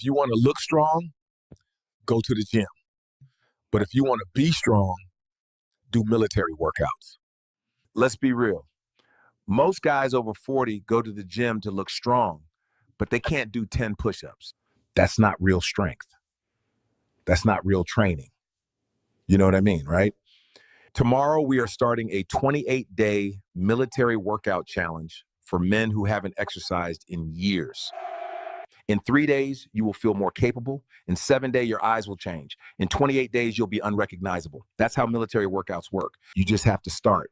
If you want to look strong, go to the gym. But if you want to be strong, do military workouts. Let's be real. Most guys over 40 go to the gym to look strong, but they can't do 10 push-ups. That's not real strength. That's not real training. You know what I mean, right? Tomorrow, we are starting a 28-day military workout challenge for men who haven't exercised in years. In 3 days, you will feel more capable. In 7 days, your eyes will change. In 28 days, you'll be unrecognizable. That's how military workouts work. You just have to start.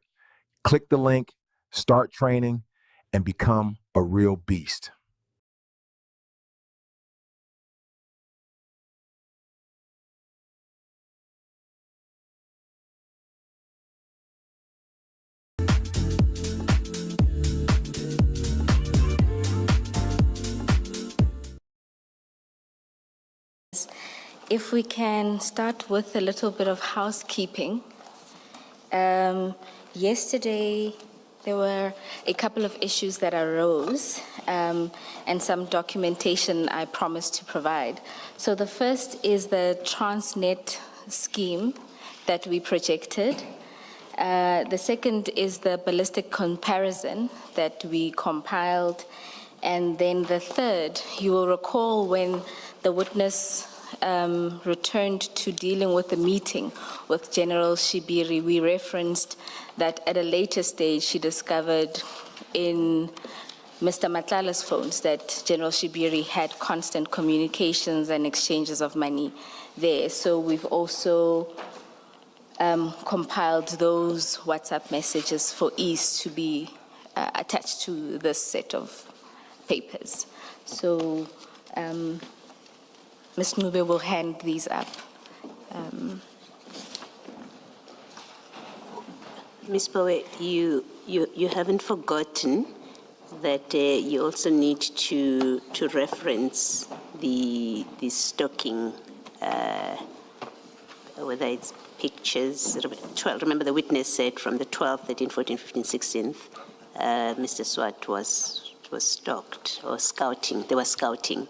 Click the link, start training, and become a real beast. If we can start with a little bit of housekeeping. Yesterday, there were a couple of issues that arose and some documentation I promised to provide. So the first is the Transnet scheme that we projected. The second is the ballistic comparison that we compiled. And then the third, you will recall when the witness returned to dealing with the meeting with General Shibiri, we referenced that at a later stage she discovered in Mr. Matlala's phones that General Shibiri had constant communications and exchanges of money there. So we've also compiled those WhatsApp messages for ease to be attached to this set of papers. So Ms. Nube will hand these up. Ms. Bowe, you haven't forgotten that you also need to reference the stocking, whether it's pictures. 12. Remember, the witness said from the 12th, 13th, 14th, 15th, 16th, Mr. Swart was stalked or scouting. They were scouting.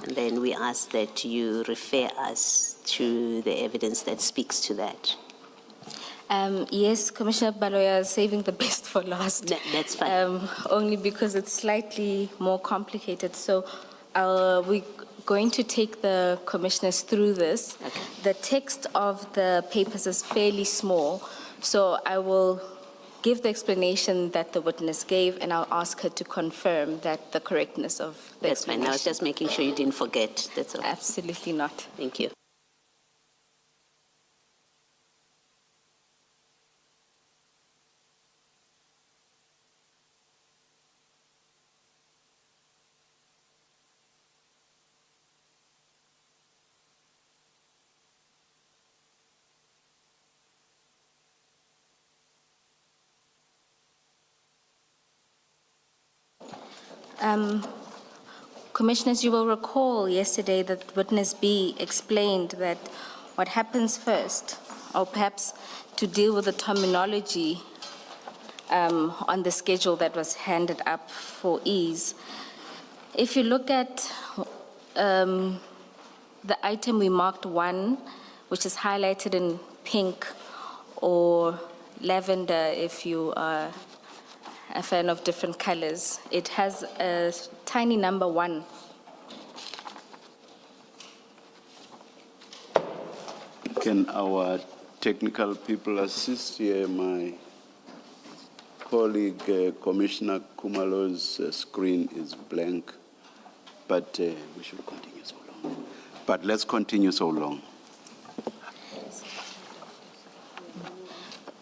And then we ask that you refer us to the evidence that speaks to that. Yes, Commissioner Baloya is saving the best for last. That's fine. Only because it's slightly more complicated. So we're going to take the commissioners through this. Okay. The text of the papers is fairly small, so I will give the explanation that the witness gave, and I'll ask her to confirm that the correctness of the That's fine. I was just making sure you didn't forget. That's all. Absolutely not. Thank you. Commissioners, you will recall yesterday that witness B explained that what happens first, or perhaps to deal with the terminology on the schedule that was handed up for ease. If you look at the item we marked 1, which is highlighted in pink or lavender if you are a fan of different colors, it has a tiny number 1. Can our technical people assist here? My colleague, Commissioner Kumalo's screen is blank, but we should continue so long. But let's continue so long.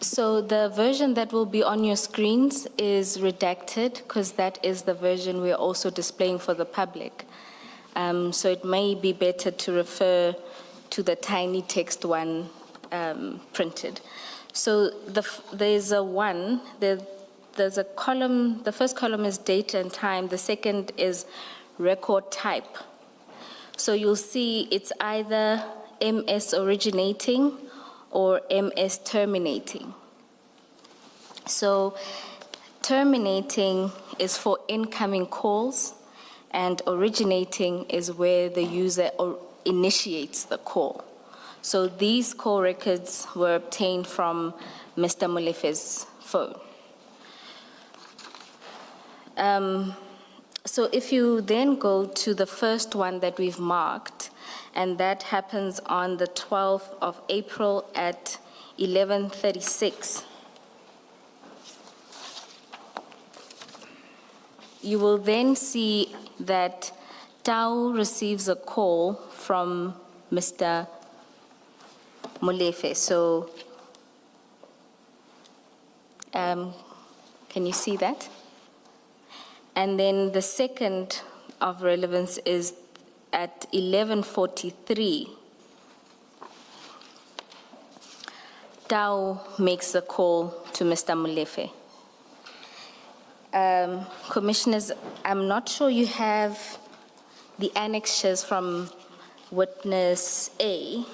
So the version that will be on your screens is redacted because that is the version we're also displaying for the public. So it may be better to refer to the tiny text one printed. So there's a 1, there's a column, the first column is date and time, the second is record type. So you'll see it's either MS originating or MS terminating. So terminating is for incoming calls, and originating is where the user initiates the call. So these call records were obtained from Mr. Molefe's phone. So if you then go to the first one that we've marked, and that happens on the 12th of April at 11:36, you will then see that Tau receives a call from Mr. Molefe. So, can you see that? And then the second of relevance is at 11:43. Tau makes a call to Mr. Molefe. Commissioners, I'm not sure you have the annexures from witness A.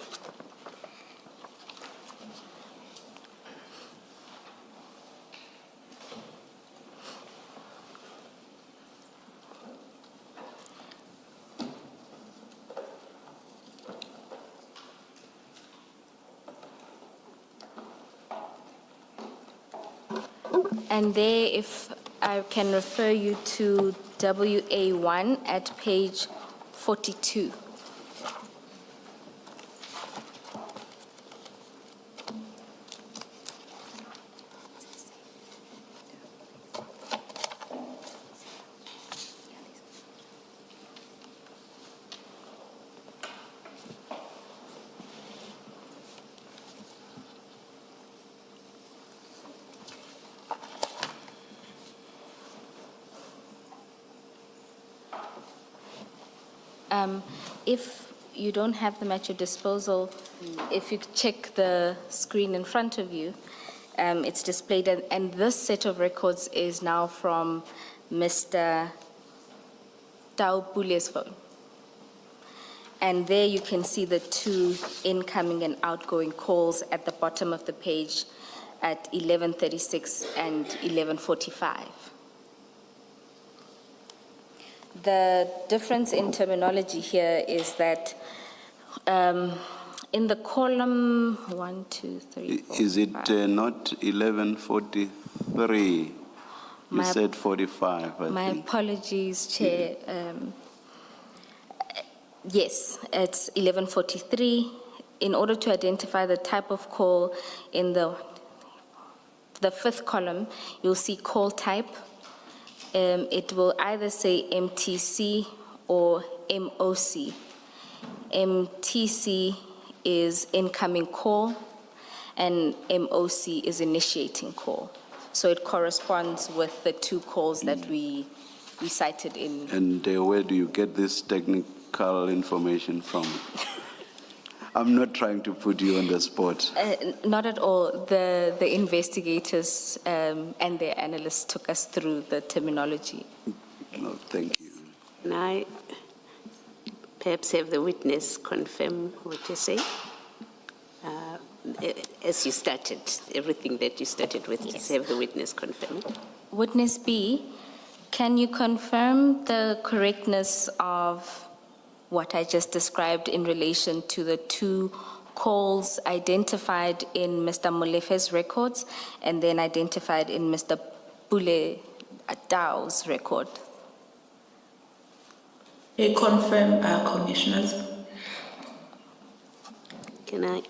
And there, if I can refer you to WA1 at page 42. If you don't have them at your disposal, if you check the screen in front of you, it's displayed, and this set of records is now from Mr. Tau Pule's phone. And there you can see the two incoming and outgoing calls at the bottom of the page at 11:36 and 11:45. The difference in terminology here is that in the column 1, 2, 3, 4, Is it 5. not 11:43? You My- said 45, I My think. apologies, Chair. Yes, it's 11:43. In order to identify the type of call in the fifth column, you'll see call type. It will either say MTC or MOC. MTC is incoming call, and MOC is initiating call. So it corresponds with the two calls that we cited in. And where do you get this technical information from? I'm not trying to put you on the spot. Not at all. The investigators and their analysts took us through the terminology. No, thank you. Can I perhaps have the witness confirm what you say? As you started, everything that you started with, just have the witness confirm it. Witness B, can you confirm the correctness of what I just described in relation to the two calls identified in Mr. Molefe's records and then identified in Mr. Pule Tau's record? I confirm, Commissioners. Can I,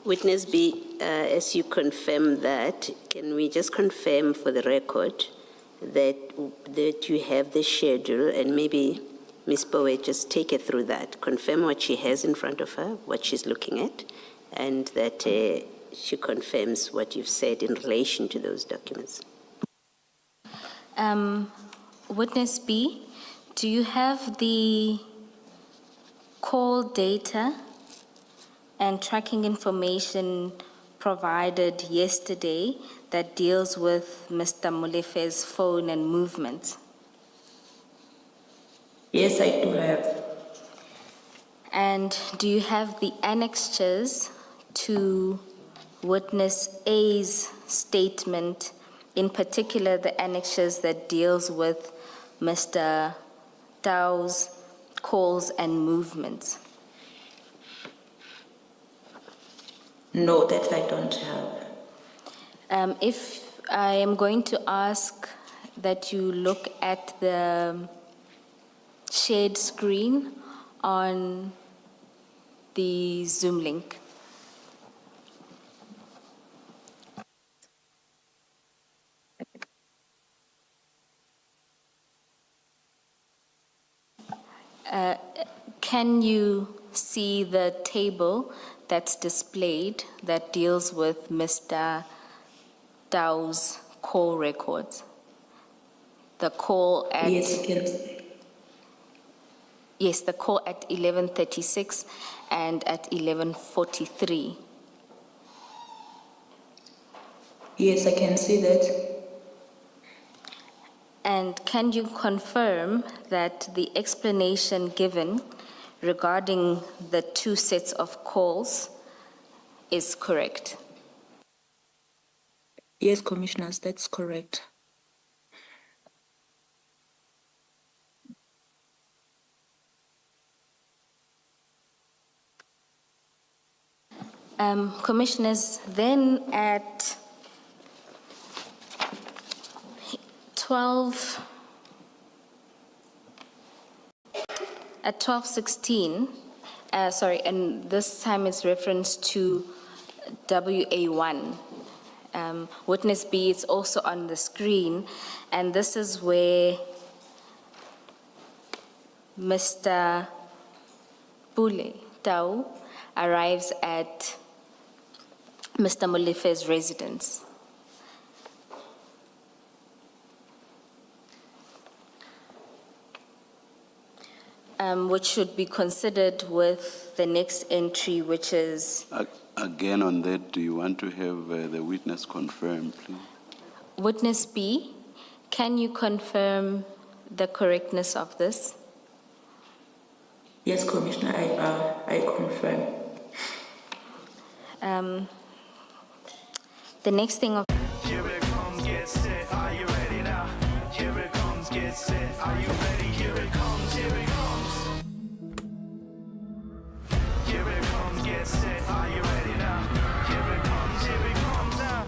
witness B, as you confirm that, can we just confirm for the record that you have the schedule, and maybe Ms. Bowe, just take her through that, confirm what she has in front of her, what she's looking at, and that she confirms what you've said in relation to those documents. Witness B, do you have the call data and tracking information provided yesterday that deals with Mr. Molefe's phone and movements? Yes, I do have. And do you have the annexures to witness A's statement, in particular the annexures that deals with Mr. Dow's calls and movements? No, that I don't have. If I am going to ask that you look at the shared screen on the Zoom link. Can you see the table that's displayed that deals with Mr. Dow's call records? The call at... Yes, I can see. Yes, the call at 11:36 and at 11:43. Yes, I can see that. And can you confirm that the explanation given regarding the two sets of calls is correct? Yes, Commissioners, that's correct. Commissioners, then at 12:16, sorry, and this time is reference to WA1. Witness B is also on the screen, and this is where Mr. Bule Tau arrives at Mr. Molefe's residence. Which should be considered with the next entry, which is Again, on that, do you want to have the witness confirm, please? Witness B. Can you confirm the correctness of this? Yes, Commissioner, I confirm. The next thing of Here it comes, get set, are you ready now? Here it comes, get set, are you ready? Here it comes, here it comes. Here it comes, get set, are you ready now? Here it comes now.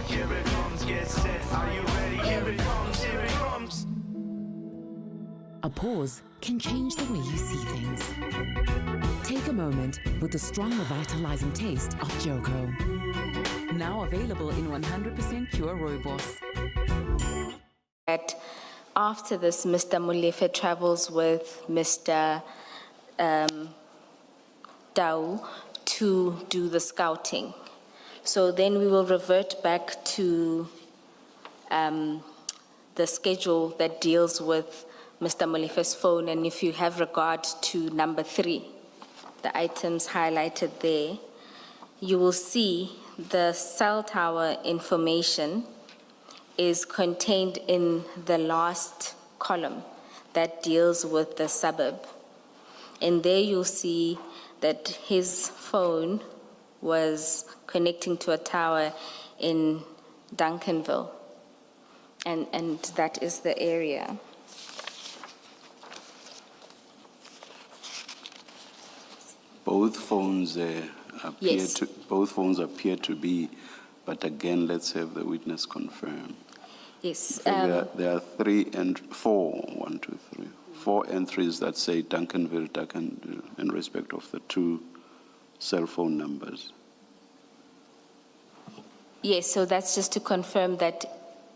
Here it comes, get set, are you ready? Here it comes, here it comes. A pause can change the way you see things. Take a moment with the strong revitalizing taste of Joko. Now available in 100% pure rooibos. that after this, Mr. Molefe travels with Mr. Dau to do the scouting. So then we will revert back to the schedule that deals with Mr. Molefe's phone, and if you have regard to number 3, the items highlighted there, you will see the cell tower information is contained in the last column that deals with the suburb. And there you'll see that his phone was connecting to a tower in Duncanville, and that is the area. Both phones Yes. both phones appear to be, but again, let's have the witness confirm. Yes. So there are 3 and 4, 1, 2, 3, 4 entries that say Duncanville in respect of the 2 cell phone numbers. Yes, so that's just to confirm that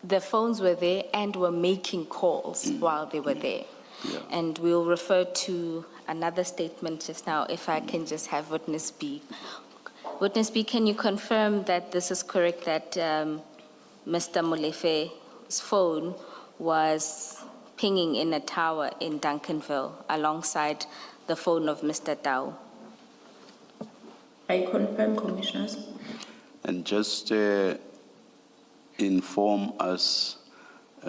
the phones were there and were making calls while they were there. Yeah. And we'll refer to another statement just now, if I can just have witness B. Witness B, can you confirm that this is correct, that Mr. Molefe's phone was pinging in a tower in Duncanville alongside the phone of Mr. Dau? I confirm, Commissioners. And just inform us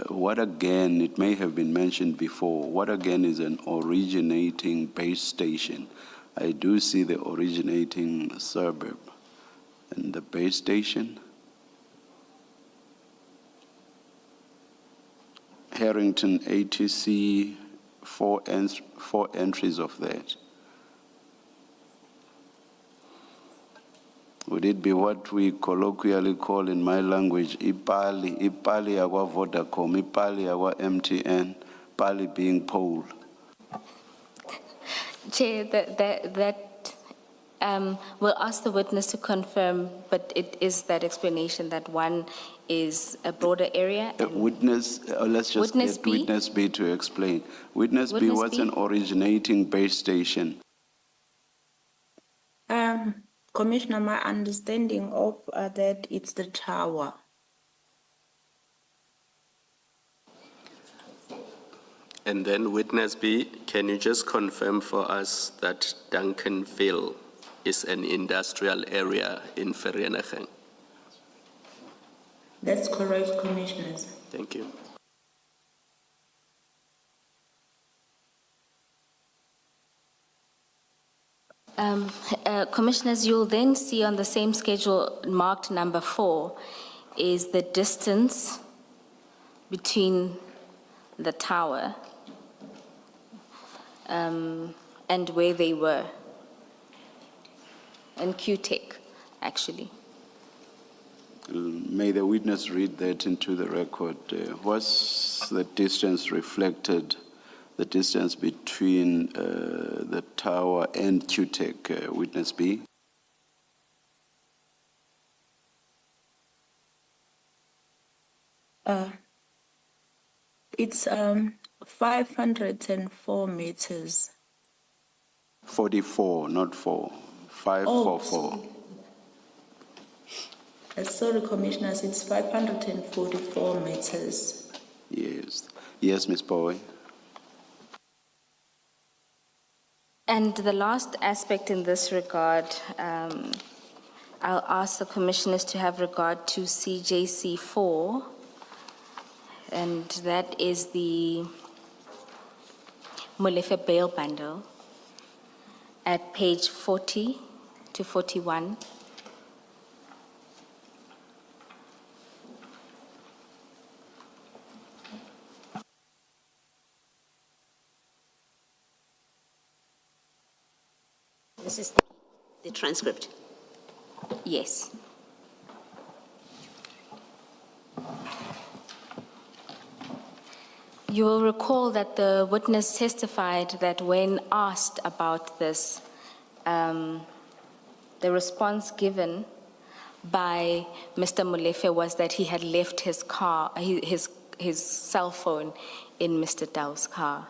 what again, it may have been mentioned before, what again is an originating base station? I do see the originating suburb and the base station. Harrington ATC, four entries of that. Would it be what we colloquially call in my language, ipali yakwa Vodacom, ipali yakwa MTN, pali being pole? Chair, we'll ask the witness to confirm, but it is that explanation that one is a broader area. and- Witness, let's just Witness get B? witness B to explain. Witness B, Witness what's B? an originating base station? Commissioner, my understanding of that it's the tower. And then witness B, can you just confirm for us that Duncanville is an industrial area in Vereeniging? That's correct, Commissioners. Thank you. Commissioners, you'll then see on the same schedule marked number 4 is the distance between the tower and where they were, and QTech, actually. May the witness read that into the record. What's the distance reflected, the distance between the tower and QTech, witness B? It's 504 meters. 44, not 4. 544. Sorry, Commissioners, it's 544 meters. Yes. Yes, Ms. Bowie. And the last aspect in this regard, I'll ask the commissioners to have regard to CJC4, and that is the Molefe bail bundle at page 40 to 41. This is the transcript. Yes. You will recall that the witness testified that when asked about this, the response given by Mr. Molefe was that he had left his car, his cell phone in Mr. Dow's car.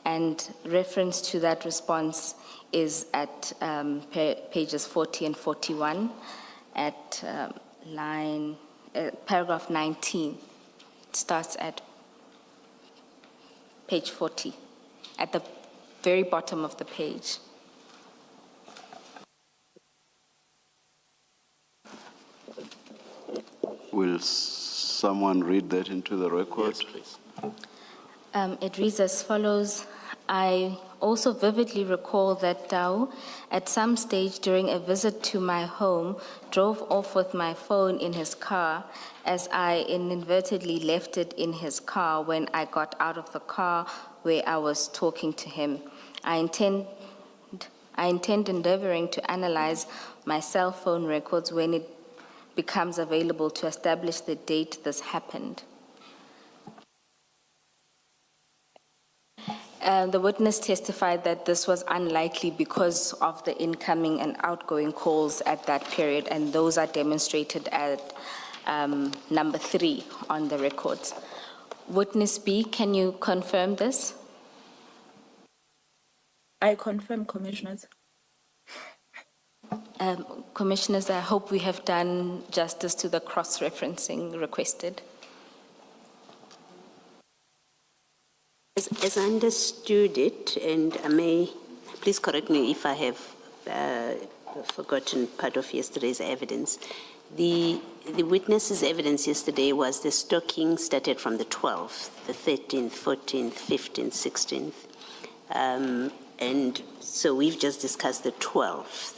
And reference to that response is at pages 40 and 41 at paragraph 19. It starts at page 40, at the very bottom of the page. Will someone read that into the record? Yes, please. It reads as follows. I also vividly recall that Dow, at some stage during a visit to my home, drove off with my phone in his car as I inadvertently left it in his car when I got out of the car where I was talking to him. I intend endeavoring to analyze my cell phone records when it becomes available to establish the date this happened. The witness testified that this was unlikely because of the incoming and outgoing calls at that period, and those are demonstrated at number 3 on the records. Witness B, can you confirm this? I confirm, Commissioners. Commissioners, I hope we have done justice to the cross-referencing requested. As I understood it, and I may, please correct me if I have forgotten part of yesterday's evidence, the witness's evidence yesterday was the stalking started from the 12th, the 13th, 14th, 15th, 16th. And so we've just discussed the 12th.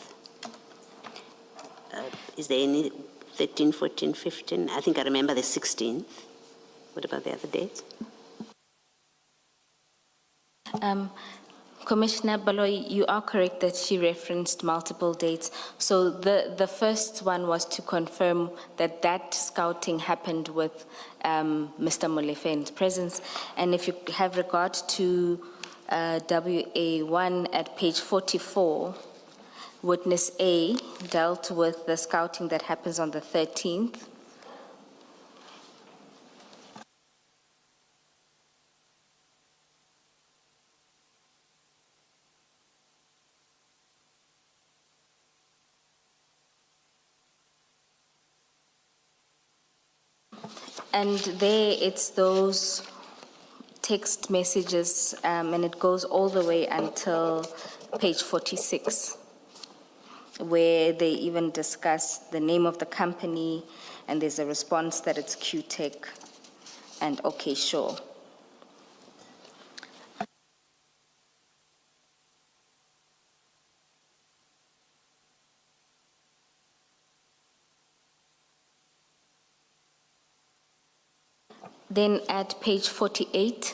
Is there any 13, 14, 15? I think I remember the 16th. What about the other dates? Commissioner Baloyi, you are correct that she referenced multiple dates. So the first one was to confirm that that scouting happened with Mr. Molefen's presence. And if you have regard to WA1 at page 44, witness A dealt with the scouting that happens on the 13th. And there it's those text messages, and it goes all the way until page 46, where they even discuss the name of the company, and there's a response that it's Q-Tech and OK, sure. Then at page 48,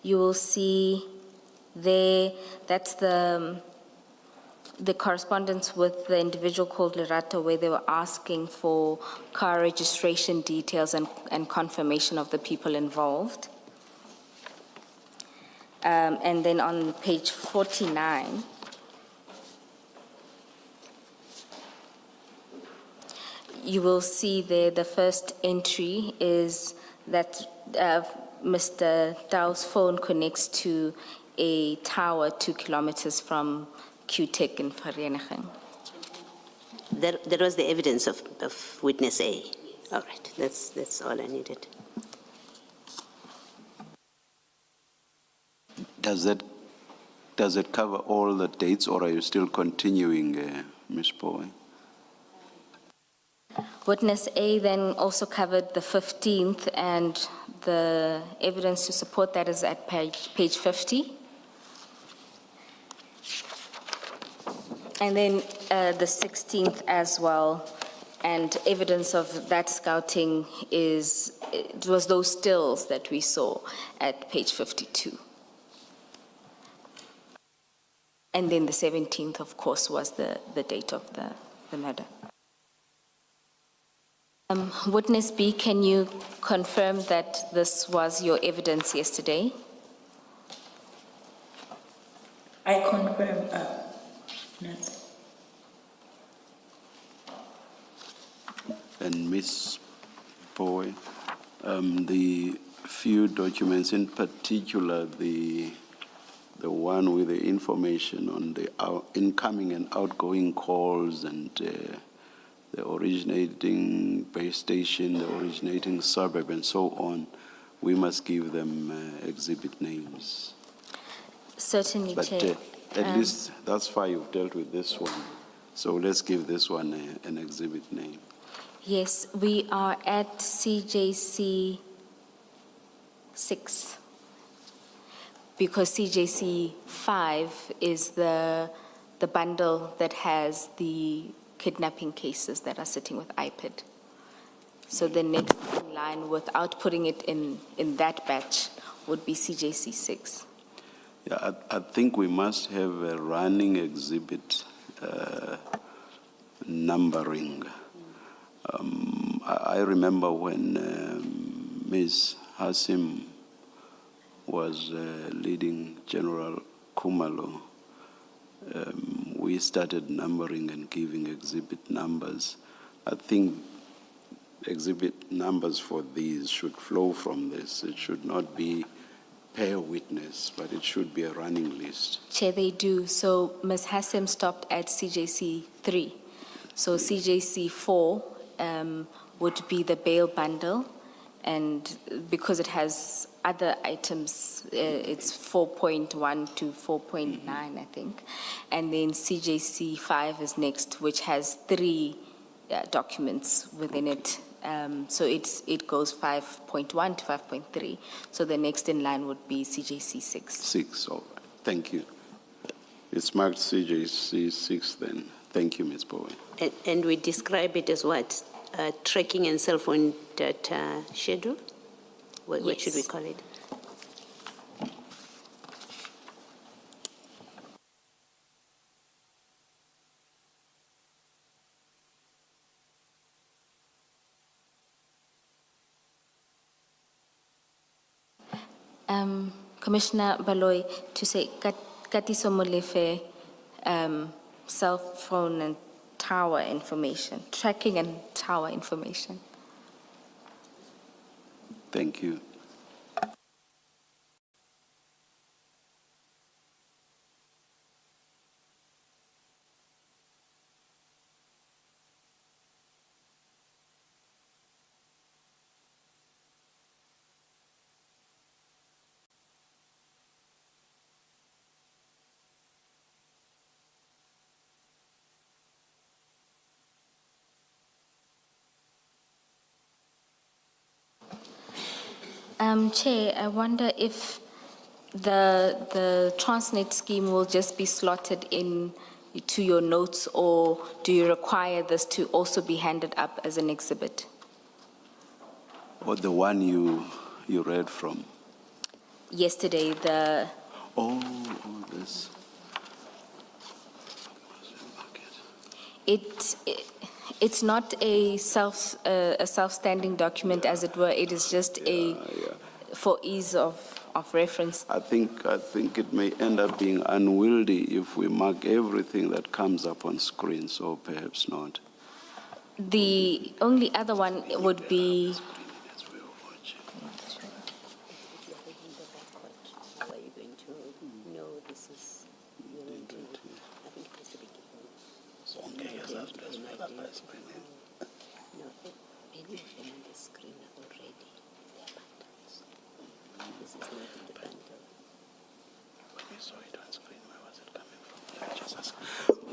you will see there, that's the correspondence with the individual called Lerato, where they were asking for car registration details and confirmation of the people involved. And then on page 49, you will see there the first entry is that Mr. Dow's phone connects to a tower 2 kilometers from Q-Tech in Vereeniging. That was the evidence of witness A. All right, that's all I needed. Does it cover all the dates, or are you still continuing, Ms. Bowen? Witness A then also covered the 15th, and the evidence to support that is at page 50. And then the 16th as well, and evidence of that scouting it was those stills that we saw at page 52. And then the 17th, of course, was the date of the murder. Witness B, can you confirm that this was your evidence yesterday? I confirm, Nancy. And Ms. Bowen, the few documents, in particular the one with the information on the incoming and outgoing calls and the originating base station, the originating suburb, and so on, we must give them exhibit names. Certainly, But Chair. at least that's far you've dealt with this one. So let's give this one an exhibit name. Yes, we are at CJC 6, because CJC 5 is the bundle that has the kidnapping cases that are sitting with IPID. So the next in line, without putting it in that batch, would be CJC 6. Yeah, I think we must have a running exhibit numbering. I remember when Ms. Hasim was leading General Kumalo, we started numbering and giving exhibit numbers. I think exhibit numbers for these should flow from this. It should not be per witness, but it should be a running list. Chair, they do. So Ms. Hasim stopped at CJC 3. So CJC 4 would be the bail bundle, and because it has other items, it's 4.1 to 4.9, I think. And then CJC 5 is next, which has 3 documents within it. So it goes 5.1 to 5.3. So the next in line would be CJC 6. 6, all right. Thank you. It's marked CJC 6 then. Thank you, Ms. Bowen. And we describe it as what? Tracking and cell phone data schedule? What should we call it? Commissioner Baloy, to say Katiso Molefe, cell phone and tower information, tracking and tower information. Thank you. Chair, I wonder if the Transnet scheme will just be slotted in to your notes, or do you require this to also be handed up as an exhibit? Or the one you read from? Yesterday, Oh, this. it's not a self-standing document, as it were. It is just for ease of reference. I think it may end up being unwieldy if we mark everything that comes up on screen, so perhaps not. The only other one would be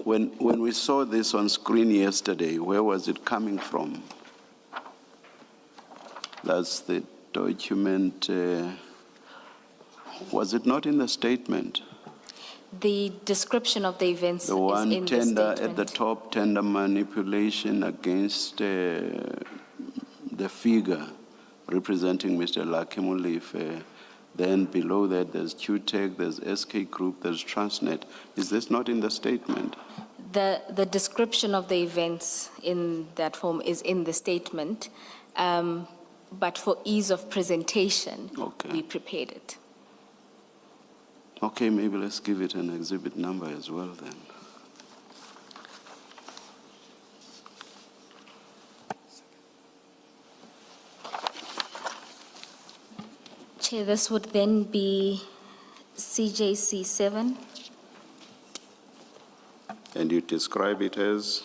When we saw this on screen yesterday, where was it coming from? That's the document. Was it not in the statement? the description of the events. The one is in tender the statement. at the top, tender manipulation against the figure representing Mr. Lucky Molefe. Then below that, there's QTech, there's SK Group, there's Transnet. Is this not in the statement? The description of the events in that form is in the statement, but for ease of presentation, we prepared it. Okay, maybe let's give it an exhibit number as well then. Chair, this would then be CJC 7. And you describe it as?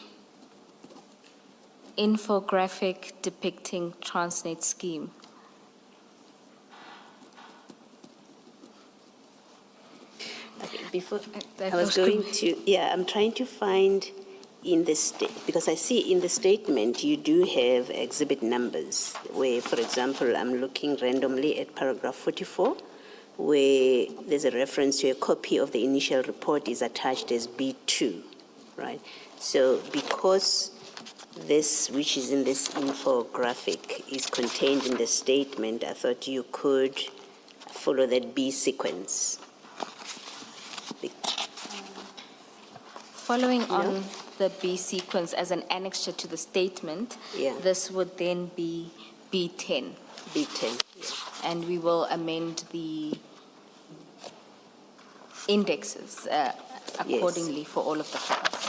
Infographic depicting Transnet scheme. Okay, before I was going to, I'm trying to find in the because I see in the statement you do have exhibit numbers where, for example, I'm looking randomly at paragraph 44, where there's a reference to a copy of the initial report is attached as B2, right? So because this, which is in this infographic, is contained in the statement, I thought you could follow that B sequence. Following on the B sequence as an annexure to the statement, this would then be B10. B10. And we will amend the indexes accordingly for all of the files.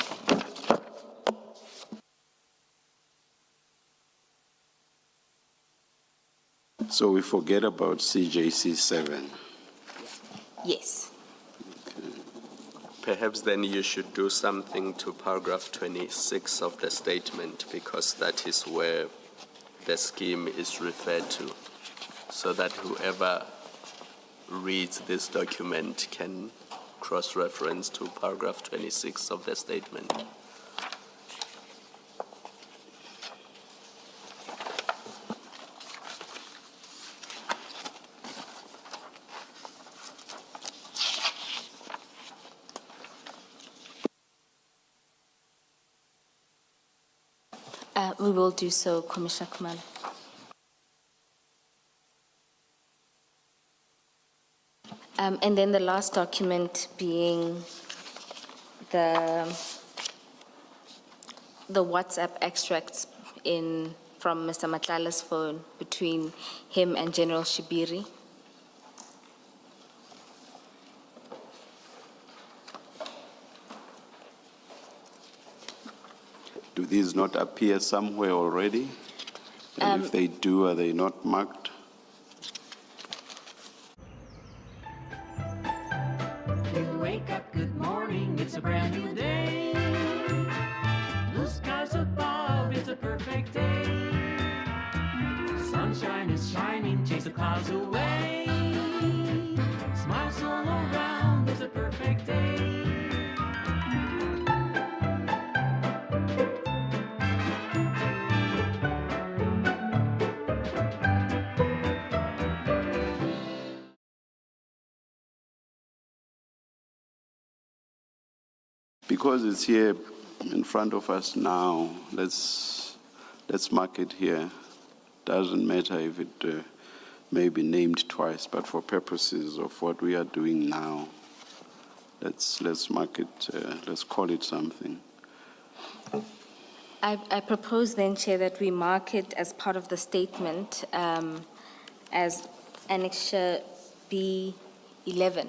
So we forget about CJC 7. Yes. Perhaps then you should do something to paragraph 26 of the statement, because that is where the scheme is referred to, so that whoever reads this document can cross-reference to paragraph 26 of the statement. We will do so, Commissioner Kumalo. And then the last document being the WhatsApp extracts from Mr. Matlala's phone between him and General Shibiri. Do these not appear somewhere already? And if they do, are they not marked? You wake up, good morning, it's a brand new day. Blue skies above, it's a perfect day. Sunshine is shining, chase the clouds away. Smiles all around, it's a perfect day. Because it's here in front of us now, let's mark it here. Doesn't matter if it may be named twice, but for purposes of what we are doing now, let's mark it. Let's call it something. I propose then, Chair, that we mark it as part of the statement as Annexure B11.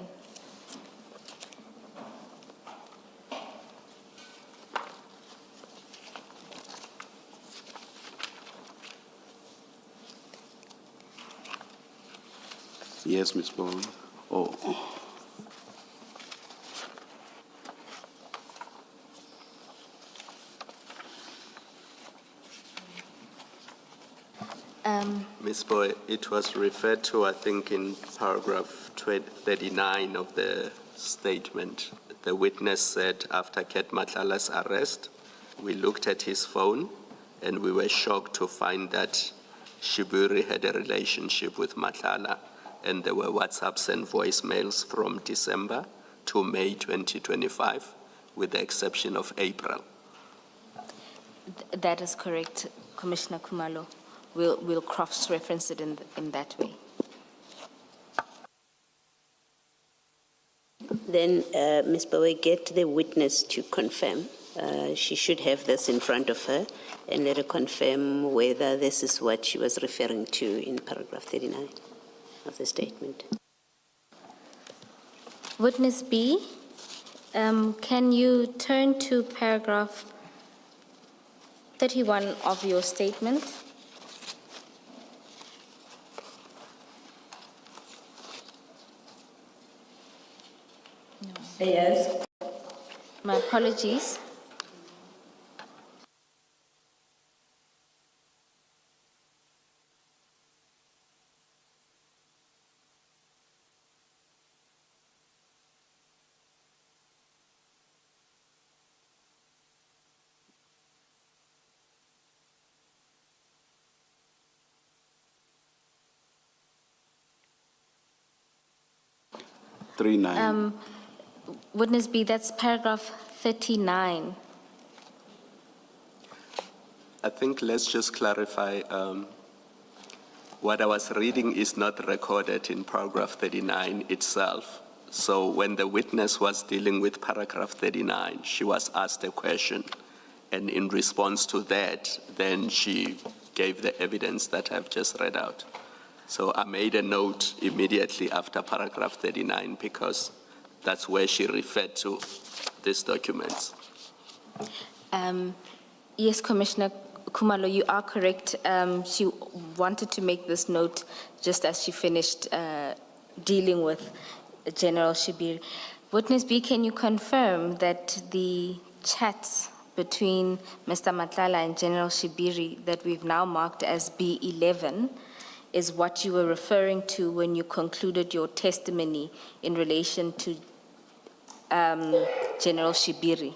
Yes, Ms. Bowen. Oh. Ms. Boy, it was referred to, I think, in paragraph 39 of the statement. The witness said after Ket Matlala's arrest, we looked at his phone and we were shocked to find that Shiburi had a relationship with Matlala, and there were WhatsApps and voicemails from December to May 2025, with the exception of April. That is correct, Commissioner Khumalo. We'll cross-reference it in that way. Then, Ms. Bowe, get the witness to confirm. She should have this in front of her, and let her confirm whether this is what she was referring to in paragraph 39 of the statement. Witness B, can you turn to paragraph 31 of your statement? Yes. My apologies. Witness B, that's paragraph 39. I think let's just clarify, what I was reading is not recorded in paragraph 39 itself. So when the witness was dealing with paragraph 39, she was asked a question, and in response to that, then she gave the evidence that I've just read out. So I made a note immediately after paragraph 39 because that's where she referred to these documents. Yes, Commissioner Khumalo, you are correct. She wanted to make this note just as she finished dealing with General Shibiri. Witness B, can you confirm that the chats between Mr. Matlala and General Shibiri that we've now marked as B11 is what you were referring to when you concluded your testimony in relation to General Shibiri?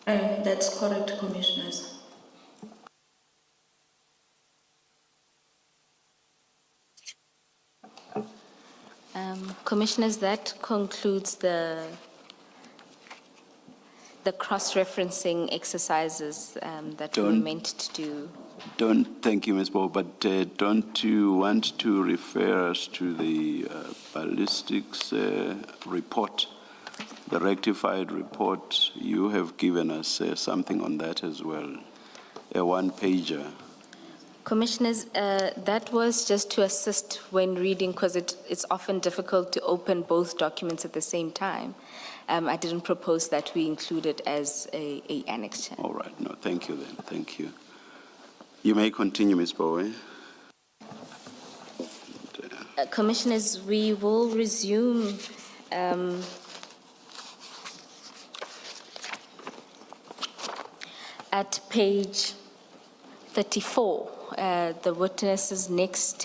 That's correct, Commissioners. Commissioners, that concludes the cross-referencing exercises that we were meant to do. Thank you, Ms. Bo, but don't you want to refer us to the ballistics report, the rectified report? You have given us something on that as well, a one-pager. Commissioners, that was just to assist when reading, because it's often difficult to open both documents at the same time. I didn't propose that we include it as a annexure. All right. No, thank you then. Thank you. You may continue, Ms. Bowe. Commissioners, we will resume at page 34. The witness's next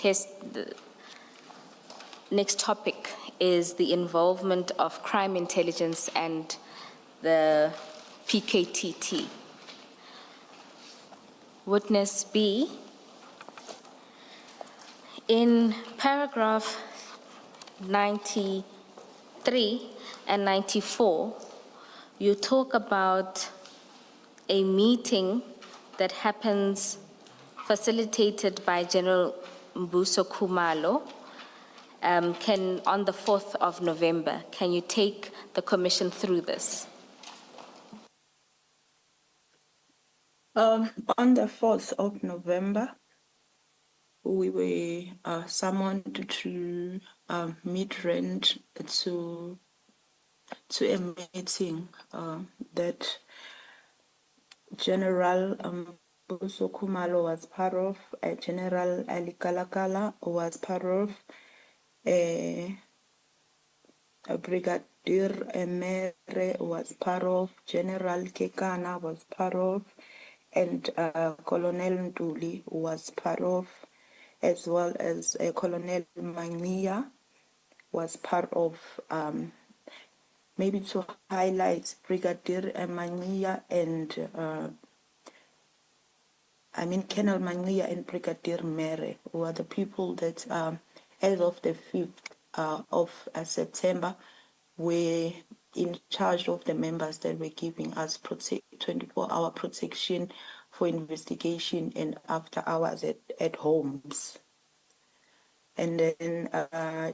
topic is the involvement of crime intelligence and the PKTT. Witness B, in paragraph 93 and 94, you talk about a meeting that happens facilitated by General Mbuso Khumalo on the 4th of November. Can you take the commission through this? On the 4th of November, we were summoned to Midrand to a meeting that General Mbuso Khumalo was part of, General Ali Kalakala was part of, Brigadier Mere was part of, General Kekana was part of, and Colonel Ntuli was part of, as well as Colonel Mania was part of. Maybe to highlight Brigadier Mania and Colonel Mania and Brigadier Mere were the people that, as of the 5th of September, were in charge of the members that were giving us 24-hour protection for investigation and after hours at homes. And then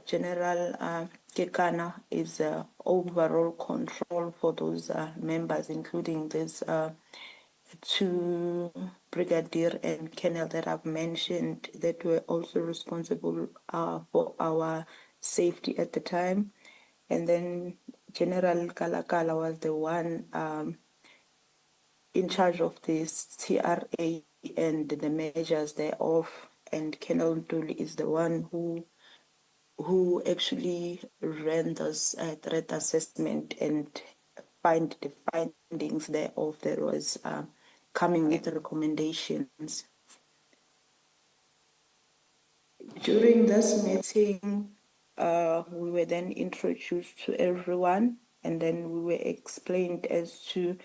General Kekana is overall control for those members, including these two brigadier and colonel that I've mentioned that were also responsible for our safety at the time. And then General Kalakala was the one in charge of this TRA and the measures thereof, and Colonel Ntuli is the one who actually ran this threat assessment and find the findings thereof that was coming with recommendations. During this meeting, we were then introduced to everyone, and then we were explained as to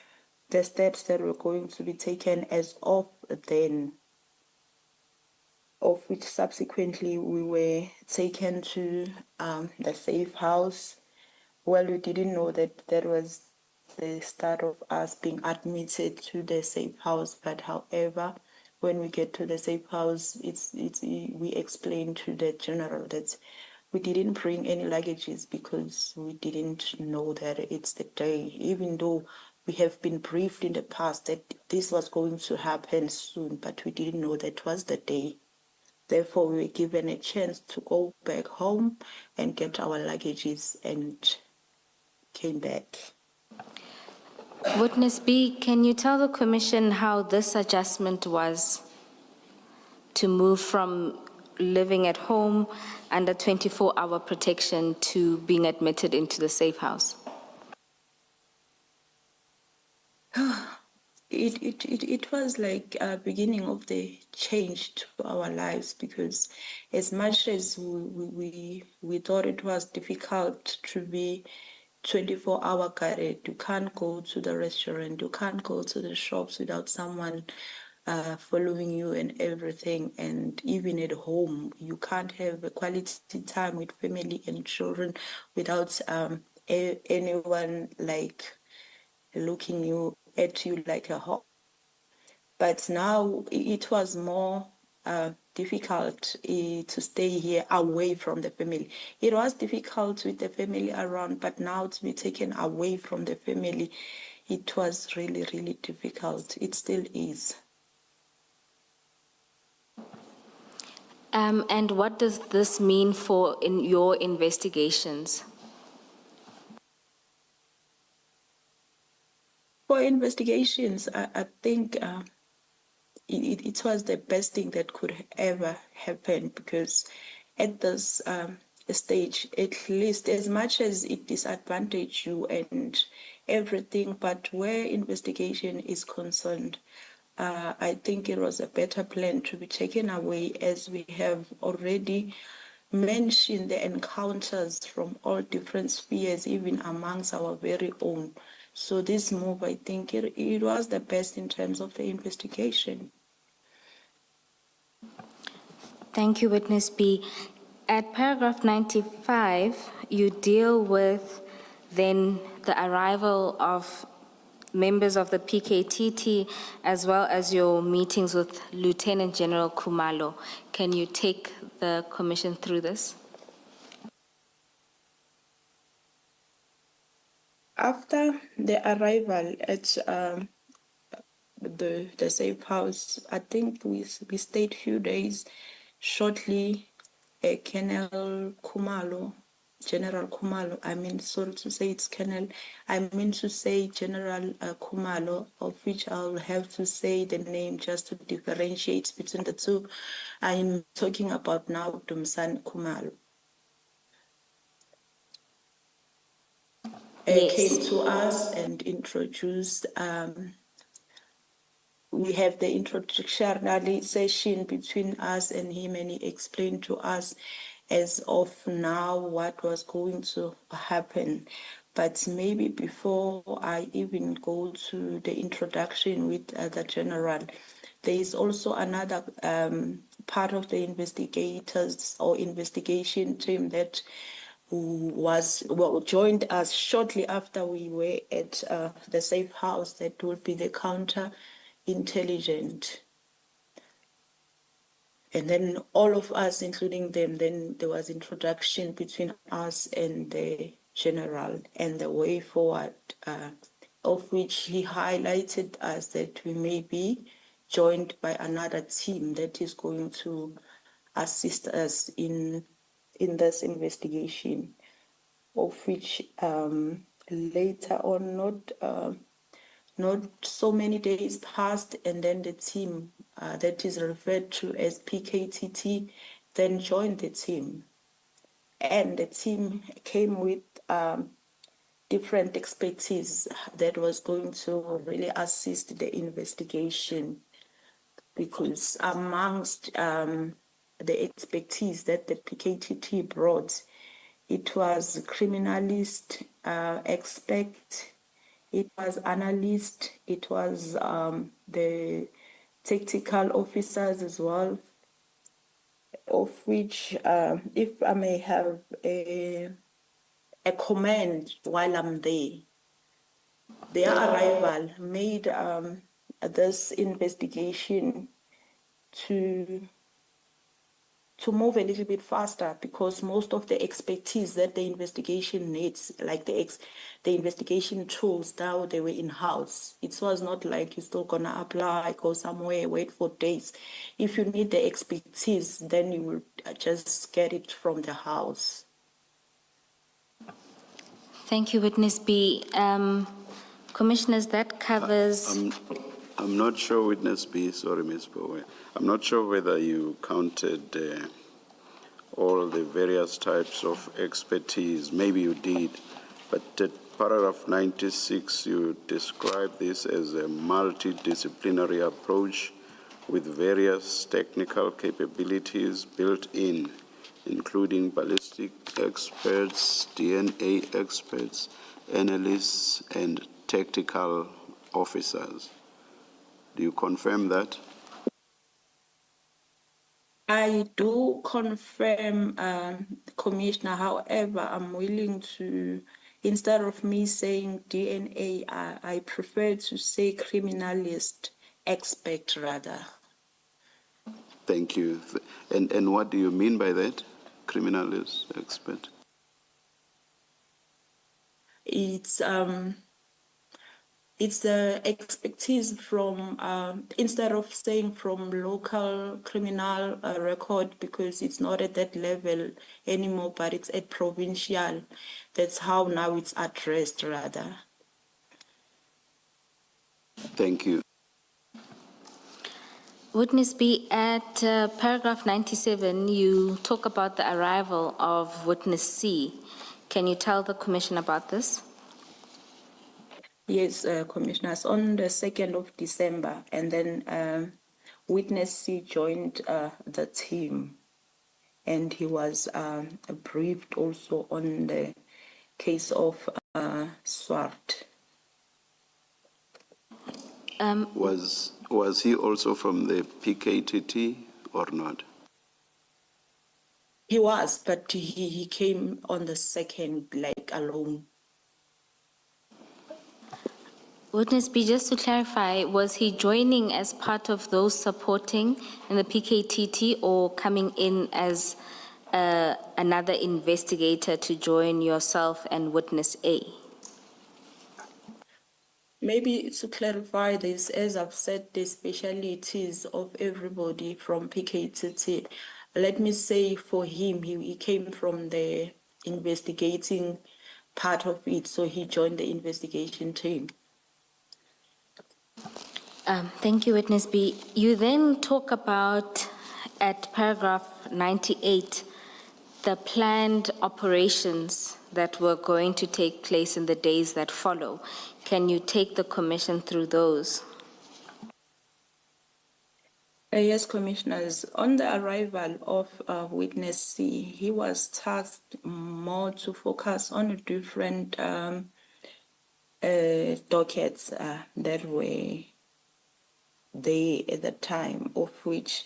the steps that were going to be taken as of then, of which subsequently we were taken to the safe house. Well, we didn't know that that was the start of us being admitted to the safe house, but however, when we get to the safe house, we explained to the general that we didn't bring any luggages because we didn't know that it's the day, even though we have been briefed in the past that this was going to happen soon, but we didn't know that was the day. Therefore, we were given a chance to go back home and get our luggages and came back. Witness B, can you tell the commission how this adjustment was to move from living at home under 24-hour protection to being admitted into the safe house? It was like a beginning of the change to our lives, because as much as we thought it was difficult to be 24-hour guarded, you can't go to the restaurant, you can't go to the shops without someone following you and everything. And even at home, you can't have a quality time with family and children without anyone like looking at you like a hawk. But now it was more difficult to stay here away from the family. It was difficult with the family around, but now to be taken away from the family, it was really, really difficult. It still is. And what does this mean for in your investigations? For investigations, I think it was the best thing that could ever happen, because at this stage, at least, as much as it disadvantages you and everything, but where investigation is concerned, I think it was a better plan to be taken away, as we have already mentioned the encounters from all different spheres, even amongst our very own. So this move, I think it was the best in terms of the investigation. Thank you, Witness B. At paragraph 95, you deal with then the arrival of members of the PKTT as well as your meetings with Lieutenant General Khumalo. Can you take the commission through this? After the arrival at the safe house, I think we stayed few days. Shortly, Colonel Khumalo, General Khumalo, I mean, sorry to say it's Colonel, I mean to say General Khumalo, of which I'll have to say the name just to differentiate between the two. I'm talking about now Dumsan Khumalo. Yes. Came to us and introduced, we have the introductory session between us and him, and he explained to us as of now what was going to happen. But maybe before I even go to the introduction with the general, there is also another part of the investigators or investigation team that joined us shortly after we were at the safe house. That would be the counter intelligent. And then all of us, including them, then there was introduction between us and the general and the way forward, of which he highlighted us that we may be joined by another team that is going to assist us in this investigation, of which later on, not so many days passed, and then the team that is referred to as PKTT then joined the team. And the team came with different expertise that was going to really assist the investigation, because amongst the expertise that the PKTT brought, it was criminalist, expert, it was analyst, it was the tactical officers as well, of which, if I may have a comment while I'm there, their arrival made this investigation to move a little bit faster, because most of the expertise that the investigation needs, like the investigation tools, now they were in-house. It was not like you're still gonna apply, go somewhere, wait for days. If you need the expertise, then you will just get it from the house. Thank you, Witness B. Commissioners, that covers... I'm not sure, Witness B, sorry, Ms. Bowe. I'm not sure whether you counted all the various types of expertise. Maybe you did, but at paragraph 96, you describe this as a multidisciplinary approach with various technical capabilities built in, including ballistic experts, DNA experts, analysts, and tactical officers. Do you confirm that? I do confirm, Commissioner. However, I'm willing to, instead of me saying DNA, I prefer to say criminalist expert rather. Thank you. And what do you mean by that, criminalist expert? It's the expertise from, instead of saying from local criminal record, because it's not at that level anymore, but it's at provincial. That's how now it's addressed rather. Thank you. Witness B, at paragraph 97, you talk about the arrival of witness C. Can you tell the commission about this? Yes, Commissioners, on the 2nd of December, and then witness C joined the team, and he was briefed also on the case of Swart. Was he also from the PKTT or not? He was, but he came on the 2nd, like alone. Witness B, just to clarify, was he joining as part of those supporting in the PKTT or coming in as another investigator to join yourself and witness A? Maybe to clarify this, as I've said, the specialities of everybody from PKTT. Let me say for him, he came from the investigating part of it, so he joined the investigation team. Thank you, Witness B. You then talk about, at paragraph 98, the planned operations that were going to take place in the days that follow. Can you take the commission through those? Yes, Commissioners. On the arrival of witness C, he was tasked more to focus on different dockets that were there at the time, of which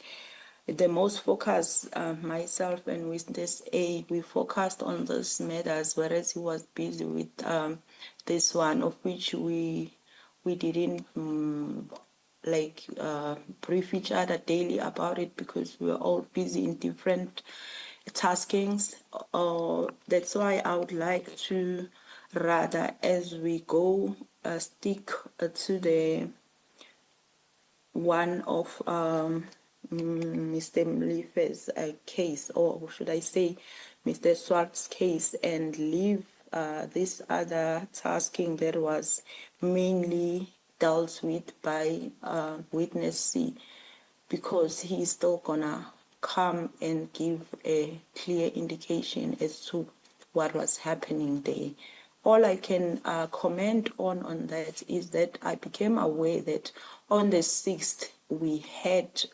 the most focus, myself and witness A, we focused on those matters, whereas he was busy with this one, of which we didn't brief each other daily about it because we were all busy in different taskings. That's why I would like to rather, as we go, stick to the one of Mr. Mlife's case, or should I say Mr. Swart's case, and leave this other tasking that was mainly dealt with by witness C, because he's still gonna come and give a clear indication as to what was happening there. All I can comment on that is that I became aware that on the 6th we had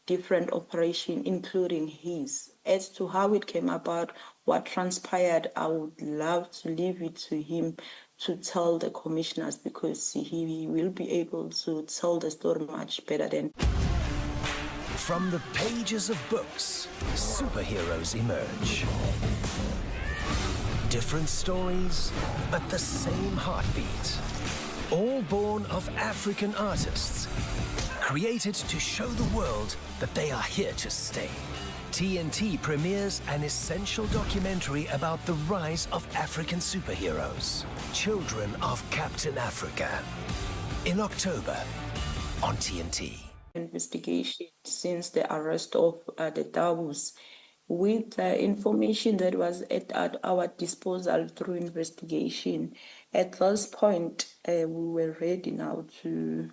different operation, including his. As to how it came about, what transpired, I would love to leave it to him to tell the commissioners, because he will be able to tell the story much better than. From the pages of books, superheroes emerge. Different stories, but the same heartbeat. All born of African artists, created to show the world that they are here to stay. TNT premieres an essential documentary about the rise of African superheroes, Children of Captain Africa, in October on TNT. Investigation since the arrest of the Dawes, with the information that was at our disposal through investigation. At this point, we were ready now to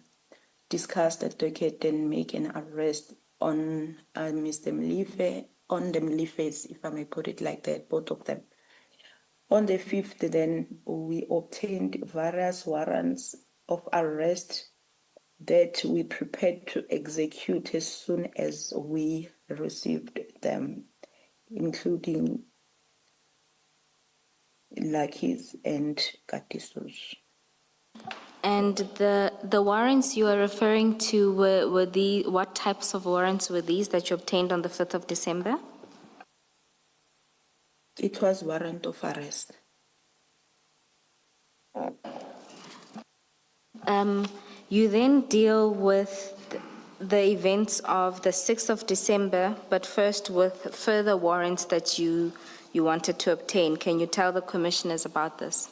discuss the docket and make an arrest on Mr. Mlife, on the Mlifes, if I may put it like that, both of them. On the 5th, then, we obtained various warrants of arrest that we prepared to execute as soon as we received them, including Lakis and Katisos. And the warrants you are referring to, what types of warrants were these that you obtained on the 5th of December? It was warrant of arrest. You then deal with the events of the 6th of December, but first with further warrants that you wanted to obtain. Can you tell the commissioners about this?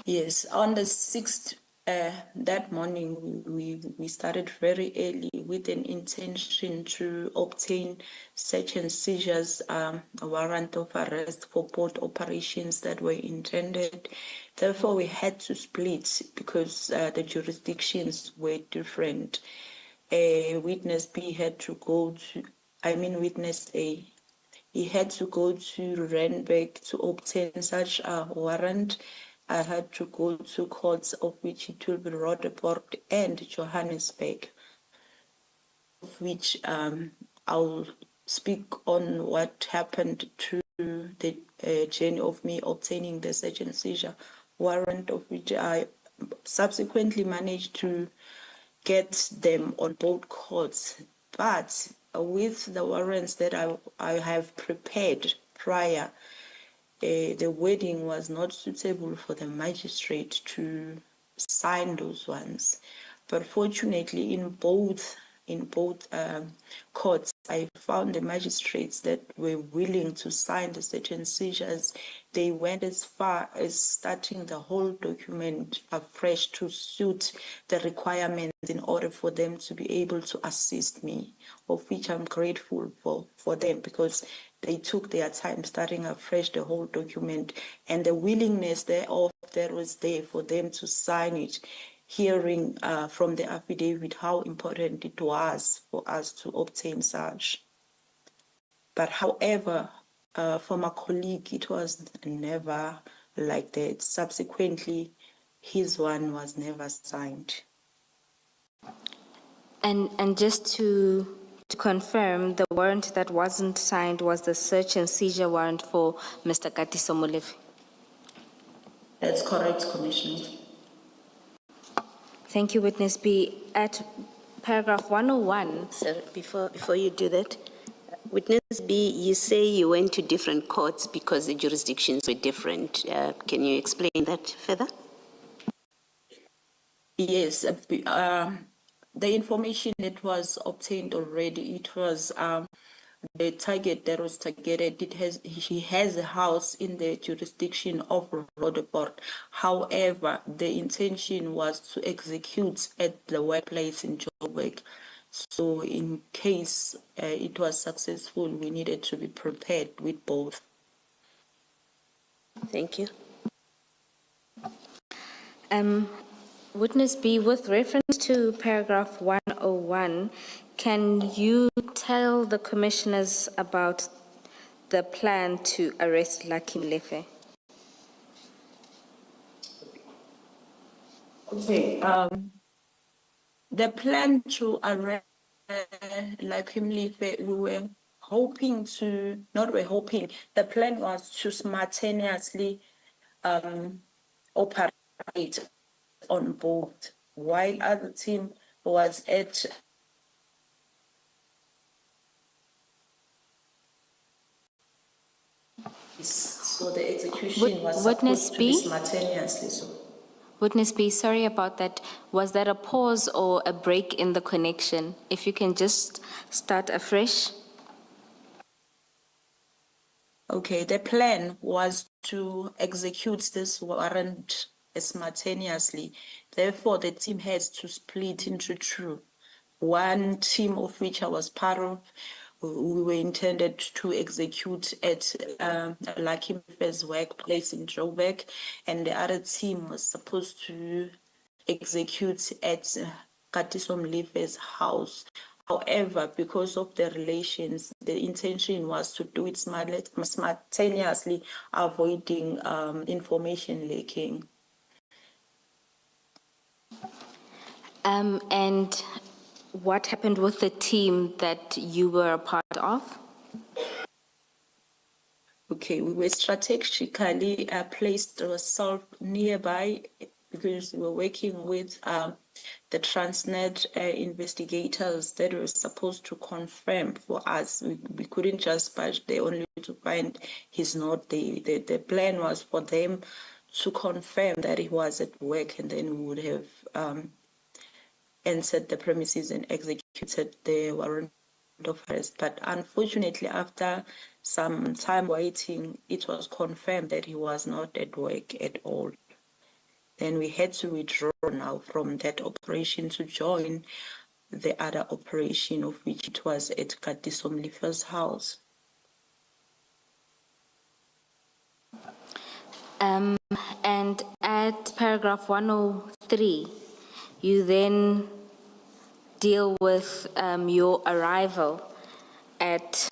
Yes, on the 6th, that morning, we started very early with an intention to obtain search and seizures, a warrant of arrest for both operations that were intended Therefore, we had to split because the jurisdictions were different. Witness B had to go to, witness A, he had to go to Randburg to obtain such a warrant. I had to go to courts of which it will be Rotterport and Johannesburg, of which I'll speak on what happened to the journey of me obtaining the search and seizure warrant, of which I subsequently managed to get them on both courts. But with the warrants that I have prepared prior, the wording was not suitable for the magistrate to sign those ones. But fortunately, in both courts, I found the magistrates that were willing to sign the search and seizures. They went as far as starting the whole document afresh to suit the requirements in order for them to be able to assist me, of which I'm grateful for them, because they took their time starting afresh the whole document, and the willingness thereof that was there for them to sign it, hearing from the affidavit how important it was for us to obtain such. But however, for my colleague, it was never like that. Subsequently, his one was never signed. And just to confirm, the warrant that wasn't signed was the search and seizure warrant for Mr. Katiso Molefe. That's correct, Commissioner. Thank you, Witness B. At paragraph 101. Sir, before you do that, Witness B, you say you went to different courts because the jurisdictions were different. Can you explain that further? Yes, the information that was obtained already, it was the target that was targeted. He has a house in the jurisdiction of Rotterport. However, the intention was to execute at the workplace in Joburg. So in case it was successful, we needed to be prepared with both. Thank you. Witness B, with reference to paragraph 101, can you tell the commissioners about the plan to arrest Lucky Molefe? Okay. The plan to arrest Lucky Molefe, the plan was to simultaneously operate on both, while other team was at so the execution was Witness supposed to be B? simultaneously. So. Witness B, sorry about that. Was that a pause or a break in the connection? If you can just start afresh. Okay, the plan was to execute this warrant simultaneously. Therefore, the team has to split into two. One team of which I was part of, we were intended to execute at Lucky Molefe's workplace in Joburg, and the other team was supposed to execute at Katiso Molefe's house. However, because of the relations, the intention was to do it simultaneously, avoiding information leaking. And what happened with the team that you were a part of? Okay, we were strategically placed ourselves nearby because we were working with the Transnet investigators that were supposed to confirm for us. We couldn't just patch there only to find he's not there. The plan was for them to confirm that he was at work, and then we would have entered the premises and executed the warrant of arrest. But unfortunately, after some time waiting, it was confirmed that he was not at work at all. Then we had to withdraw now from that operation to join the other operation, of which it was at Katiso Molefe's house. And at paragraph 103, you then deal with your arrival at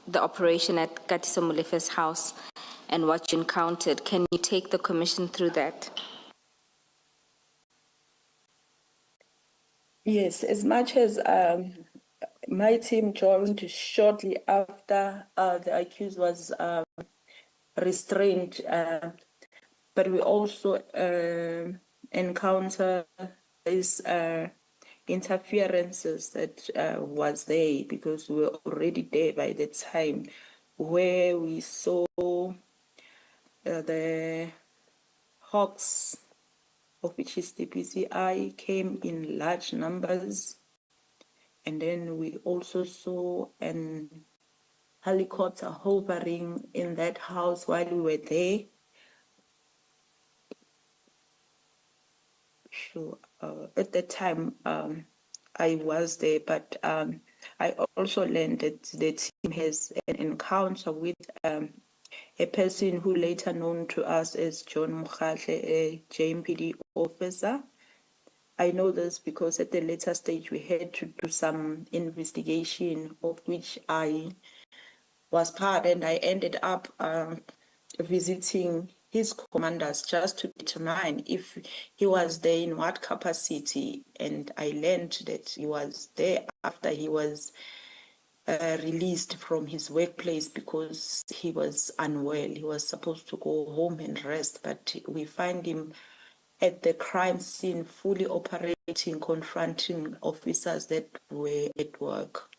the operation at Katiso Molefe's house and what you encountered. Can you take the commission through that? Yes, as much as my team joined shortly after the accused was restrained, but we also encounter these interferences that was there because we were already there by the time where we saw the hawks, of which is the PCI, came in large numbers. And then we also saw an helicopter hovering in that house while we were there. Sure. At that time, I was there, but I also learned that the team has an encounter with a person who later known to us as John Mukhatle, a JMPD officer. I know this because at the later stage we had to do some investigation of which I was part, and I ended up visiting his commanders just to determine if he was there in what capacity, and I learned that he was there after he was released from his workplace because he was unwell. He was supposed to go home and rest, but we find him at the crime scene fully operating, confronting officers that were at work.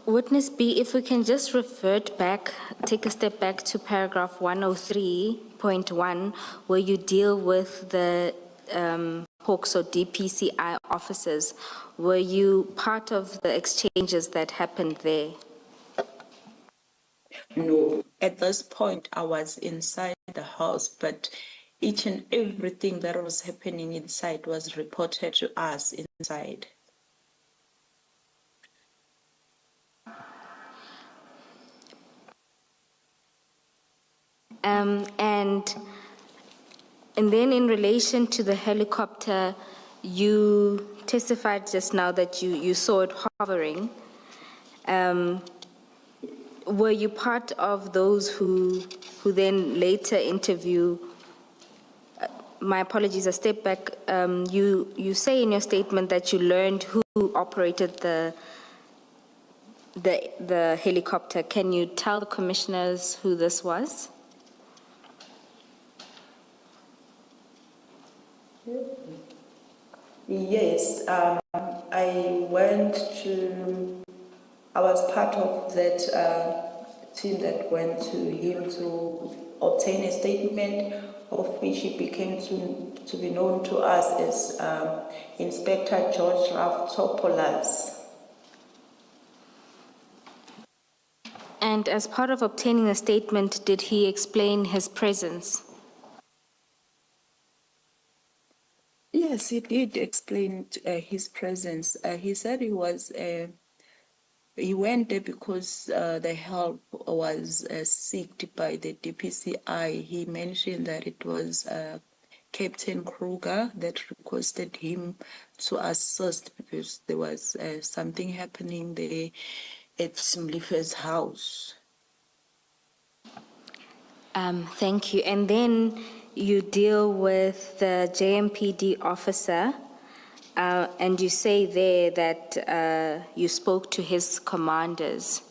Witness B, if we can just revert back, take a step back to paragraph 103.1, where you deal with the Hawks or DPCI officers. Were you part of the exchanges that happened there? No, at this point I was inside the house, but each and everything that was happening inside was reported to us inside. And then in relation to the helicopter, you testified just now that you saw it hovering. Were you part of those who then later interview? My apologies, a step back. You say in your statement that you learned who operated the helicopter. Can you tell the commissioners who this was? Yes, I was part of that team that went to him to obtain a statement, of which he became to be known to us as Inspector George Raftopoulos. And as part of obtaining a statement, did he explain his presence? Yes, he did explain his presence. He said he went there because the help was sought by the DPCI. He mentioned that it was Captain Kruger that requested him to assist because there was something happening there at Mlife's house. Thank you. And then you deal with the JMPD officer, and you say there that you spoke to his commanders.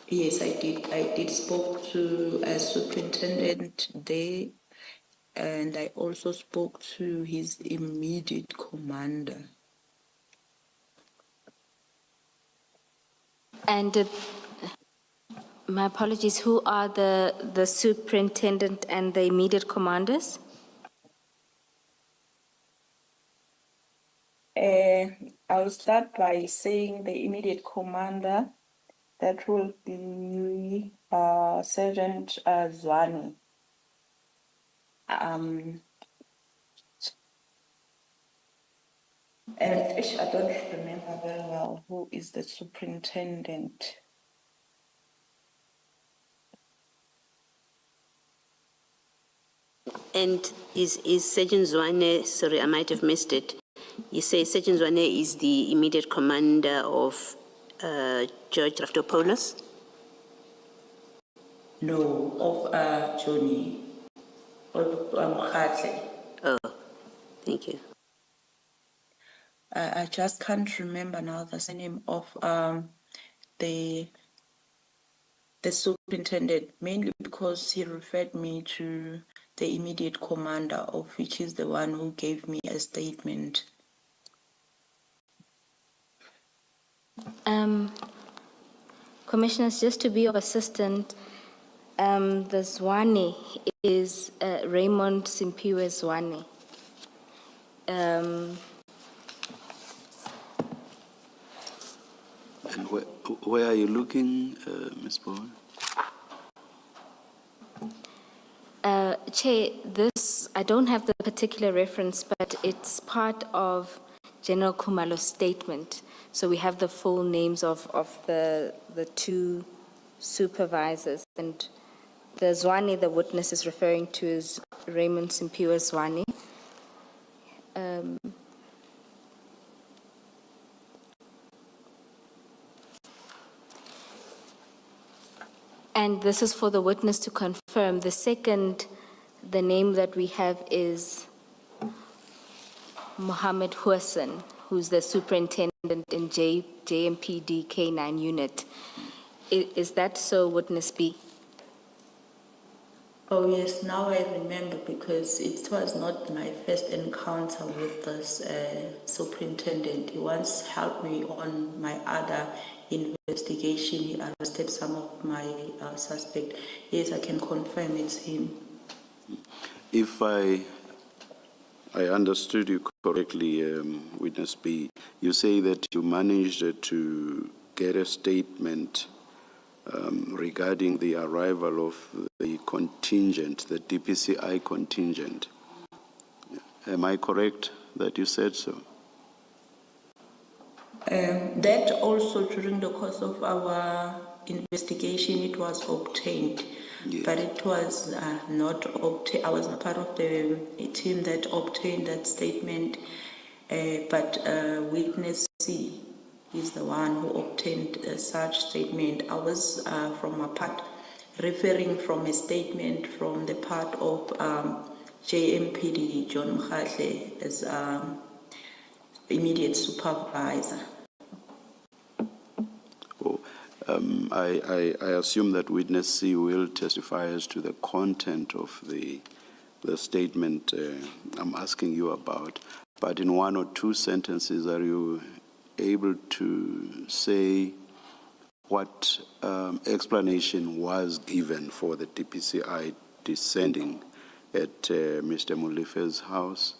Yes, I did. I did spoke to a superintendent there, and I also spoke to his immediate commander. And my apologies, who are the superintendent and the immediate commanders? I'll start by saying the immediate commander, that will be Sergeant Zwane. And I don't remember very well who is the superintendent. And is Sergeant Zwane, sorry, I might have missed it. You say Sergeant Zwane is the immediate commander of George Raftopoulos? No, of Johnny. Of Khatle. Oh, thank you. I just can't remember now the name of the superintendent, mainly because he referred me to the immediate commander, of which is the one who gave me a statement. Commissioners, just to be of assistance, the Zwane is Raymond Simpiwe Zwane. And where are you looking, Ms. Bowen? Chair, this, I don't have the particular reference, but it's part of General Khumalo's statement. So we have the full names of the two supervisors. And the Zwane the witness is referring to is Raymond Simpiwe Zwane. And this is for the witness to confirm. The second, the name that we have is Mohammed Hussein, who's the superintendent in JMPD K9 unit. Is that so, witness B? Oh yes, now I remember, because it was not my first encounter with this superintendent. He once helped me on my other investigation. He arrested some of my suspects. Yes, I can confirm it's him. If I understood you correctly, Witness B, you say that you managed to get a statement regarding the arrival of the contingent, the DPCI contingent. Am I correct that you said so? That also, during the course of our investigation, it was obtained. Yes. But it was not obtained. I was not part of the team that obtained that statement. But witness C is the one who obtained such statement. I was from a part referring from a statement from the part of JMPD John Mkhatle as immediate supervisor. Oh, I assume that Witness C will testify as to the content of the statement I'm asking you about. But in one or two sentences, are you able to say what explanation was given for the DPCI descending at Mr. Molife's house,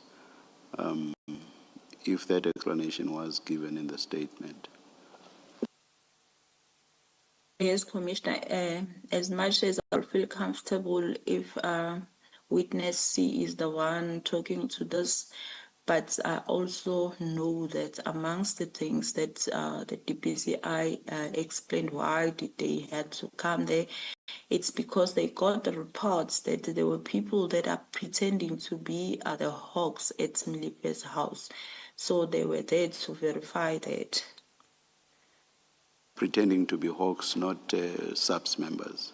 if that explanation was given in the statement? Yes, Commissioner, as much as I feel comfortable if witness C is the one talking to this, but I also know that amongst the things that the DPCI explained why did they had to come there, it's because they got the reports that there were people that are pretending to be the hawks at Molife's house. So they were there to verify that. Pretending to be hawks, not SAPS members,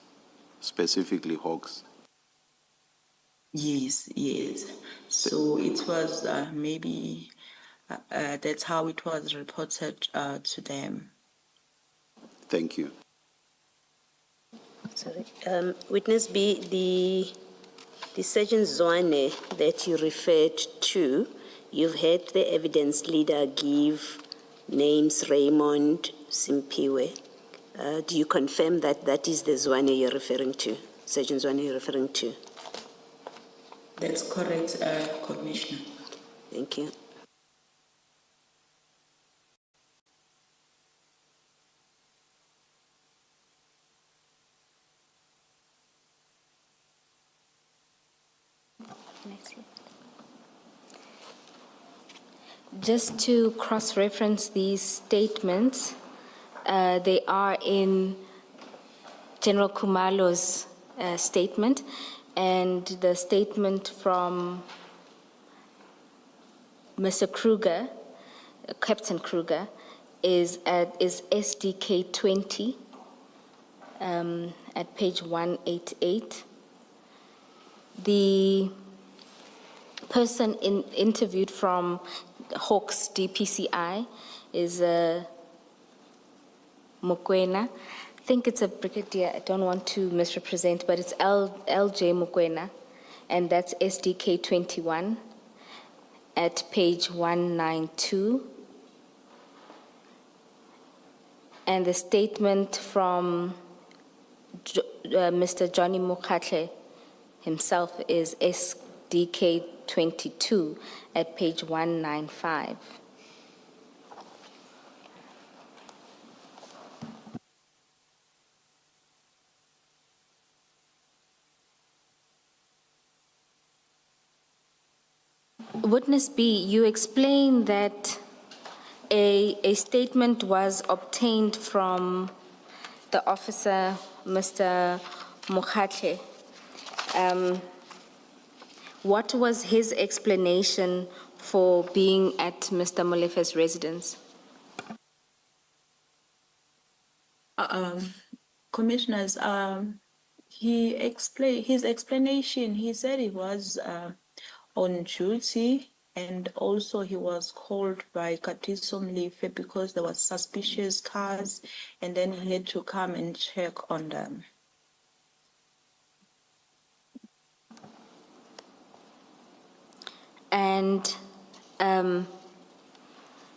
specifically hawks. Yes, yes. So it was maybe that's how it was reported to them. Thank you. Sorry. Witness B, the Sergeant Zwane that you referred to, you've had the evidence leader give names Raymond Simpiwe. Do you confirm that that is the Zwane you're referring to, Sergeant Zwane you're referring to? That's correct, Commissioner. Thank you. Next slide. Just to cross-reference these statements, they are in General Khumalo's statement, and the statement from Mr. Kruger, Captain Kruger, is SDK 20 at page 188. The person interviewed from Hawks DPCI is Mokoena. I think it's a brigadier, I don't want to misrepresent, but it's LJ Mokoena, and that's SDK 21 at page 192. And the statement from Mr. Johnny Mokhatle himself is SDK 22 at page 195. Witness B, you explained that a statement was obtained from the officer, Mr. Mokhatle. What was his explanation for being at Mr. Molefe's residence? Commissioners, his explanation, he said he was on duty, and also he was called by Katiso Mlife because there was suspicious cars, and then he had to come and check on them. And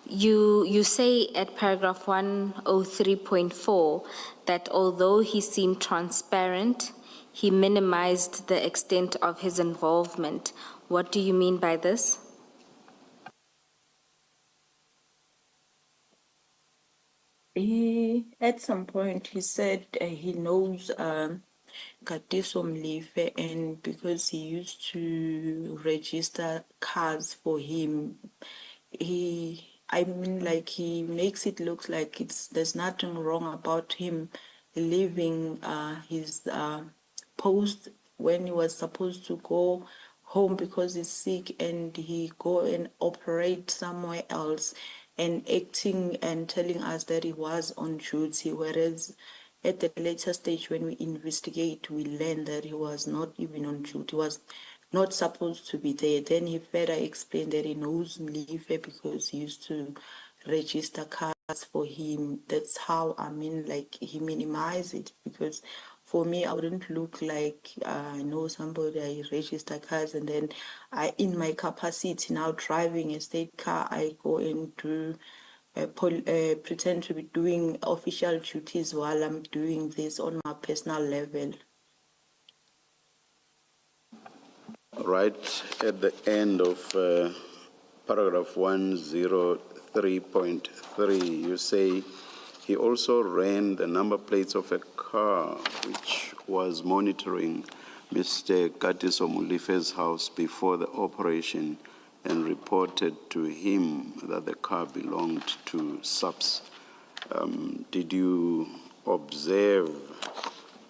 you say at paragraph 103.4 that although he seemed transparent, he minimized the extent of his involvement. What do you mean by this? At some point, he said he knows Katiso Mlife, and because he used to register cars for him, he makes it look like there's nothing wrong about him leaving his post when he was supposed to go home because he's sick, and he go and operate somewhere else, and acting and telling us that he was on duty, whereas at the later stage when we investigate, we learn that he was not even on duty, he was not supposed to be there. Then he further explained that he knows Mlife because he used to register cars for him. That's how, he minimized it, because for me, I wouldn't look like I know somebody, I register cars, and then in my capacity now driving a state car, I go into pretend to be doing official duties while I'm doing this on my personal level. Right at the end of paragraph 103.3, you say he also ran the number plates of a car which was monitoring Mr. Katiso Mulife's house before the operation and reported to him that the car belonged to SAPS. Did you observe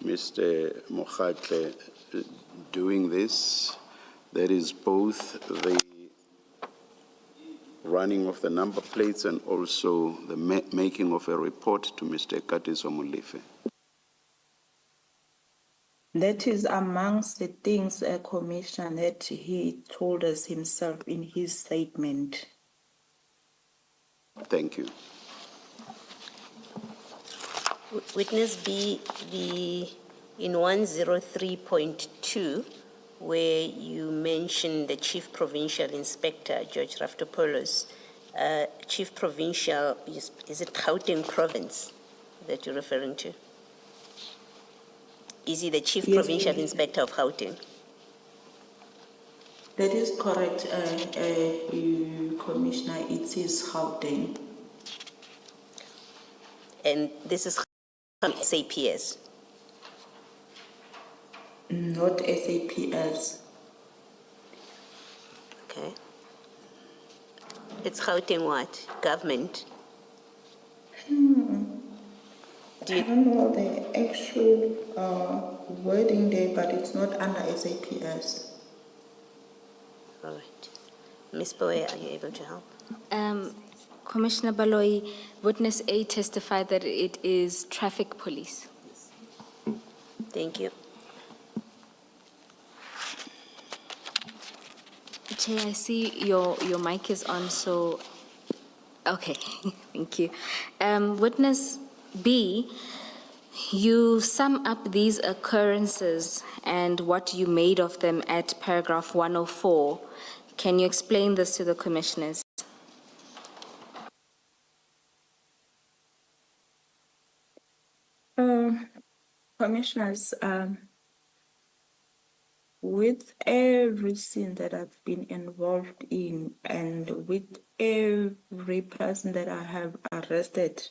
Mr. Mokhatle doing this? That is both the running of the number plates and also the making of a report to Mr. Katiso Mulife. That is amongst the things, Commissioner, that he told us himself in his statement. Thank you. Witness B, in 103.2, where you mentioned the Chief Provincial Inspector, George Raftopoulos, Chief Provincial, is it Gauteng Province that you're referring to? Is he the Chief Provincial Inspector of Gauteng? That is correct, Commissioner. It is Gauteng. And this is SAPS? Not SAPS. Okay. It's Gauteng what? Government? I don't know the actual wedding day, but it's not under SAPS. All right. Ms. Bowe, are you able to help? Commissioner Baloyi, witness A testified that it is traffic police. Thank you. Chair, I see your mic is on, so, okay, thank you. Witness B, you sum up these occurrences and what you made of them at paragraph 104. Can you explain this to the commissioners? Commissioners, with every scene that I've been involved in and with every person that I have arrested,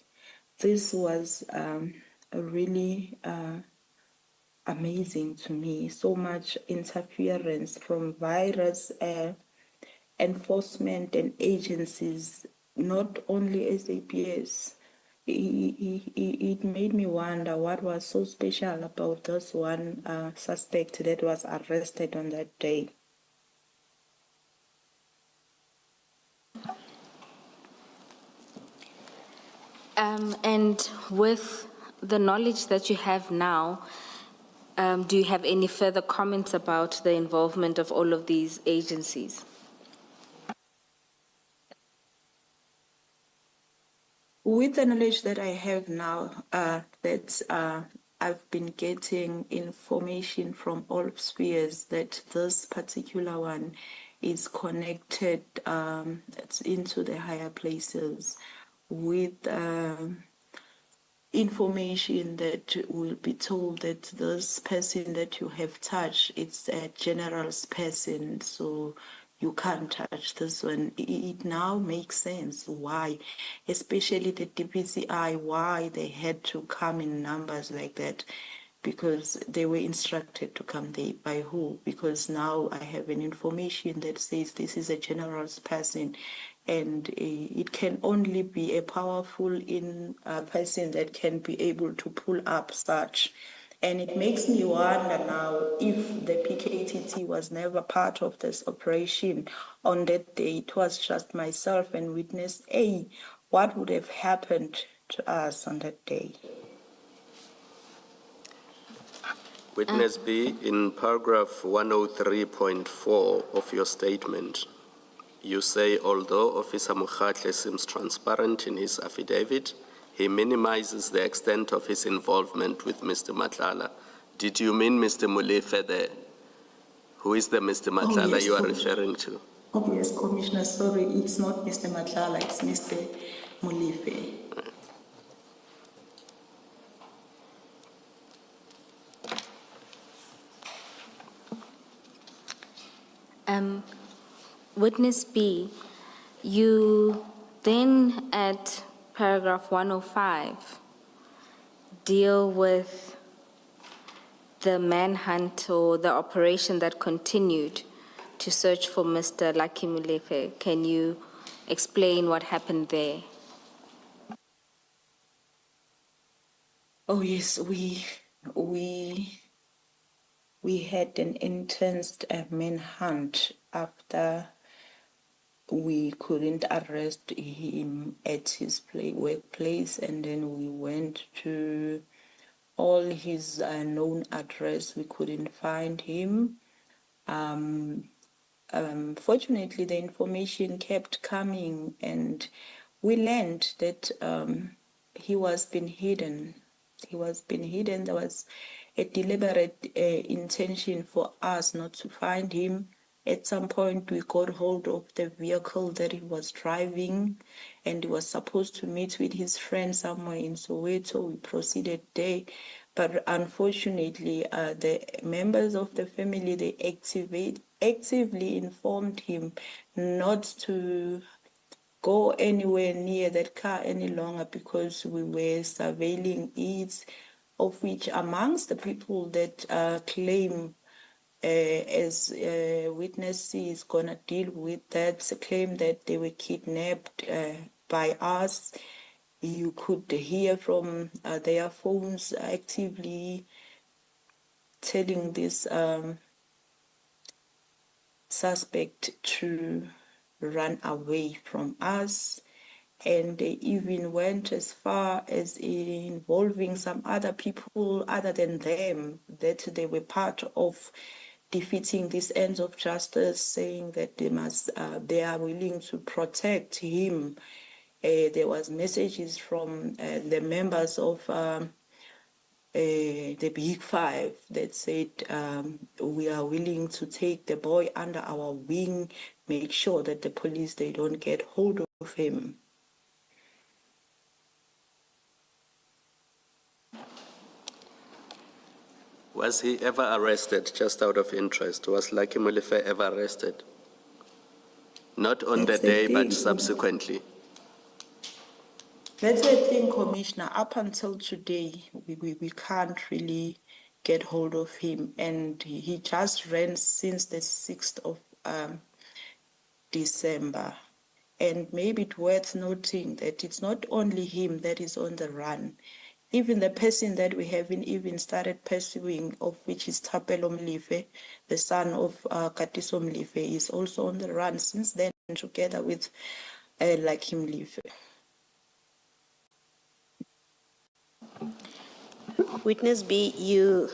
this was really amazing to me. So much interference from various enforcement and agencies, not only SAPS. It made me wonder what was so special about this one suspect that was arrested on that day. And with the knowledge that you have now, do you have any further comments about the involvement of all of these agencies? With the knowledge that I have now, that I've been getting information from all spheres that this particular one is connected into the higher places with information that will be told that this person that you have touched, it's a general's person, so you can't touch this one. It now makes sense why, especially the DPCI, why they had to come in numbers like that, because they were instructed to come there. By who? Because now I have an information that says this is a general's person, and it can only be a powerful person that can be able to pull up such. And it makes me wonder now if the PKTT was never part of this operation on that day. It was just myself and witness A. What would have happened to us on that day? Witness B, in paragraph 103.4 of your statement, you say, although Officer Mukhatle seems transparent in his affidavit, he minimizes the extent of his involvement with Mr. Madlanga. Did you mean Mr. Molefe there? Who is the Mr. Madlanga yes, you are Commissioner. referring to? Oh, yes, Commissioner, sorry, it's not Mr. Madlanga, it's Mr. Molefe. Witness B, you then at paragraph 105 deal with the manhunt or the operation that continued to search for Mr. Lucky Molefe. Can you explain what happened there? Oh yes, we had an intense manhunt after we couldn't arrest him at his workplace, and then we went to all his known address. We couldn't find him. Fortunately, the information kept coming, and we learned that he was being hidden. He was being hidden. There was a deliberate intention for us not to find him. At some point, we got hold of the vehicle that he was driving, and he was supposed to meet with his friend somewhere in Soweto. We proceeded there, but unfortunately, the members of the family, they actively informed him not to go anywhere near that car any longer because we were surveilling it, of which amongst the people that claim as witnesses gonna deal with that, claim that they were kidnapped by us. You could hear from their phones actively telling this suspect to run away from us. And they even went as far as involving some other people other than them, that they were part of defeating these ends of justice, saying that they are willing to protect him. There was messages from the members of the Big Five that said, we are willing to take the boy under our wing, make sure that the police, they don't get hold of him. Was he ever arrested, just out of interest? Was Lucky Molefe ever arrested? Not on the That's the day, but thing. subsequently. That's the thing, Commissioner. Up until today, we can't really get hold of him. And he just ran since the 6th of December. And maybe it's worth noting that it's not only him that is on the run. Even the person that we haven't even started pursuing, of which is Thapelo Mlife, the son of Katiso Mlife, is also on the run since then, together with Lucky Mlife. Witness B, you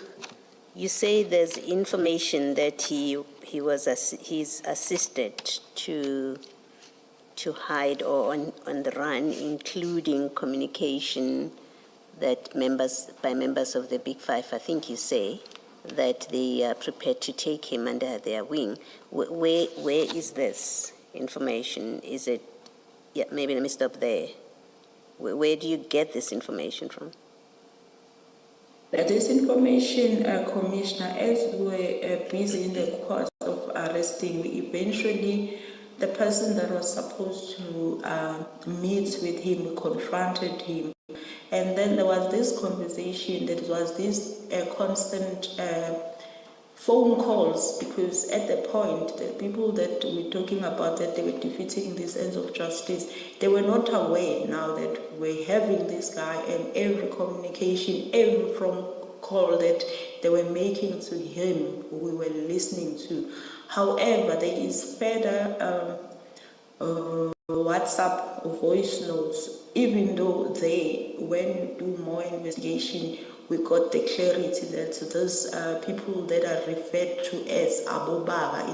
say there's information that he's assisted to hide or on the run, including communication that by members of the Big Five, I think you say, that they are prepared to take him under their wing. Where is this information? Is it, yeah, maybe let me stop there. Where do you get this information from? This information, Commissioner, as we were busy in the course of arresting, eventually the person that was supposed to meet with him confronted him. And then there was this conversation, that was this constant phone calls, because at the point, the people that we're talking about, that they were defeating these ends of justice, they were not aware now that we're having this guy, and every communication, every phone call that they were making to him, we were listening to. However, there is further WhatsApp voice notes, even though when you do more investigation, we got the clarity that those people that are referred to as Abu Baba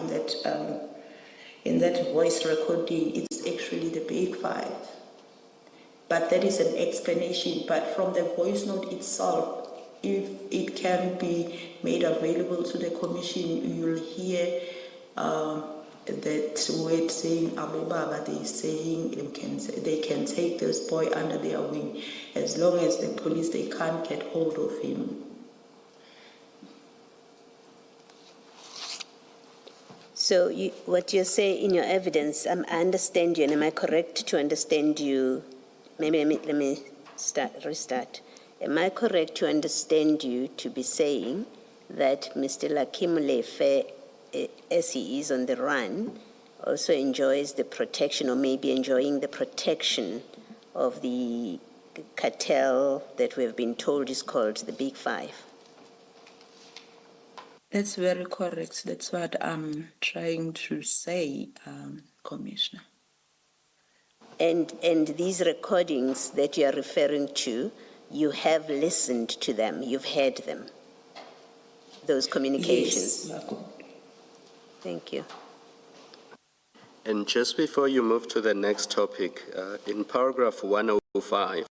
in that voice recording, it's actually the Big Five. But that is an explanation. But from the voice note itself, if it can be made available to the commission, you'll hear that word saying Abu Baba, they saying they can take this boy under their wing as long as the police, they can't get hold of him. So what you say in your evidence, I understand you, and am I correct to understand you? Maybe let me restart. Am I correct to understand you to be saying that Mr. Lucky Molefe, as he is on the run, also enjoys the protection, or maybe enjoying the protection of the cartel that we have been told is called the Big Five? That's very correct. That's what I'm trying to say, Commissioner. And these recordings that you are referring to, you have listened to them, you've heard them, those communications? Yes. Thank you. And just before you move to the next topic, in paragraph 105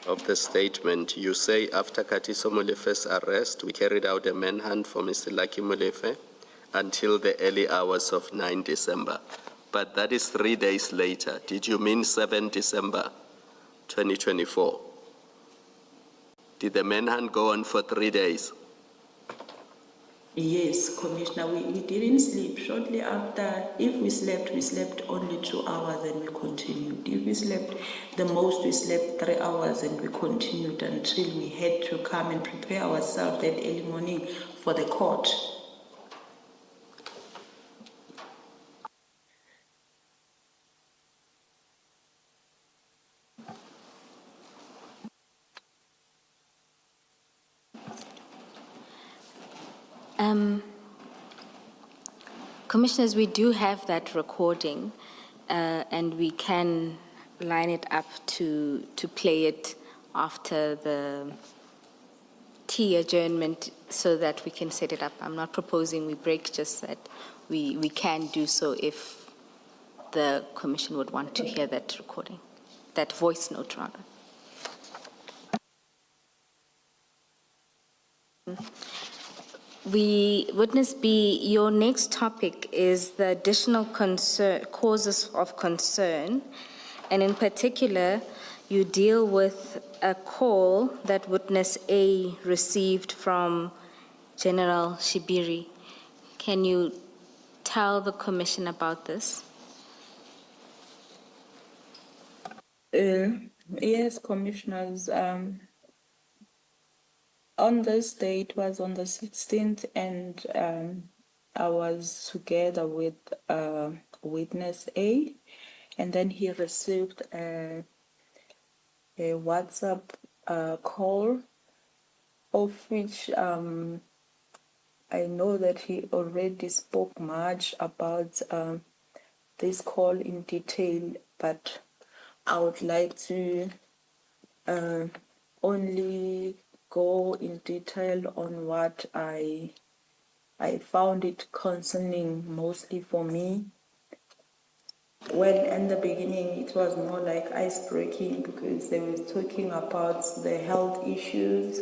of the statement, you say, after Katiso Molefe's arrest, we carried out a manhunt for Mr. Lucky Molefe until the early hours of 9 December. But that is 3 days later. Did you mean 7 December 2024? Did the manhunt go on for 3 days? Yes, Commissioner, we didn't sleep. Shortly after, if we slept only 2 hours and we continued. If we slept, the most we slept 3 hours and we continued until we had to come and prepare ourselves that early morning for the court. Commissioners, we do have that recording, and we can line it up to play it after the tea adjournment so that we can set it up. I'm not proposing we break, just that we can do so if the Commission would want to hear that recording, that voice note rather. Witness B, your next topic is the additional causes of concern, and in particular, you deal with a call that Witness A received from General Shibiri. Can you tell the Commission about this? Yes, Commissioners. On this day, it was on the 16th, and I was together with Witness A, and then he received a WhatsApp call, of which I know that he already spoke much about this call in detail, but I would like to only go in detail on what I found it concerning mostly for me. Well, in the beginning, it was more like ice breaking because they were talking about the health issues,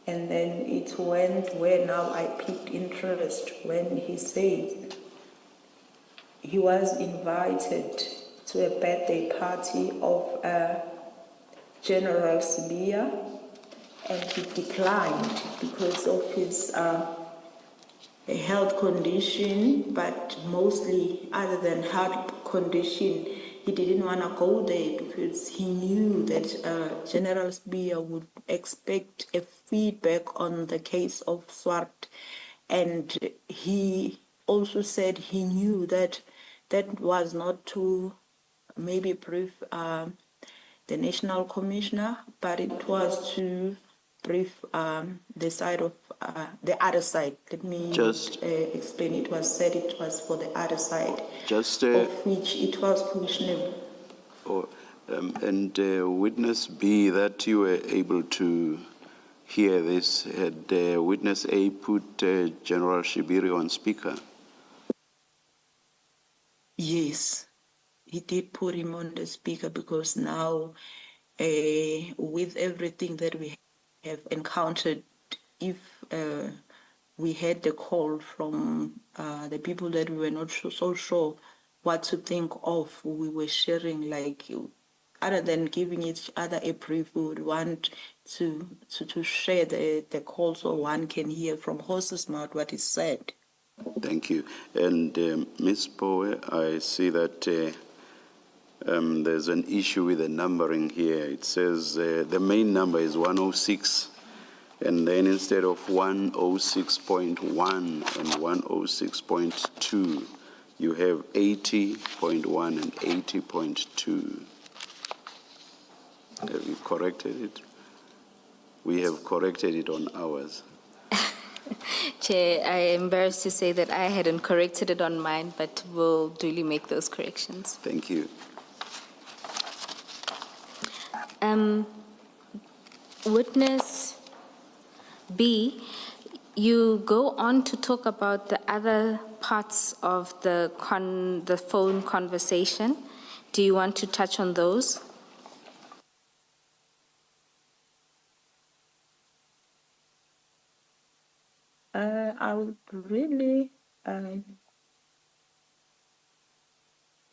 and then it went where now I picked interest when he said he was invited to a birthday party of General Sibia, and he declined because of his health condition, but mostly other than health condition, he didn't want to go there because he knew that General Sibia would expect a feedback on the case of Swart, and he also said he knew that that was not to maybe brief the National Commissioner, but it was to brief the side of the other side. Let me Just explain. It was said it was for the other side, just of which it was questionable. and witness B, that you were able to hear this, had witness A put General Shibiri on speaker? Yes, he did put him on the speaker because now, with everything that we have encountered, if we had the call from the people that we were not so sure what to think of, we were sharing, like, other than giving each other a brief, we would want to share the call so one can hear from horse's mouth what is said. Thank you. And Ms. Poe, I see that there's an issue with the numbering here. It says the main number is 106, and then instead of 106.1 and 106.2, you have 80.1 and 80.2. Have you corrected it? We have corrected it on ours. Chair, I am embarrassed to say that I hadn't corrected it on mine, but we'll duly make those corrections. Thank you. Witness B, you go on to talk about the other parts of the phone conversation. Do you want to touch on those? I would really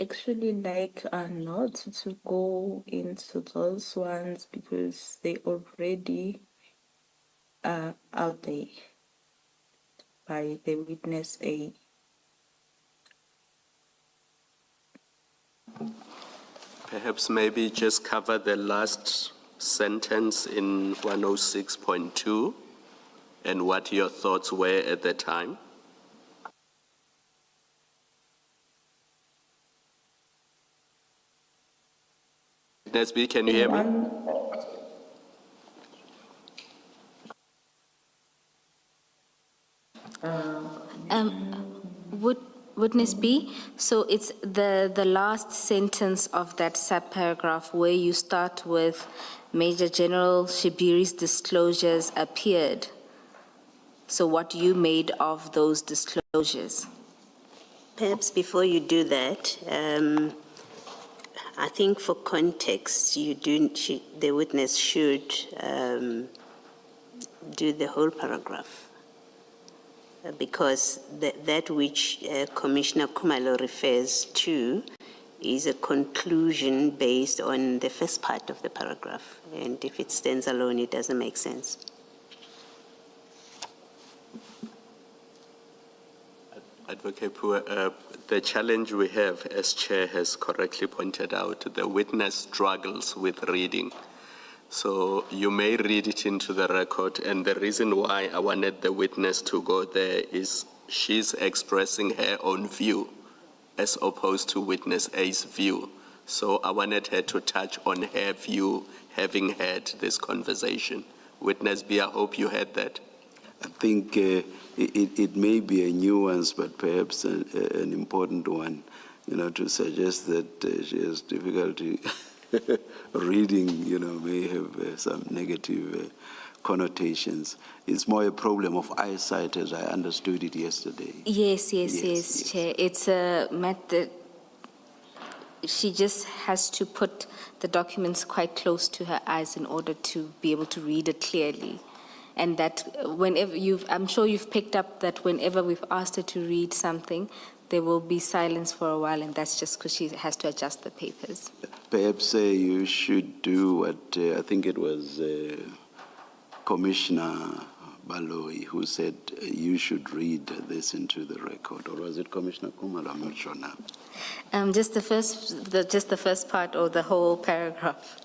actually like not to go into those ones because they already are out there by the witness A. Perhaps maybe just cover the last sentence in 106.2 and what your thoughts were at the time. Nesby, can you hear me? Would Witness B? So it's the last sentence of that subparagraph where you start with Major General Shibiri's disclosures appeared. So what you made of those disclosures? Perhaps before you do that, I think for context, the witness should do the whole paragraph. Because that which Commissioner Kumalo refers to is a conclusion based on the first part of the paragraph. And if it stands alone, it doesn't make sense. Advocate Pua, the challenge we have, as Chair has correctly pointed out, the witness struggles with reading. So you may read it into the record, and the reason why I wanted the witness to go there is she's expressing her own view as opposed to witness A's view. So I wanted her to touch on her view, having had this conversation. Witness B, I hope you heard that. I think it may be a nuance, but perhaps an important one, to suggest that she has difficulty reading, may have some negative connotations. It's more a problem of eyesight, as I understood it yesterday. Yes, Chair. It's a method. She just has to put the documents quite close to her eyes in order to be able to read it clearly. And that whenever I'm sure you've picked up that whenever we've asked her to read something, there will be silence for a while, and that's just because she has to adjust the papers. Perhaps you should do what I think it was Commissioner Baloyi who said you should read this into the record, or was it Commissioner Kumalo? I'm not sure now. Just the first part, or the whole paragraph.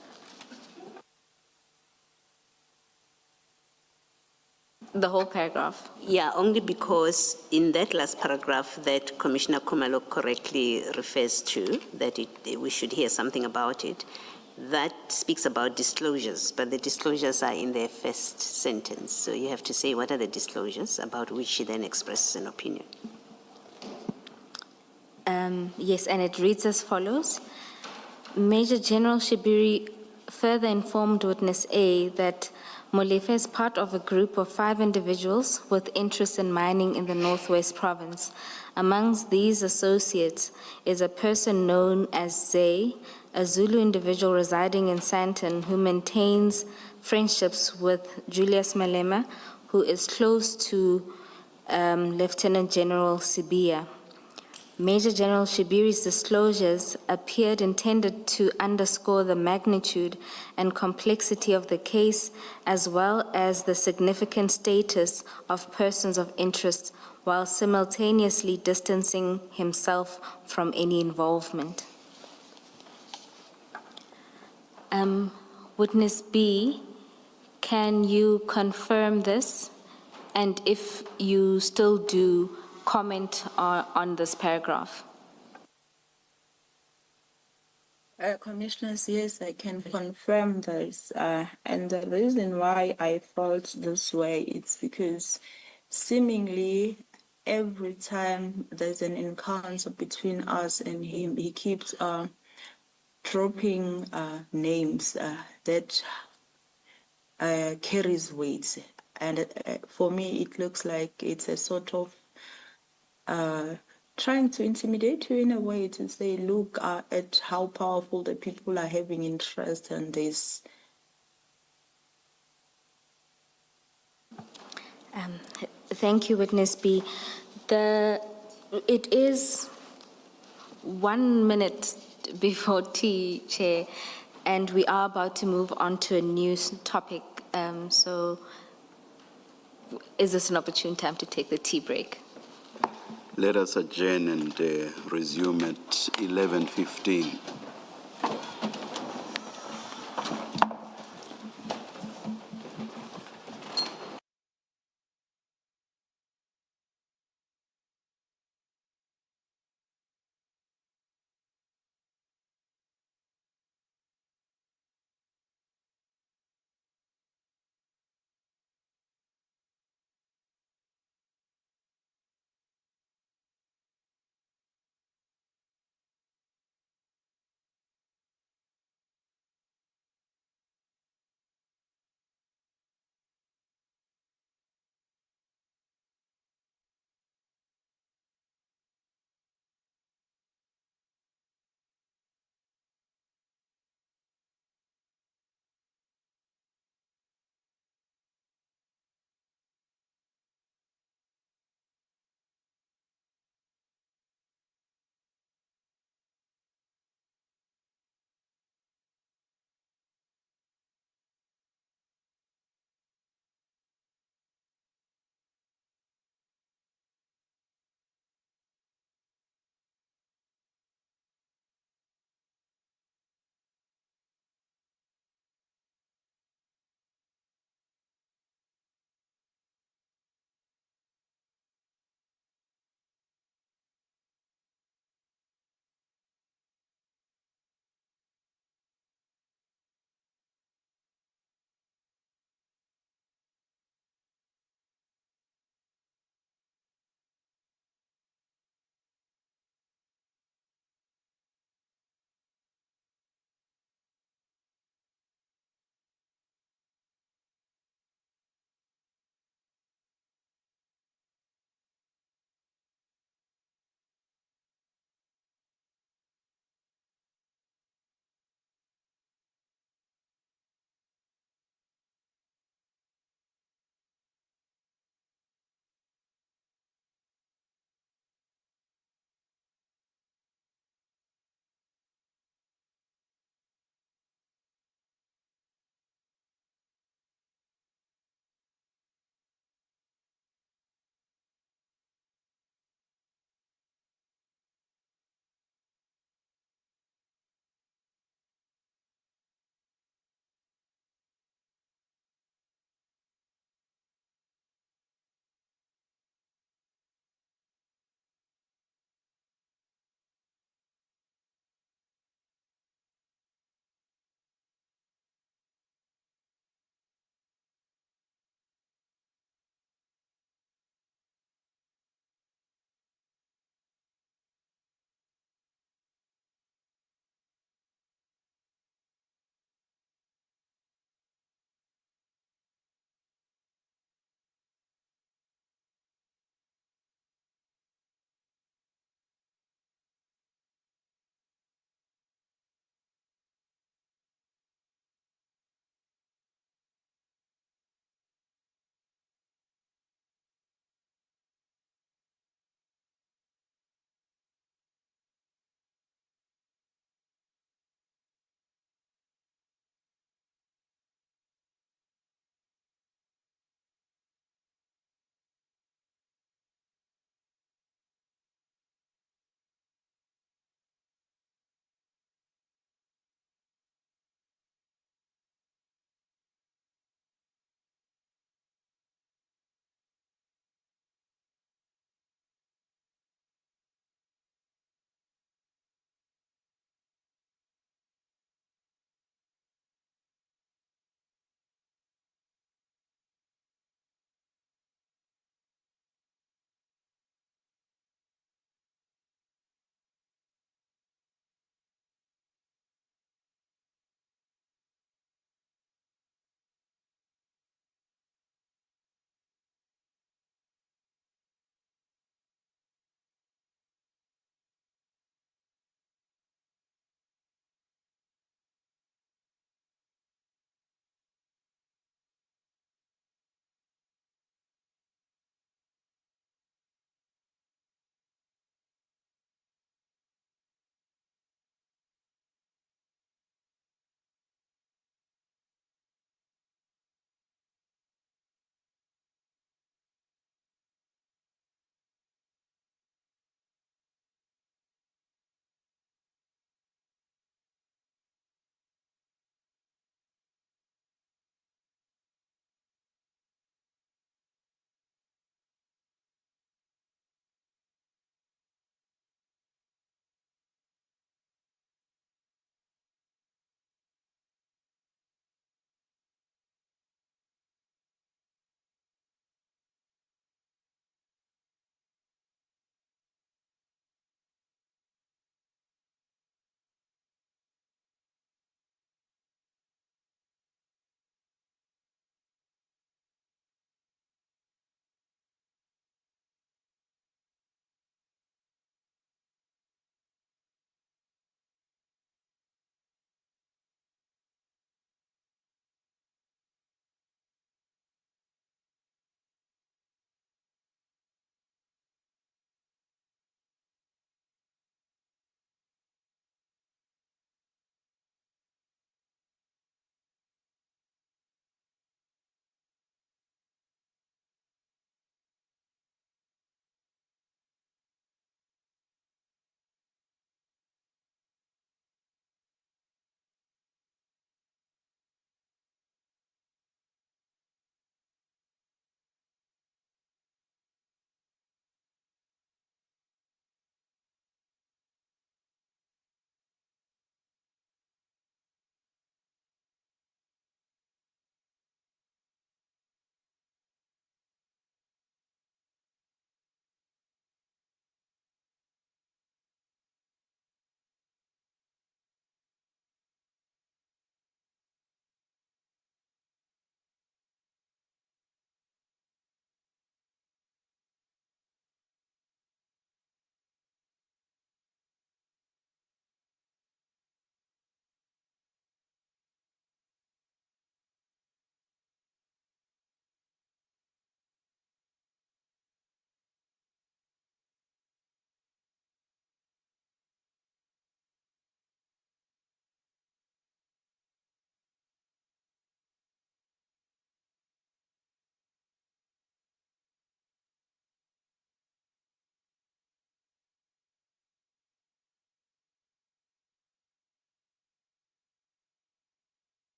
The whole paragraph. Yeah, only because in that last paragraph that Commissioner Kumalo correctly refers to, that we should hear something about it, that speaks about disclosures, but the disclosures are in the first sentence. So you have to say what are the disclosures about which she then expresses an opinion. Yes, and it reads as follows. Major General Shibiri further informed Witness A that Molefe is part of a group of 5 individuals with interests in mining in the Northwest Province. Amongst these associates is a person known as Zay, a Zulu individual residing in Sandton who maintains friendships with Julius Malema, who is close to Lieutenant General Sibia. Major General Shibiri's disclosures appeared intended to underscore the magnitude and complexity of the case, as well as the significant status of persons of interest, while simultaneously distancing himself from any involvement. Witness B, can you confirm this? And if you still do, comment on this paragraph. Commissioners, yes, I can confirm this. And the reason why I felt this way, it's because seemingly every time there's an encounter between us and him, he keeps dropping names that carries weight. And for me, it looks like it's a sort of trying to intimidate you in a way to say, look at how powerful the people are having interest in this. Thank you, Witness B. It is 1 minute before tea, Chair, and we are about to move on to a new topic. So is this an opportune time to take the tea break? Let us adjourn and resume at 11:15.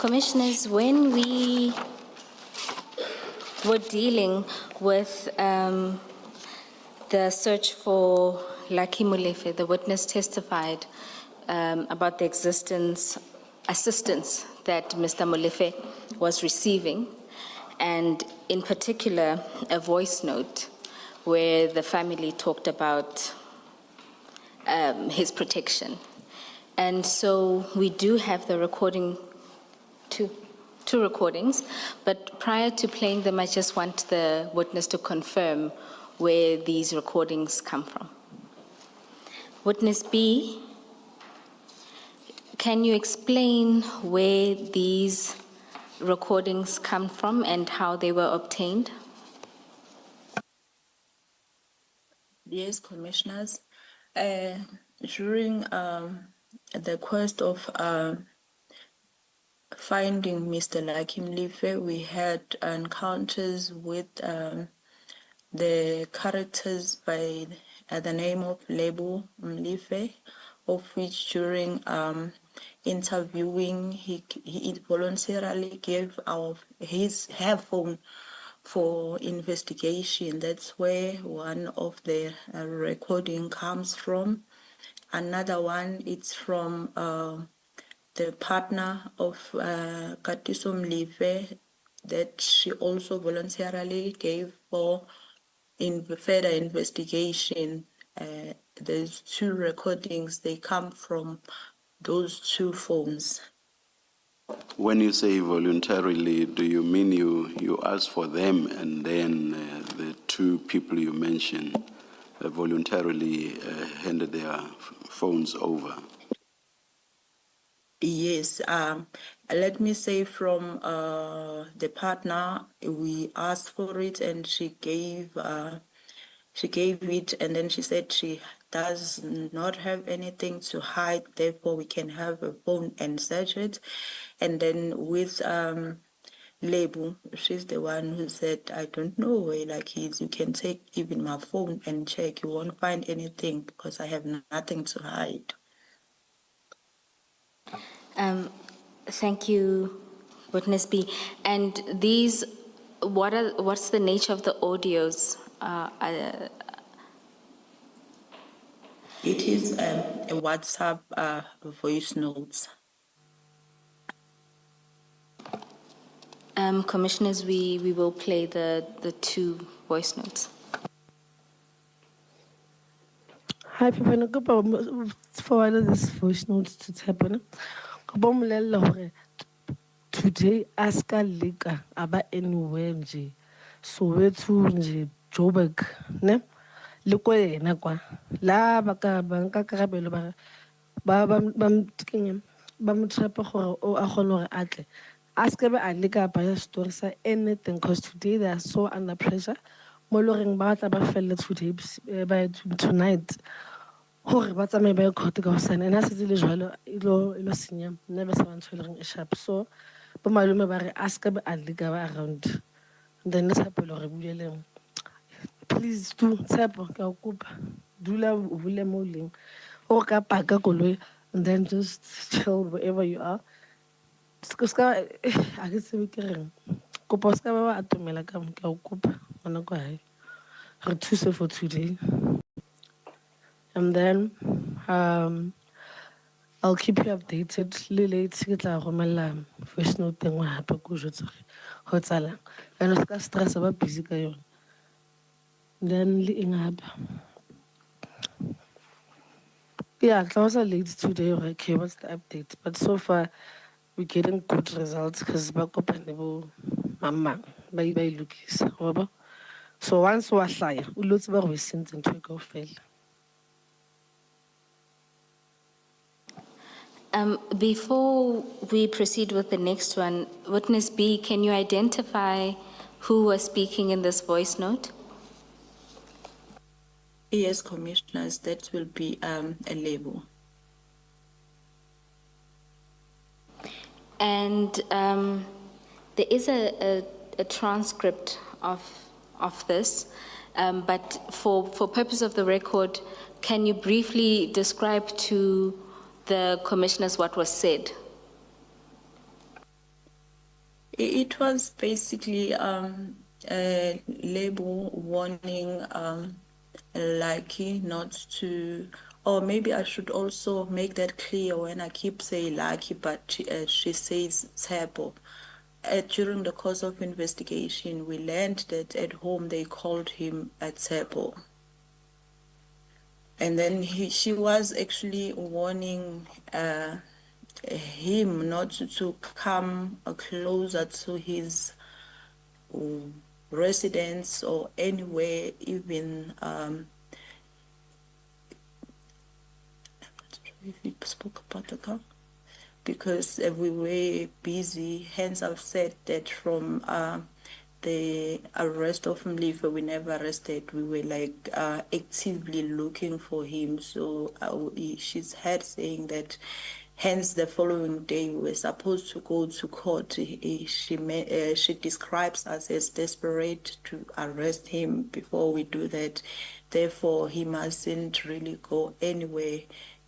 Commissioners, when we were dealing with the search for Lucky Molefe, the witness testified about the assistance that Mr. Molefe was receiving, and in particular, a voice note where the family talked about his protection. And so we do have the recording, two recordings, but prior to playing them, I just want the witness to confirm where these recordings come from. Witness B, can you explain where these recordings come from and how they were obtained? Yes, commissioners. During the quest of finding Mr. Lucky Molefe, we had encounters with the characters by the name of Lebo Molefe, of which during interviewing he voluntarily gave her phone for investigation. That's where one of the recording comes from. Another one, it's from the partner of Katiso Molefe, that she also voluntarily gave for further investigation. There's two recordings, they come from those two phones. When you say voluntarily, do you mean you ask for them and then the two people you mentioned voluntarily handed their phones over? Yes, let me say from the partner, we asked for it and she gave it, and then she said she does not have anything to hide, therefore we can have a phone and search it. And then with Lebu, she's the one who said, I don't know where Lucky is. You can take even my phone and check. You won't find anything because I have nothing to hide. Thank you, Witness B. And these, what's the nature of the audios? It is a WhatsApp voice notes. Commissioners, we will play the two voice notes. Hi, people. I go forward this voice notes to happen. Today, Aska Lika aba anywhere nje. Soweto nje, Joburg, ne? Loko yena kwa. La baka banka karabelo ba mo trapa gore o a gone gore atle. Aska be a leka ba ya story sa anything, because today they are so under pressure. Mo loreng ba tla ba felle today by tonight. Hore ba tsamaye ba court ka hosane, ena se le jwalo ilo senya never sa bantho le reng e sharp. So ba malume ba re ask be a leka ba around, then let's happen re buleleng. Please do tshepo ka o kopa dula o bule mo leng o ka paka koloi, and then just chill wherever you are. Ska a ke se ke reng kopa ska ba atomela ka mo ka o kopa ona go hae re thuse for today. And then I'll keep you updated. Late ke tla romela voice note engwe hape go jotsa go tsala and ska stress ba busy ka yona. Then le eng hape, yeah, close late today. Okay, what's the update? But so far we're getting good results because ba kopane bo mama ba lokisa. So once wa hlaya o lotse ba go sentse ntwe go fela. Before we proceed with the next one, Witness B, can you identify who was speaking in this voice note? Yes, commissioners, that will be a label. And there is a transcript of this, but for purpose of the record, can you briefly describe to the commissioners what was said? It was basically a label warning Lucky not to, or maybe I should also make that clear when I keep saying Lucky, but she says Tshepo. During the course of investigation, we learned that at home they called him a Tshepo. And then she was actually warning him not to come closer to his residence or anywhere, even if we spoke about the car, because we were busy. Hence, I've said that from the arrest of Mlifa, we never arrested. We were like actively looking for him. So she's heard saying that. Hence, the following day we were supposed to go to court. She describes us as desperate to arrest him before we do that. Therefore, he mustn't really go anywhere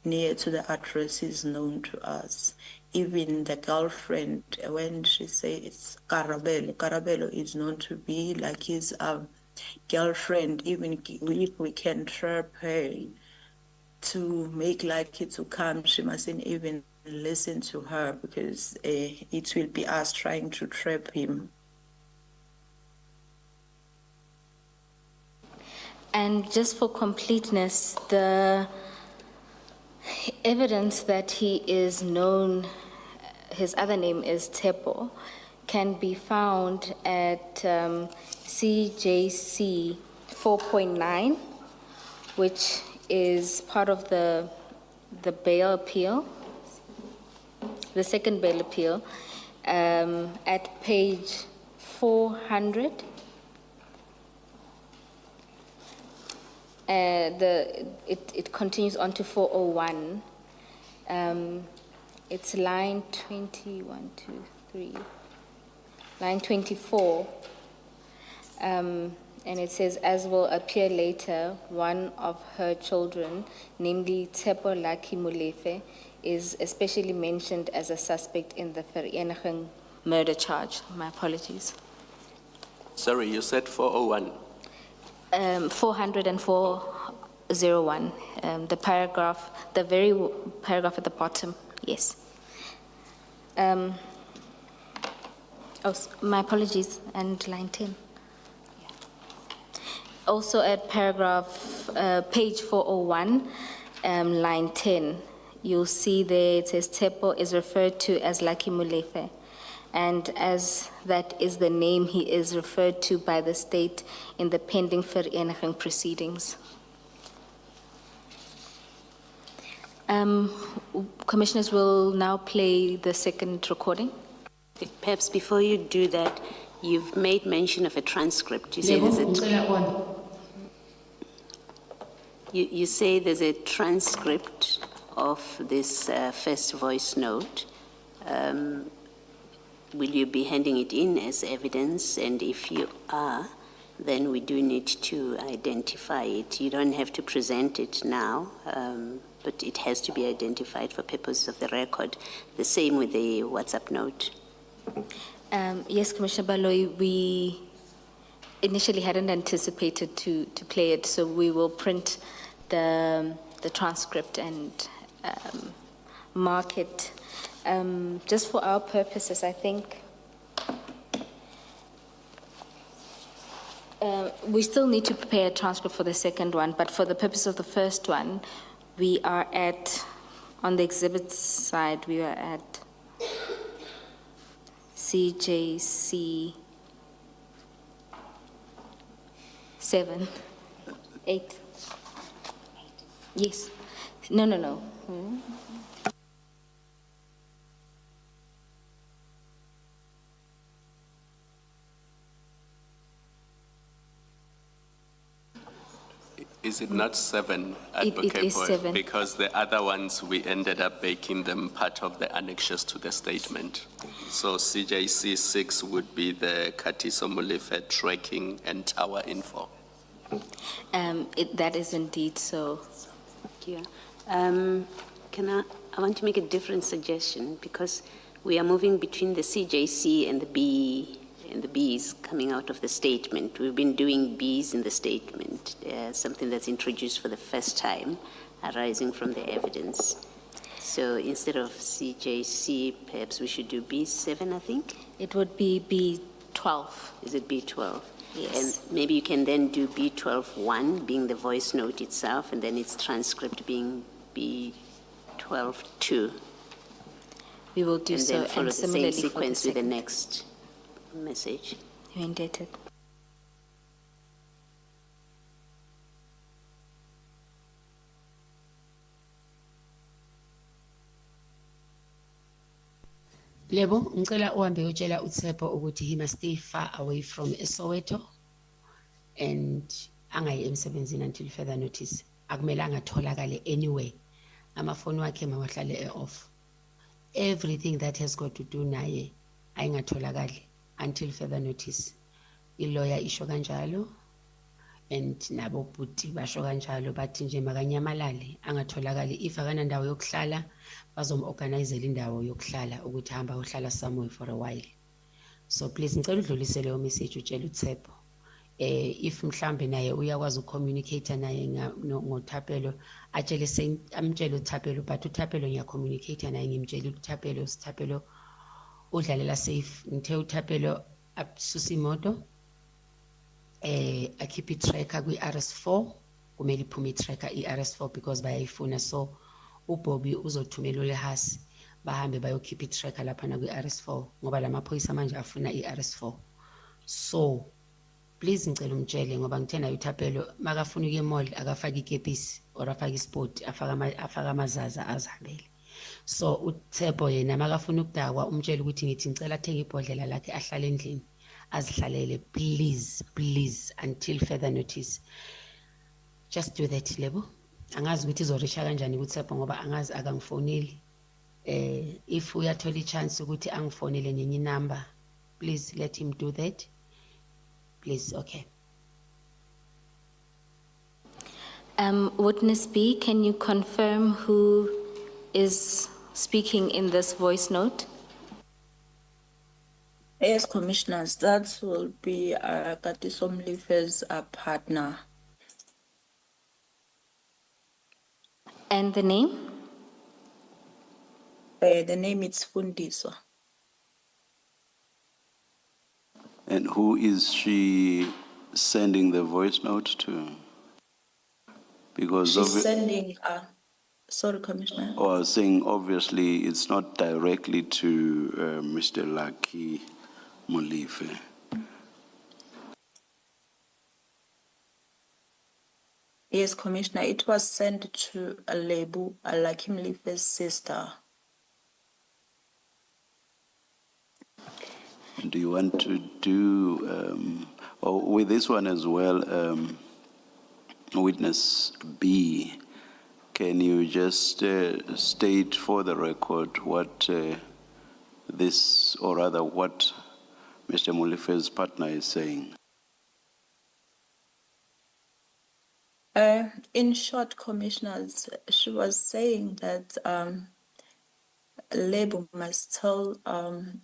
near to the addresses known to us. Even the girlfriend, when she says Karabelo is known to be like his girlfriend. Even if we can trap her to make Lucky to come, she mustn't even listen to her, because it will be us trying to trap him. And just for completeness, the evidence that he is known, his other name is Tepo, can be found at CJC 4.9, which is part of the bail appeal, the second bail appeal, at page 400. It continues on to 401. It's line 21, 2, 3, line 24. And it says, as will appear later, one of her children, namely Tshepo Lucky Molefe, is especially mentioned as a suspect in the Vereniging murder charge. My apologies. Sorry, you said 401? 40401, the paragraph, the very paragraph at the bottom, yes. My apologies, and line 10. Also at paragraph, page 401, line 10, you'll see there it says Tepo is referred to as Lucky Molefe, and as that is the name he is referred to by the state in the pending Vereniging proceedings. Commissioners will now play the second recording. Perhaps before you do that, you've made mention of a transcript. You say there's you say there's a transcript of this first voice note. Will you be handing it in as evidence? And if you are, then we do need to identify it. You don't have to present it now, but it has to be identified for purposes of the record. The same with the WhatsApp note. Yes, Commissioner Baloyi, we initially hadn't anticipated to play it, so we will print the transcript and mark it. Just for our purposes, I think we still need to prepare a transcript for the second one, but for the purpose of the first one, we are at, on the exhibit side, we are at CJC 7, 8. Yes. No. Is it not 7, Advocate It is Boy? 7. Because the other ones, we ended up making them part of the annexures to the statement. So CJC 6 would be the Katiso Molefe tracking and tower info. That is indeed so. Thank you. I want to make a different suggestion, because We are moving between the CJC and the B and the Bs coming out of the statement. We've been doing Bs in the statement, something that's introduced for the first time, arising from the evidence. So instead of CJC, perhaps we should do B7, I think? It would be B12. Is it B12? Yes. And maybe you can then do B12.1, being the voice note itself, and then its transcript being B12.2. We will do And so, then follow and the same similarly for the sequence with the second. next message. You're indebted. Lebo, ngicela uhambe uyotshela uTshepo ukuthi he must stay far away from Soweto and angayi emsebenzini until further notice. Akumelanga atholakale anywhere. Amafoni wakhe mawahlale off. Everything that has got to do naye ayingatholakali until further notice. I-lawyer isho kanjalo and nabo bhuti basho kanjalo bathi nje makanyamalale angatholakali. If akanandawo yokuhlala bazom-organizela indawo yokuhlala ukuthi hamba uhlala somewhere for a while. So please ngicela udlulise leyo message utshela uTshepo. If mhlambe naye uyakwazi ucommunicate naye ngoThapelo atshele amtshele uThapelo, but uThapelo ngiyacommunicate naye ngimtshela uThapelo Sithapelo udlalela safe. Ngithe uThapelo absusa imoto akhiphe i-tracker kwi-RS4, kumele iphume i-tracker i-RS4 because bayayifuna. So uBobby uzothumela uLehasi bahambe bayokhipha i-tracker laphana kwi-RS4 ngoba lamaphoyisa manje afuna i-RS4. So please ngicela umtshele ngoba ngithe naye uThapelo makafuna ukuya emall akafaka ikepisi or afaka isport afaka amazaza azihambele. So uTshepo yena makafuna ukudakwa umtshele ukuthi ngithi ngicela athenge ibhodlela lakhe ahlale endlini azihlalele, please until further notice. Just do that, Lebo. Angazi ukuthi izorisha kanjani kuTshepo ngoba angazi akangifoneli. If uyathola i-chance ukuthi angifonele ngenye number, please let him do that. Please, okay. Witness B, can you confirm who is speaking in this voice note? Yes, Commissioners, that will be Katiso Mlife's partner. And the name? The name is Fundiso. And who is she sending the voice note to? Because She's sending, sorry, Commissioner. I was saying obviously it's not directly to Mr. Lucky Molife. Yes, Commissioner, it was sent to Lebu, Lucky Mlife's sister. Do you want to do, with this one as well, witness B, can you just state for the record what this, or rather what Mr. Molife's partner is saying? In short, Commissioners, she was saying that Lebu must tell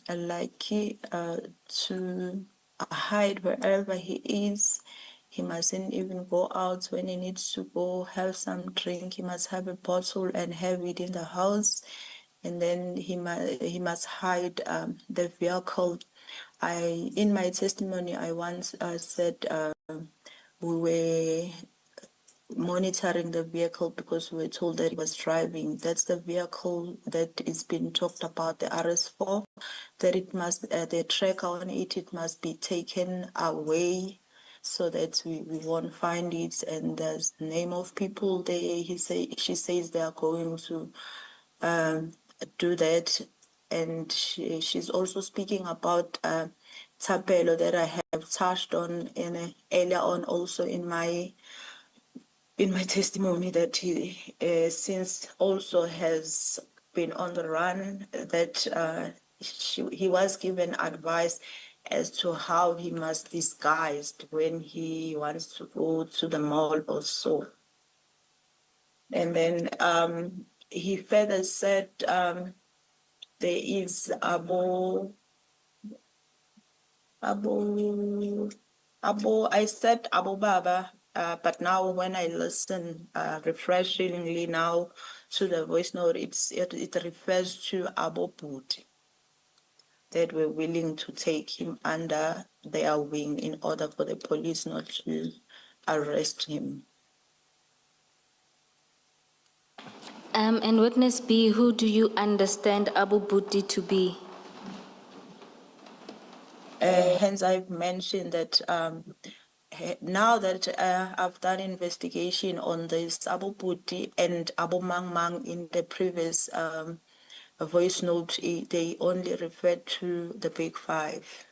Lucky to hide wherever he is. He mustn't even go out when he needs to go have some drink. He must have a bottle and have it in the house. And then he must hide the vehicle. In my testimony, I once said we were monitoring the vehicle because we were told that he was driving. That's the vehicle that is being talked about, the RS4, that it must, the tracker on it, it must be taken away so that we won't find it. And there's the name of people there. She says they are going to do that. And she's also speaking about Thapelo that I have touched on earlier on also in my testimony, that he since also has been on the run, that he was given advice as to how he must disguise when he wants to go to the mall or so. And then he further said there is I said Abu Baba, but now when I listen refreshingly now to the voice note, it refers to Abu Budi, that were willing to take him under their wing in order for the police not to arrest him. And witness B, who do you understand Abu Budi to be? Hence, I've mentioned that now that I've done investigation on this Abu Budi and Abu Mang Mang in the previous voice note, they only referred to the Big Five.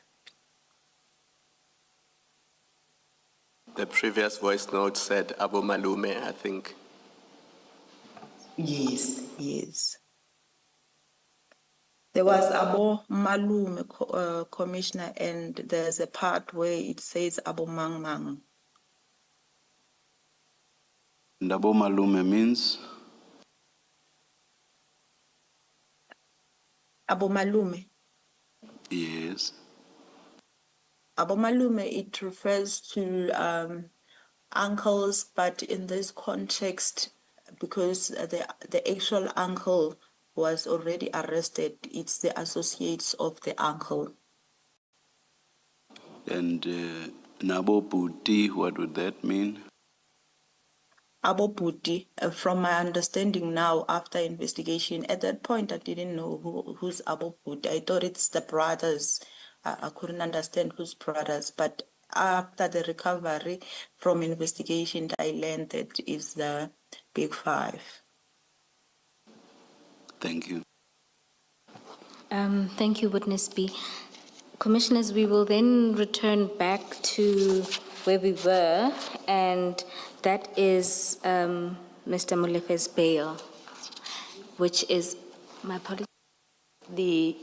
The previous voice note said Abu Malume, I think. Yes, yes. There was Abu Malume, Commissioner, and there's a part where it says Abu Mang Mang. And Abu Malume means? Abu Malume. Yes. Abu Malume, it refers to uncles, but in this context, because the actual uncle was already arrested, it's the associates of the uncle. And Nabo Puti, what would that mean? Abu Budi, from my understanding now, after investigation, at that point I didn't know who's Abu Budi. I thought it's the brothers. I couldn't understand whose brothers, but after the recovery from investigation, I learned that it's the Big Five. Thank you. Thank you, witness B. Commissioners, we will then return back to where we were, and that is Mr. Molefe's bail, which is, my apologies. The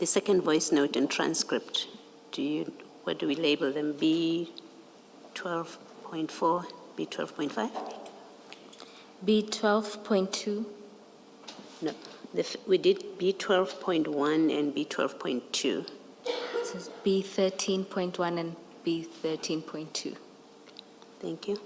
second voice note and transcript, what do we label them? B12.4, B12.5? B12.2. No, we did B12.1 and B12.2. This is B13.1 and B13.2. Thank you.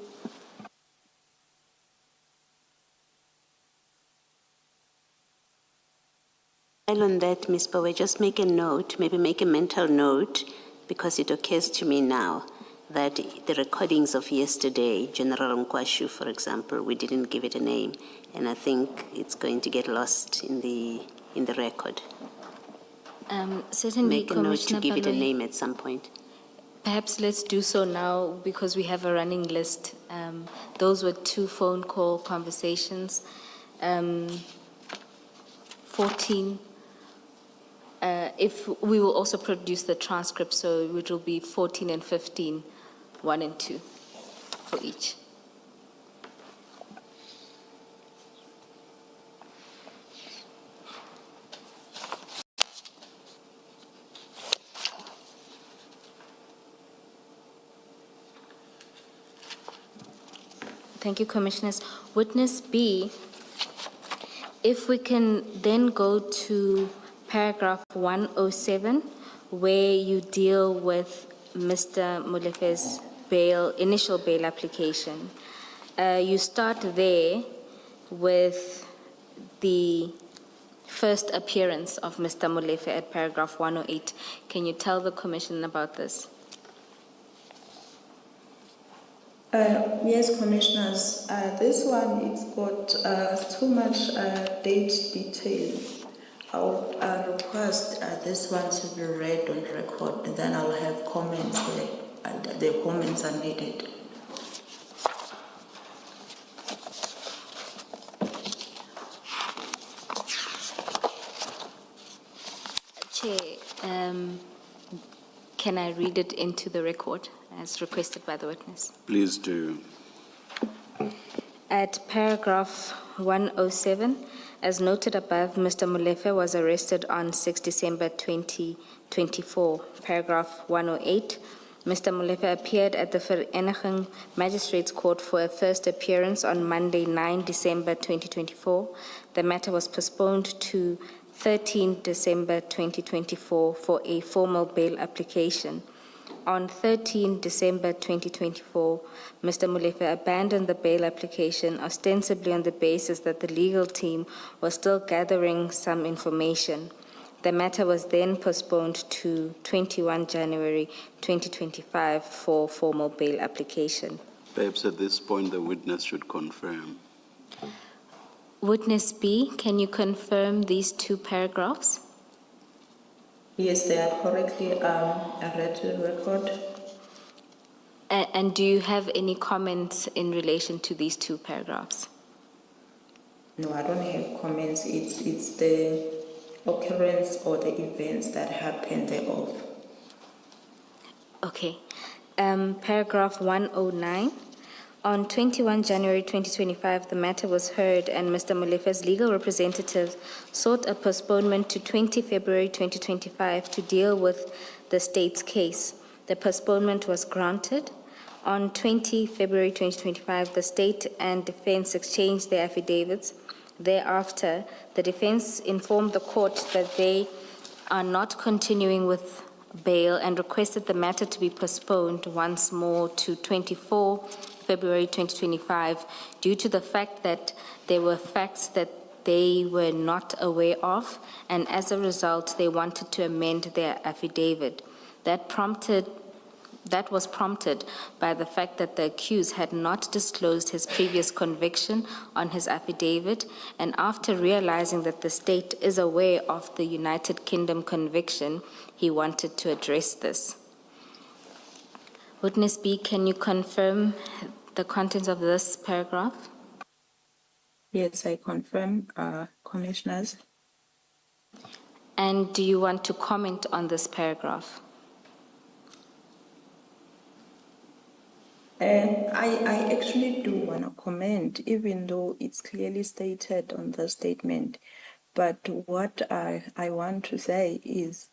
While on that, Ms. Bowe, just make a note, maybe make a mental note, because it occurs to me now that the recordings of yesterday, General Nkwashu, for example, we didn't give it a name, and I think it's going to get lost in the record. Certainly, Make a note to Commissioner give it a Baloyi. name at some point. Perhaps let's do so now because we have a running list. Those were 2 phone call conversations. 14. If we will also produce the transcript, so it will be 14 and 15, 1 and 2 for each. Thank you, Commissioners. Witness B, if we can then go to paragraph 107, where you deal with Mr. Molefe's initial bail application. You start there with the first appearance of Mr. Molefe at paragraph 108. Can you tell the Commission about this? Yes, Commissioners. This one, it's got too much date detail. I would request this one to be read on record, and then I'll have comments where the comments are needed. Chair, can I read it into the record as requested by the witness? Please do. At paragraph 107, as noted above, Mr. Molefe was arrested on 6 December 2024. Paragraph 108, Mr. Molefe appeared at the Vereniging Magistrates Court for a first appearance on Monday, 9 December 2024. The matter was postponed to 13 December 2024 for a formal bail application. On 13 December 2024, Mr. Molefe abandoned the bail application ostensibly on the basis that the legal team was still gathering some information. The matter was then postponed to 21 January 2025 for formal bail application. Perhaps at this point the witness should confirm. Witness B, can you confirm these two paragraphs? Yes, they are correctly read to the record. And do you have any comments in relation to these two paragraphs? No, I don't have comments. It's the occurrence or the events that happened thereof. Okay. Paragraph 109. On 21 January 2025, the matter was heard and Mr. Molefe's legal representatives sought a postponement to 20 February 2025 to deal with the state's case. The postponement was granted. On 20 February 2025, the state and defense exchanged their affidavits. Thereafter, the defense informed the court that they are not continuing with bail and requested the matter to be postponed once more to 24 February 2025 due to the fact that there were facts that they were not aware of, and as a result, they wanted to amend their affidavit. That was prompted by the fact that the accused had not disclosed his previous conviction on his affidavit, and after realizing that the state is aware of the United Kingdom conviction, he wanted to address this. Witness B, can you confirm the contents of this paragraph? Yes, I confirm, commissioners. And do you want to comment on this paragraph? I actually do want to comment, even though it's clearly stated on the statement. But what I want to say is,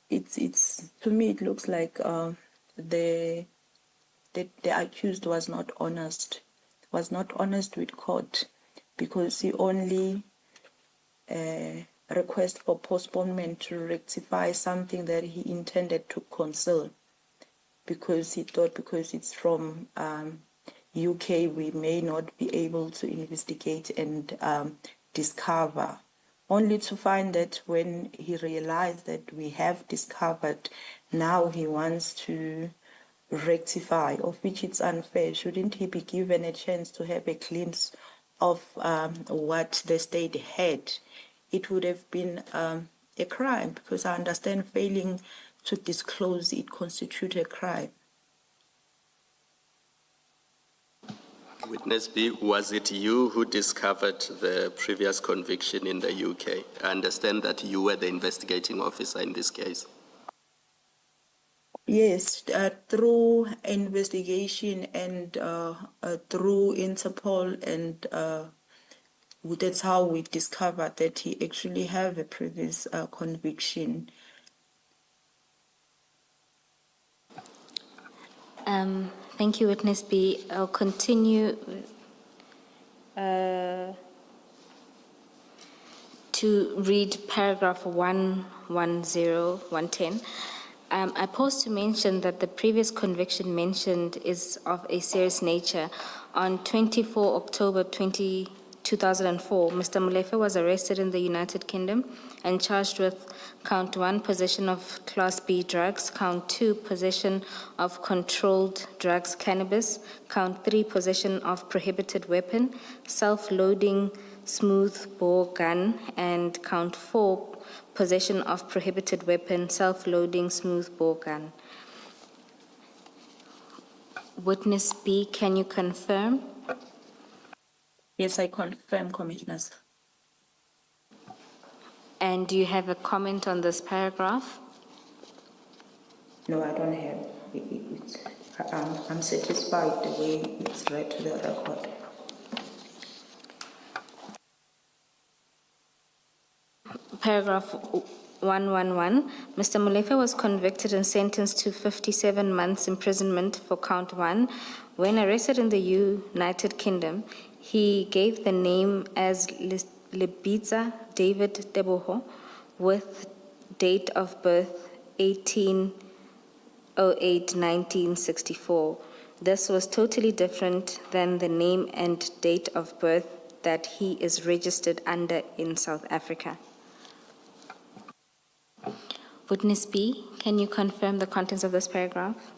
it's to me it looks like the accused was not honest with court, because he only request for postponement to rectify something that he intended to conceal, because he thought because it's from UK we may not be able to investigate and discover, only to find that when he realized that we have discovered, now he wants to rectify, of which it's unfair. Shouldn't he be given a chance to have a glimpse of what the state had? It would have been a crime, because I understand failing to disclose it constitutes a crime. Witness B, was it you who discovered the previous conviction in the UK? I understand that you were the investigating officer in this case. Yes, through investigation and through Interpol, and that's how we discovered that he actually have a previous conviction. Thank you, Witness B. I'll continue to read paragraph 110. I pause to mention that the previous conviction mentioned is of a serious nature. On 24 October 2004, Mr. Molefe was arrested in the United Kingdom and charged with count 1, possession of Class B drugs, count 2, possession of controlled drugs, cannabis, count 3, possession of prohibited weapon, self-loading smooth-bore gun, and count 4, possession of prohibited weapon, self-loading smooth-bore gun. Witness B, can you confirm? Yes, I confirm, Commissioners. And do you have a comment on this paragraph? No, I don't have. I'm satisfied the way it's read to the record. Paragraph 111, Mr. Molefe was convicted and sentenced to 57 months imprisonment for count 1. When arrested in the United Kingdom, he gave the name as Libitza David Teboho with date of birth 18/08/1964. This was totally different than the name and date of birth that he is registered under in South Africa. Witness B, can you confirm the contents of this paragraph?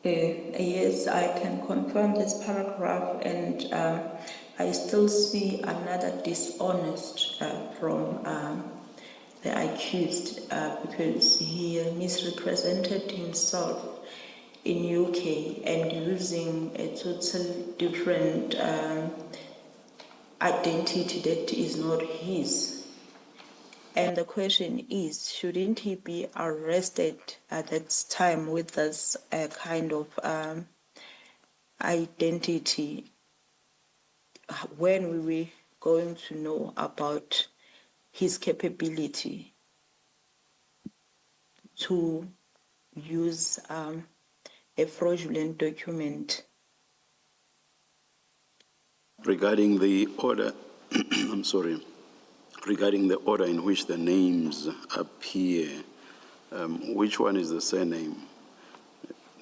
Yes, I can confirm this paragraph, and I still see another dishonest from the accused because he misrepresented himself in UK and using a totally different identity that is not his. And the question is, shouldn't he be arrested at that time with this kind of identity when we were going to know about his capability to use a fraudulent document? Regarding the order, I'm sorry, regarding the order in which the names appear, which one is the surname?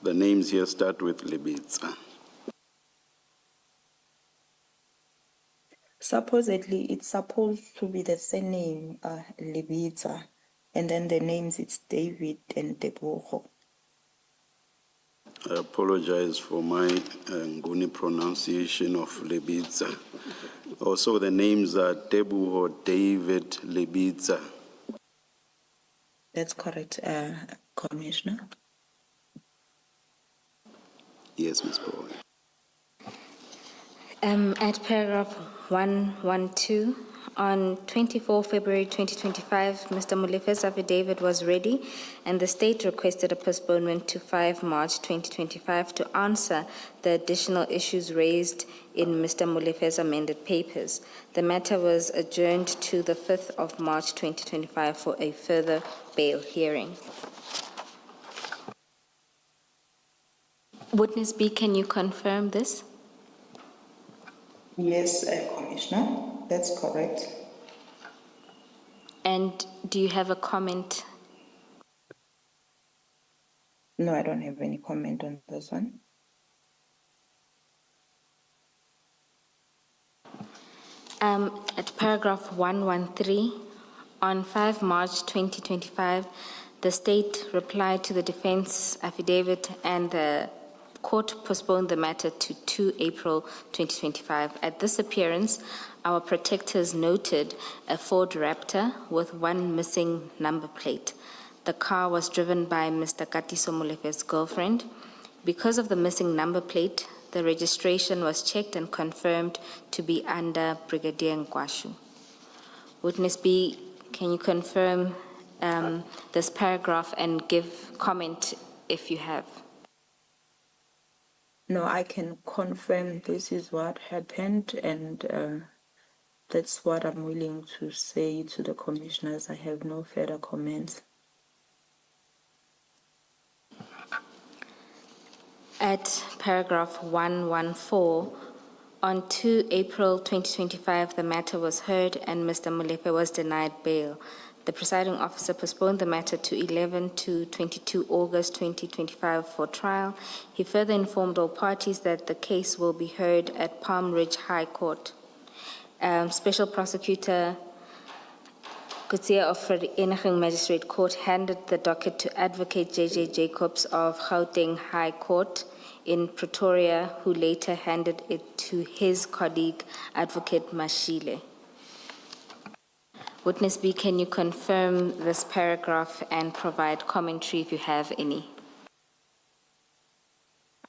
The names here start with Libitza. Supposedly, it's supposed to be the surname, Libitza, and then the names it's David and Teboho. I apologize for my Nguni pronunciation of Libitza. Also, the names are Tebuho David Libitza. That's correct, Commissioner. Yes, Ms. Boy. At paragraph 112, on 24 February 2025, Mr. Molefe's affidavit was ready and the state requested a postponement to 5 March 2025 to answer the additional issues raised in Mr. Molefe's amended papers. The matter was adjourned to the 5th of March 2025 for a further bail hearing. Witness B, can you confirm this? Yes, Commissioner, that's correct. And do you have a comment? No, I don't have any comment on this one. At paragraph 113, on 5 March 2025, the state replied to the defense affidavit and the court postponed the matter to 2 April 2025. At this appearance, our protectors noted a Ford Raptor with one missing number plate. The car was driven by Mr. Katiso Molefe's girlfriend. Because of the missing number plate, the registration was checked and confirmed to be under Brigadier Nkwashu. Witness B, can you confirm this paragraph and give comment if you have? No, I can confirm this is what happened, and that's what I'm willing to say to the commissioners. I have no further comments. At paragraph 114, on 2 April 2025, the matter was heard and Mr. Molefe was denied bail. The presiding officer postponed the matter to 11 to 22 August 2025 for trial. He further informed all parties that the case will be heard at Palm Ridge High Court. Special Prosecutor Kutsia of Vereniging Magistrate Court handed the docket to Advocate J.J. Jacobs of Gauteng High Court in Pretoria, who later handed it to his colleague, Advocate Mashile. Witness B, can you confirm this paragraph and provide commentary if you have any?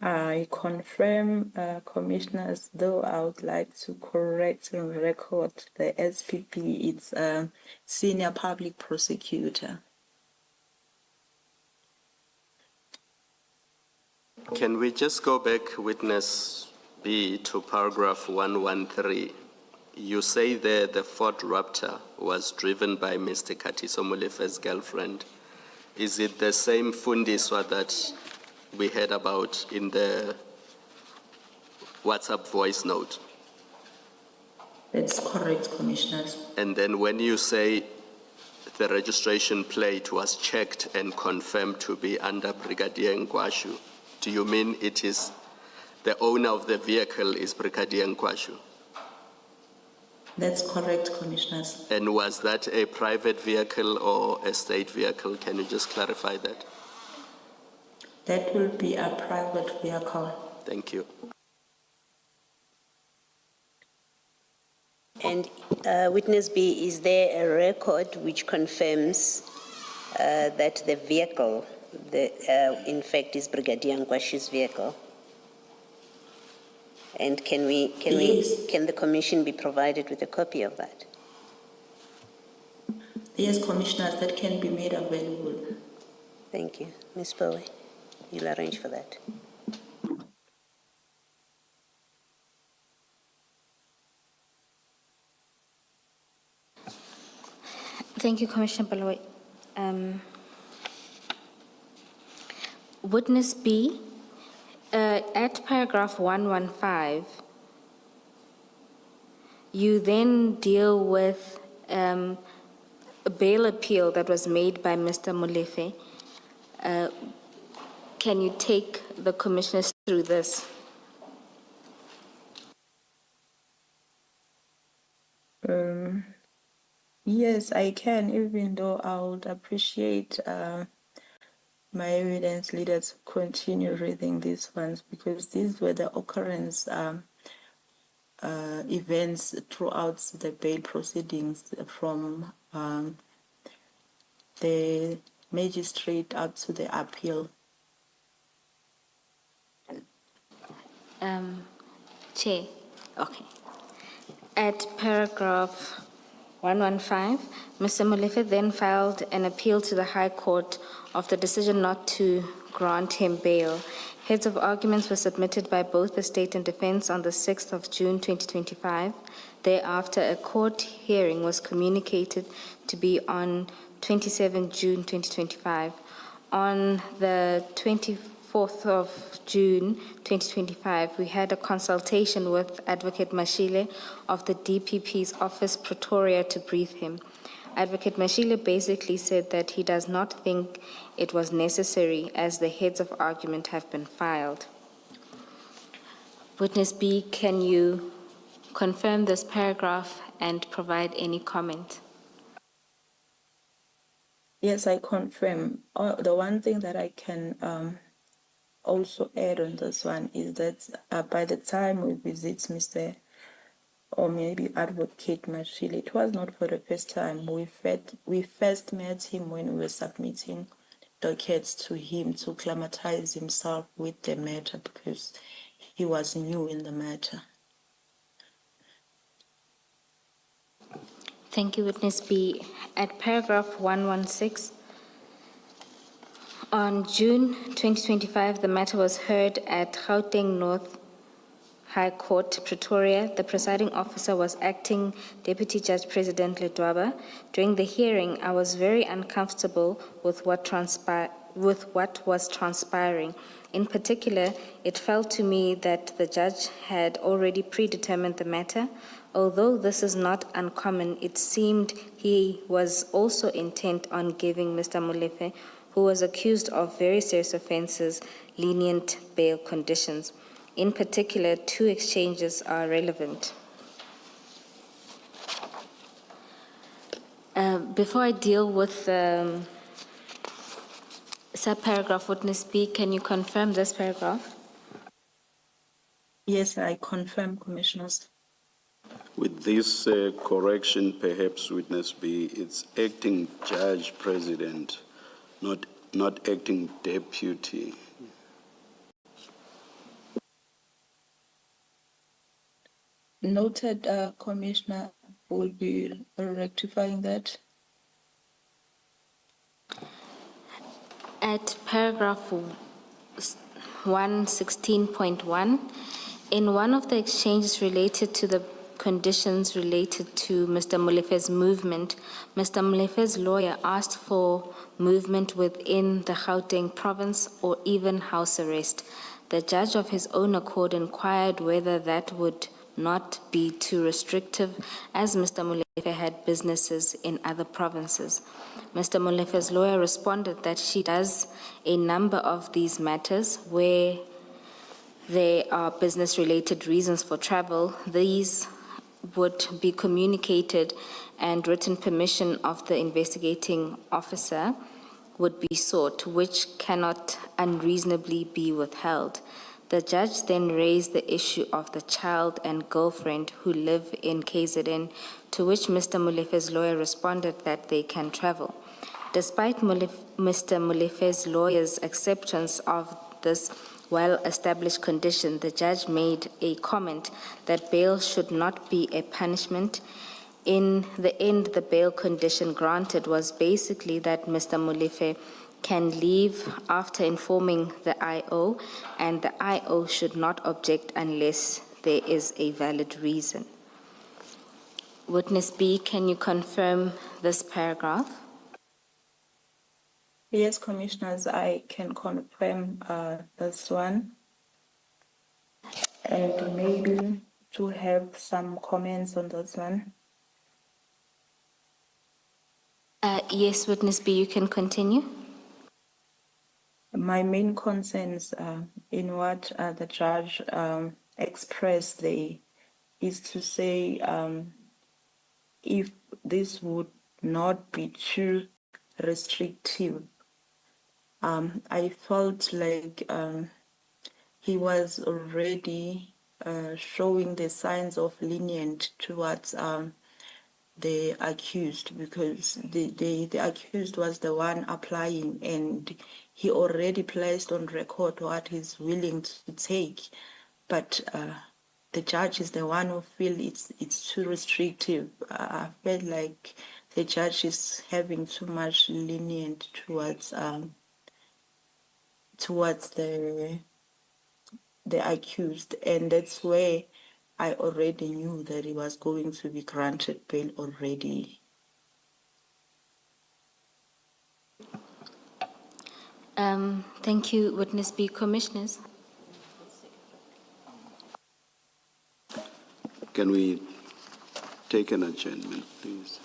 I confirm, commissioners, though I would like to correct and record the SPP, it's Senior Public Prosecutor. Can we just go back, Witness B, to paragraph 113? You say there the Ford Raptor was driven by Mr. Katiso Molefe's girlfriend. Is it the same Fundiswa that we heard about in the WhatsApp voice note? That's correct, Commissioners. And then when you say the registration plate was checked and confirmed to be under Brigadier Nkwashu, do you mean it is the owner of the vehicle is Brigadier Nkwashu? That's correct, Commissioners. And was that a private vehicle or a state vehicle? Can you just clarify that? That will be a private vehicle. Thank you. And witness B, is there a record which confirms that the vehicle, in fact, is Brigadier Nkwashu's vehicle? And can the commission be provided with a copy of that? Yes, Commissioners, that can be made available. Thank you. Ms. Bowe, you'll arrange for that. Thank you, Commissioner Baloy. Witness B, at paragraph 115, you then deal with a bail appeal that was made by Mr. Molefe. Can you take the commissioners through this? Yes, I can, even though I would appreciate my evidence leader to continue reading these ones, because these were the occurrence events throughout the bail proceedings from the magistrate up to the appeal. Chair, okay. At paragraph 115, Mr. Molefe then filed an appeal to the High Court of the decision not to grant him bail. Heads of arguments were submitted by both the state and defense on the 6th of June 2025. Thereafter, a court hearing was communicated to be on 27 June 2025. On the 24th of June 2025, we had a consultation with Advocate Mashile of the DPP's office, Pretoria, to brief him. Advocate Mashile basically said that he does not think it was necessary as the heads of argument have been filed. Witness B, can you confirm this paragraph and provide any comment? Yes, I confirm. The one thing that I can also add on this one is that by the time we visit Mr. or maybe Advocate Mashile, it was not for the first time. We first met him when we were submitting dockets to him to acclimatize himself with the matter because he was new in the matter. Thank you, Witness B. At paragraph 116, on June 2025, the matter was heard at Gauteng North High Court, Pretoria. The presiding officer was acting Deputy Judge President Ledwaba. During the hearing, I was very uncomfortable with what was transpiring. In particular, it felt to me that the judge had already predetermined the matter. Although this is not uncommon, it seemed he was also intent on giving Mr. Molefe, who was accused of very serious offenses, lenient bail conditions. In particular, two exchanges are relevant. Before I deal with subparagraph Witness B, can you confirm this paragraph? Yes, I confirm, Commissioners. With this correction, perhaps Witness B, it's acting Judge President, not acting Deputy. Noted, Commissioner, will be rectifying that. At paragraph 116.1, in one of the exchanges related to the conditions related to Mr. Molefe's movement, Mr. Molefe's lawyer asked for movement within the Gauteng province or even house arrest. The judge of his own accord inquired whether that would not be too restrictive, as Mr. Molefe had businesses in other provinces. Mr. Molefe's lawyer responded that she does a number of these matters where there are business-related reasons for travel. These would be communicated and written permission of the investigating officer would be sought, which cannot unreasonably be withheld. The judge then raised the issue of the child and girlfriend who live in KZN, to which Mr. Molefe's lawyer responded that they can travel. Despite Mr. Molefe's lawyer's acceptance of this well-established condition, the judge made a comment that bail should not be a punishment. In the end, the bail condition granted was basically that Mr. Molefe can leave after informing the IO, and the IO should not object unless there is a valid reason. Witness B, can you confirm this paragraph? Yes, Commissioners, I can confirm this one. And maybe to have some comments on this one. Yes, Witness B, you can continue. My main concerns in what the judge expressed there is to say if this would not be too restrictive. I felt like he was already showing the signs of lenient towards the accused, because the accused was the one applying, and he already placed on record what he's willing to take. But the judge is the one who feels it's too restrictive. I felt like the judge is having too much lenient towards the accused, and that's where I already knew that he was going to be granted bail already. Thank you, Witness B. Commissioners? Can we take an adjournment, please?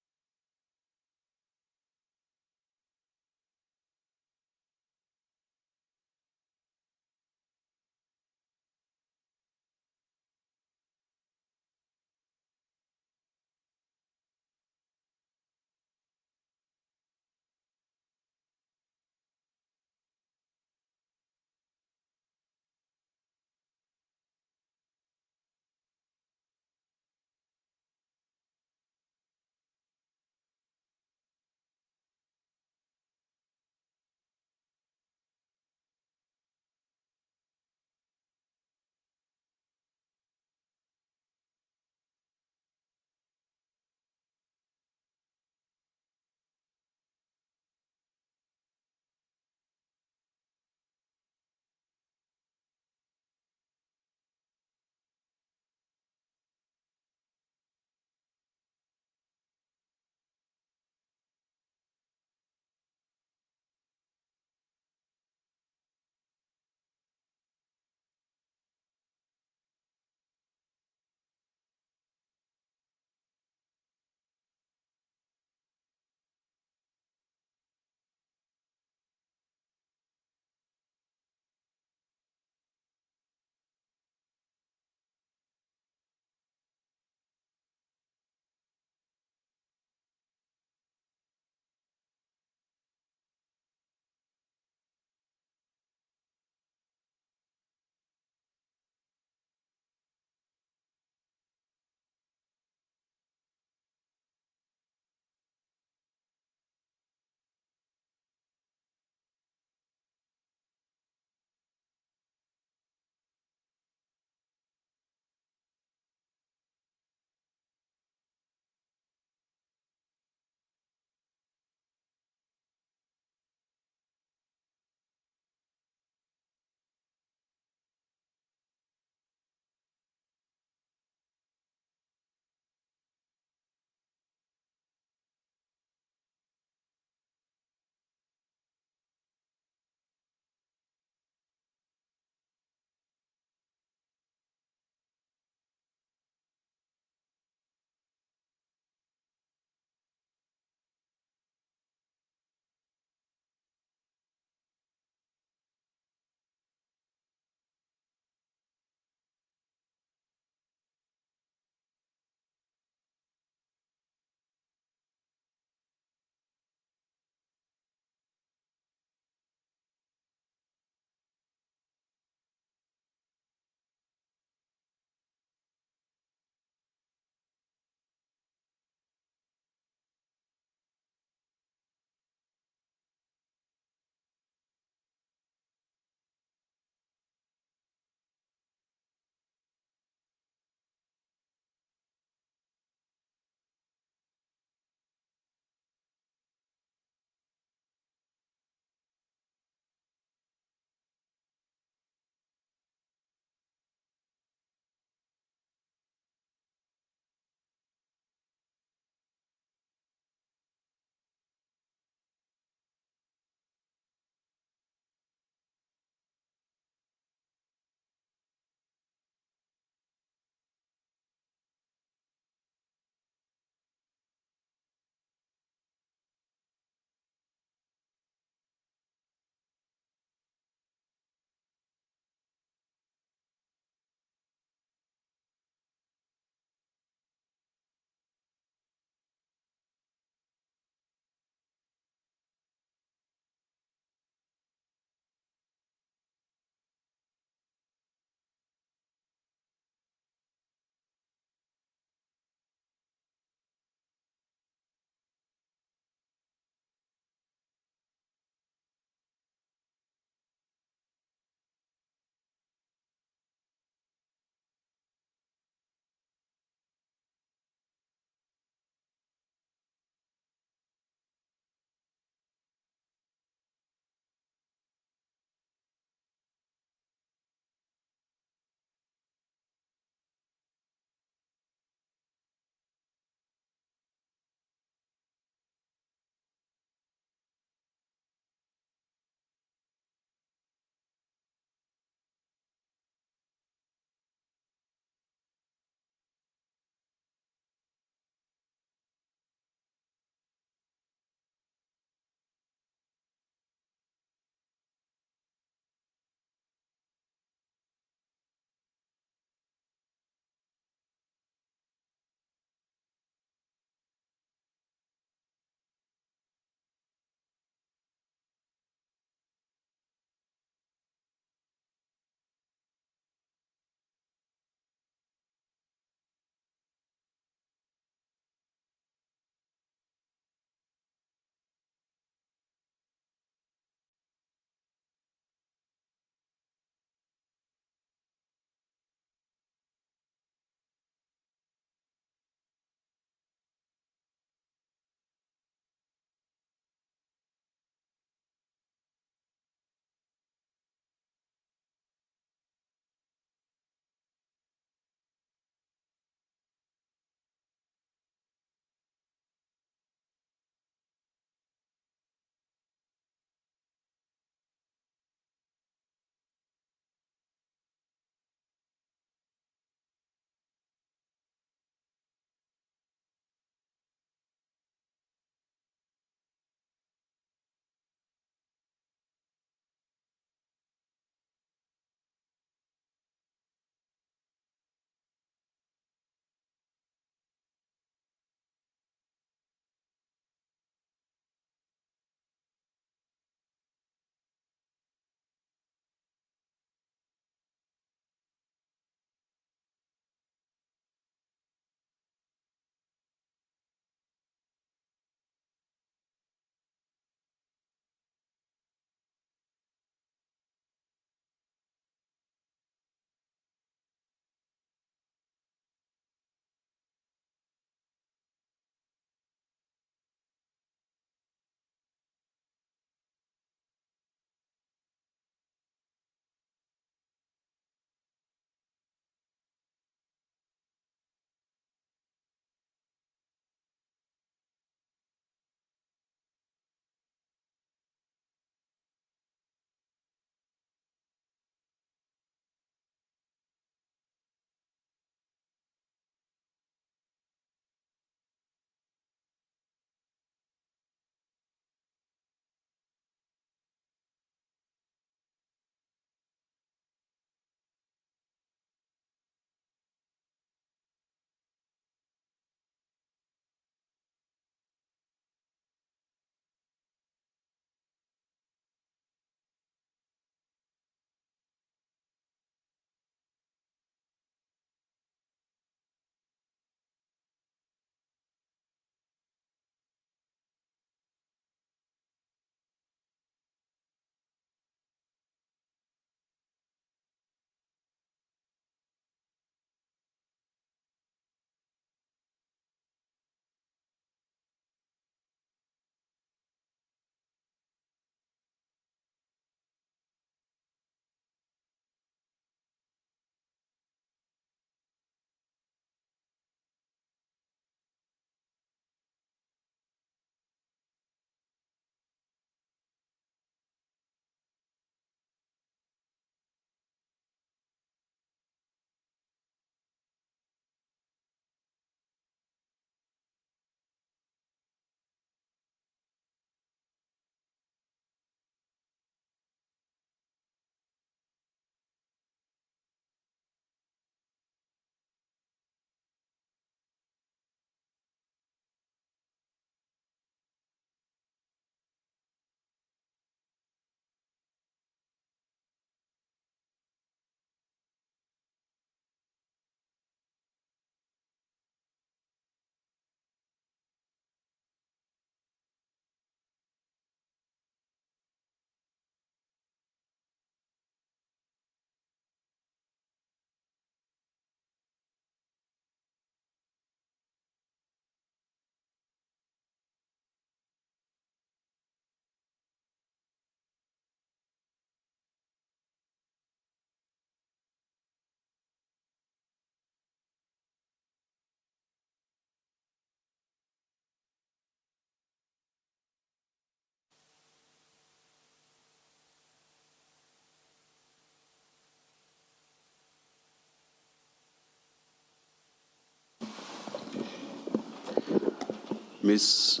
Ms.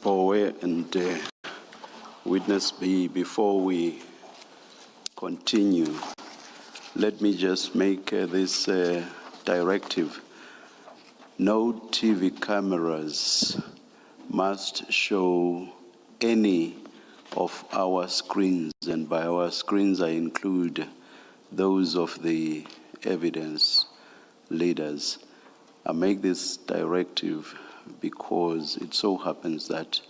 Bowe and Witness B, before we continue, let me just make this directive. No TV cameras must show any of our screens, and by our screens I include those of the evidence leaders. I make this directive because it so happens that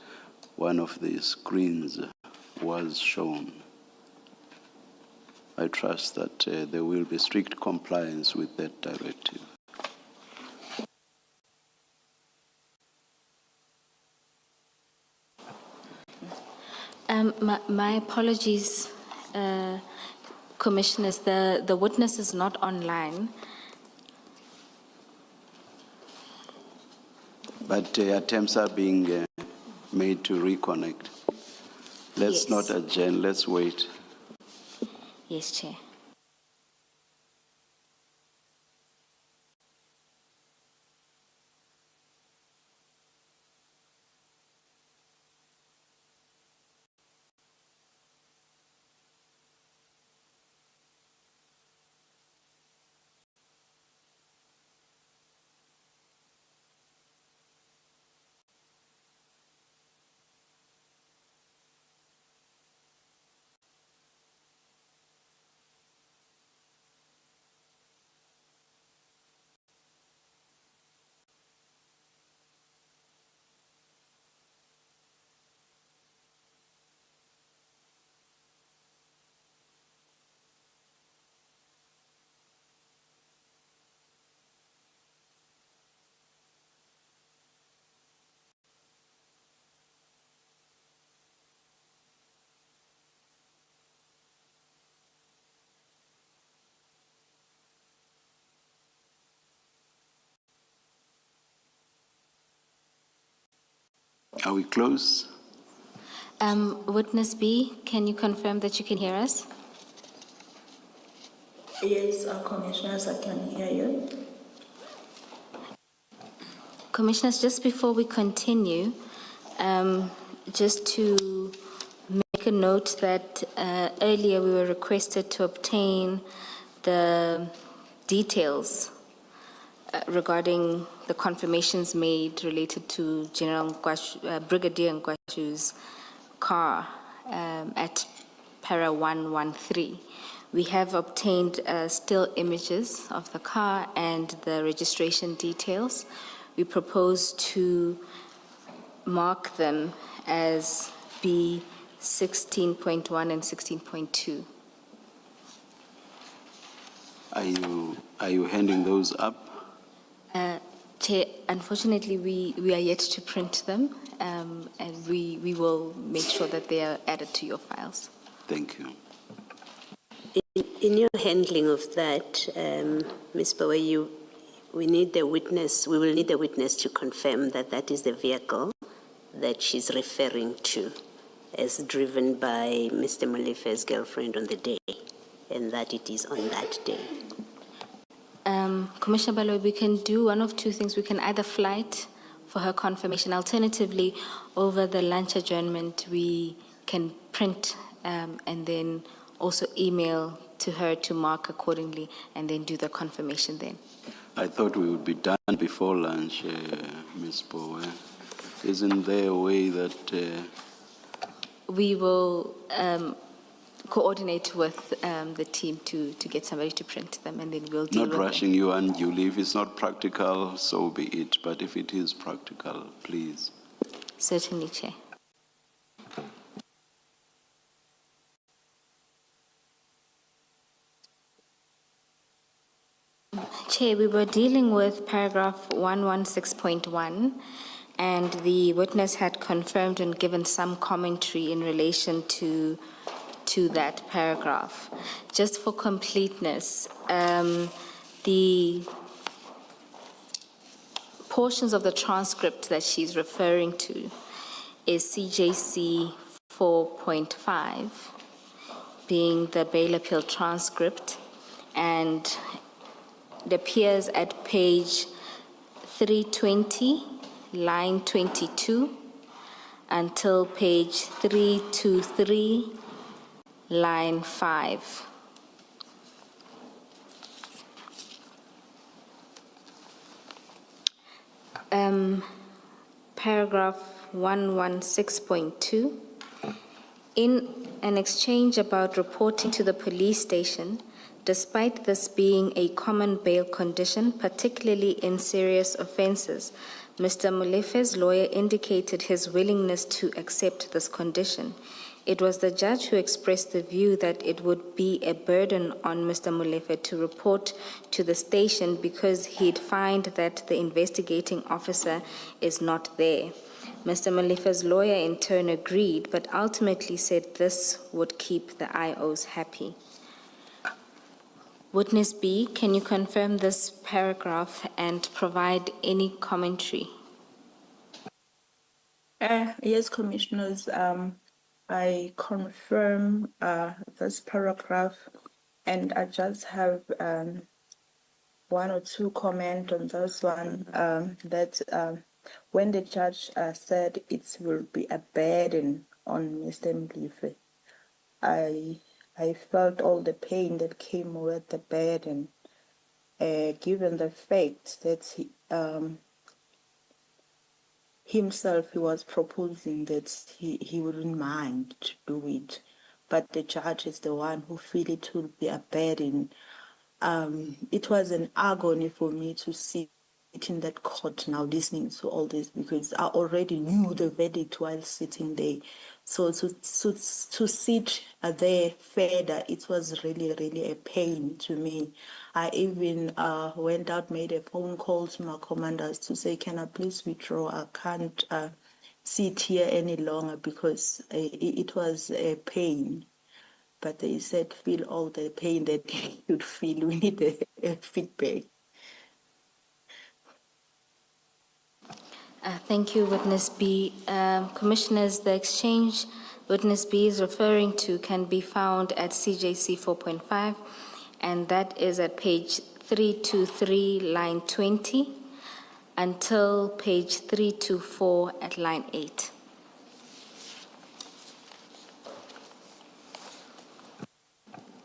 one of the screens was shown. I trust that there will be strict compliance with that directive. My apologies, Commissioners. The witness is not online. But attempts are being made to reconnect. Let's Yes. not adjourn, let's wait. Yes, Chair. Are we close? Witness B, can you confirm that you can hear us? Yes, Commissioners, I can hear you. Commissioners, just before we continue, just to make a note that earlier we were requested to obtain the details regarding the confirmations made related to Brigadier Nkwashu's car at para 113. We have obtained still images of the car and the registration details. We propose to mark them as B 16.1 and 16.2. Are you handing those up? Chair, unfortunately, we are yet to print them, and we will make sure that they are added to your files. Thank you. In your handling of that, Ms. Bowe, we need the witness. We will need the witness to confirm that that is the vehicle that she's referring to, as driven by Mr. Molefe's girlfriend on the day, and that it is on that day. Commissioner Baloyi, we can do one of two things. We can either flight for her confirmation. Alternatively, over the lunch adjournment, we can print and then also email to her to mark accordingly and then do the confirmation then. I thought we would be done before lunch, Ms. Bowe. Isn't there a way that... We will coordinate with the team to get somebody to print them, and then we'll deal with Not rushing you unduly. If it's not practical, so be it. But if it is practical, please. Certainly, Chair. Chair, we were dealing with paragraph 116.1, and the witness had confirmed and given some commentary in relation to that paragraph. Just for completeness, the portions of the transcript that she's referring to is CJC 4.5, being the bail appeal transcript, and it appears at page 320 line 22, until page 323, line 5. Paragraph 116.2. In an exchange about reporting to the police station, despite this being a common bail condition, particularly in serious offenses, Mr. Molefe's lawyer indicated his willingness to accept this condition. It was the judge who expressed the view that it would be a burden on Mr. Molefe to report to the station because he'd find that the investigating officer is not there. Mr. Molefe's lawyer in turn agreed, but ultimately said this would keep the IOs happy. Witness B, can you confirm this paragraph and provide any commentary? Yes, Commissioners, I confirm this paragraph, and I just have one or two comments on this one, that when the judge said it will be a burden on Mr. Mlife, I felt all the pain that came with the burden, given the fact that he was proposing that he wouldn't mind to do it, but the judge is the one who feel it will be a burden. It was an agony for me to sit in that court now listening to all this, because I already knew the verdict while sitting there. So to sit there further, it was really, really a pain to me. I even went out, made a phone call to my commanders to say, can I please withdraw? I can't sit here any longer, because it was a pain. But they said, feel all the pain that you'd feel. We need a feedback. Thank you, Witness B. Commissioners, the exchange Witness B is referring to can be found at CJC 4.5, and that is at page 323, line 20, until page 324 at line 8.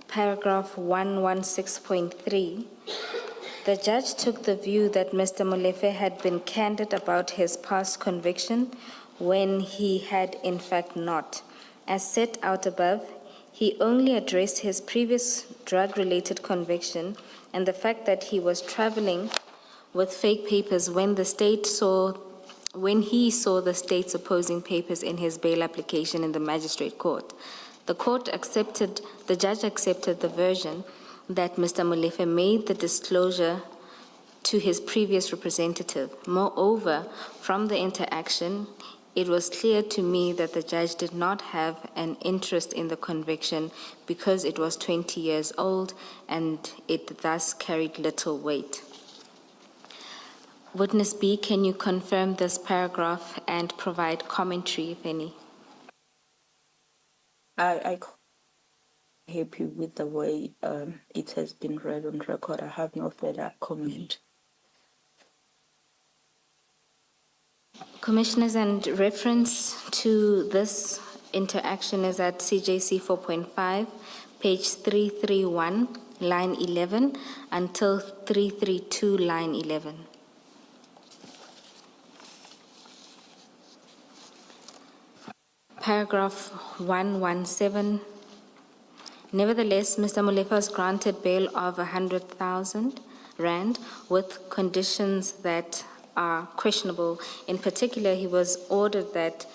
Paragraph 116.3. The judge took the view that Mr. Molefe had been candid about his past conviction when he had in fact not. As set out above, he only addressed his previous drug-related conviction and the fact that he was traveling with fake papers when he saw the state's opposing papers in his bail application in the magistrate court. The judge accepted the version that Mr. Molefe made the disclosure to his previous representative. Moreover, from the interaction, it was clear to me that the judge did not have an interest in the conviction because it was 20 years old and it thus carried little weight. Witness B, can you confirm this paragraph and provide commentary, if any? I happy with the way it has been read on record. I have no further comment. Commissioners, and reference to this interaction is at CJC 4.5, page 331, line 11, until 332, line 11. Paragraph 117. Nevertheless, Mr. Molefe was granted bail of 100,000 rand with conditions that are questionable. In particular, he was ordered that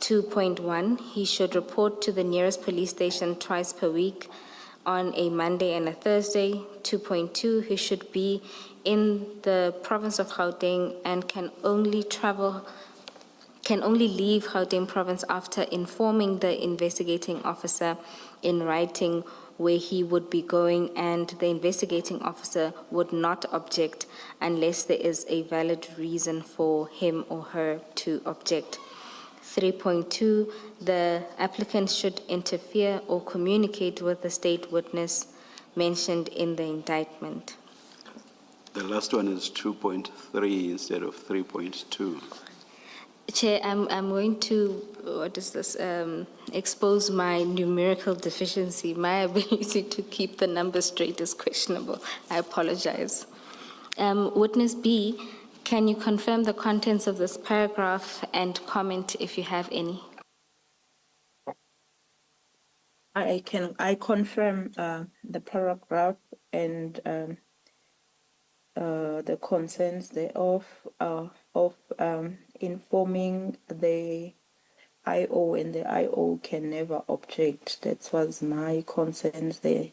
2.1, he should report to the nearest police station twice per week on a Monday and a Thursday. 2.2, he should be in the province of Gauteng and can only leave Gauteng province after informing the investigating officer in writing where he would be going, and the investigating officer would not object unless there is a valid reason for him or her to object. 3.2, the applicant should interfere or communicate with the state witness mentioned in the indictment. The last one is 2.3 instead of 3.2. Chair, I'm going to, expose my numerical deficiency. My ability to keep the numbers straight is questionable. I apologize. Witness B, can you confirm the contents of this paragraph and comment if you have any? I confirm the paragraph and the concerns thereof of informing the IO, and the IO can never object. That was my concerns there.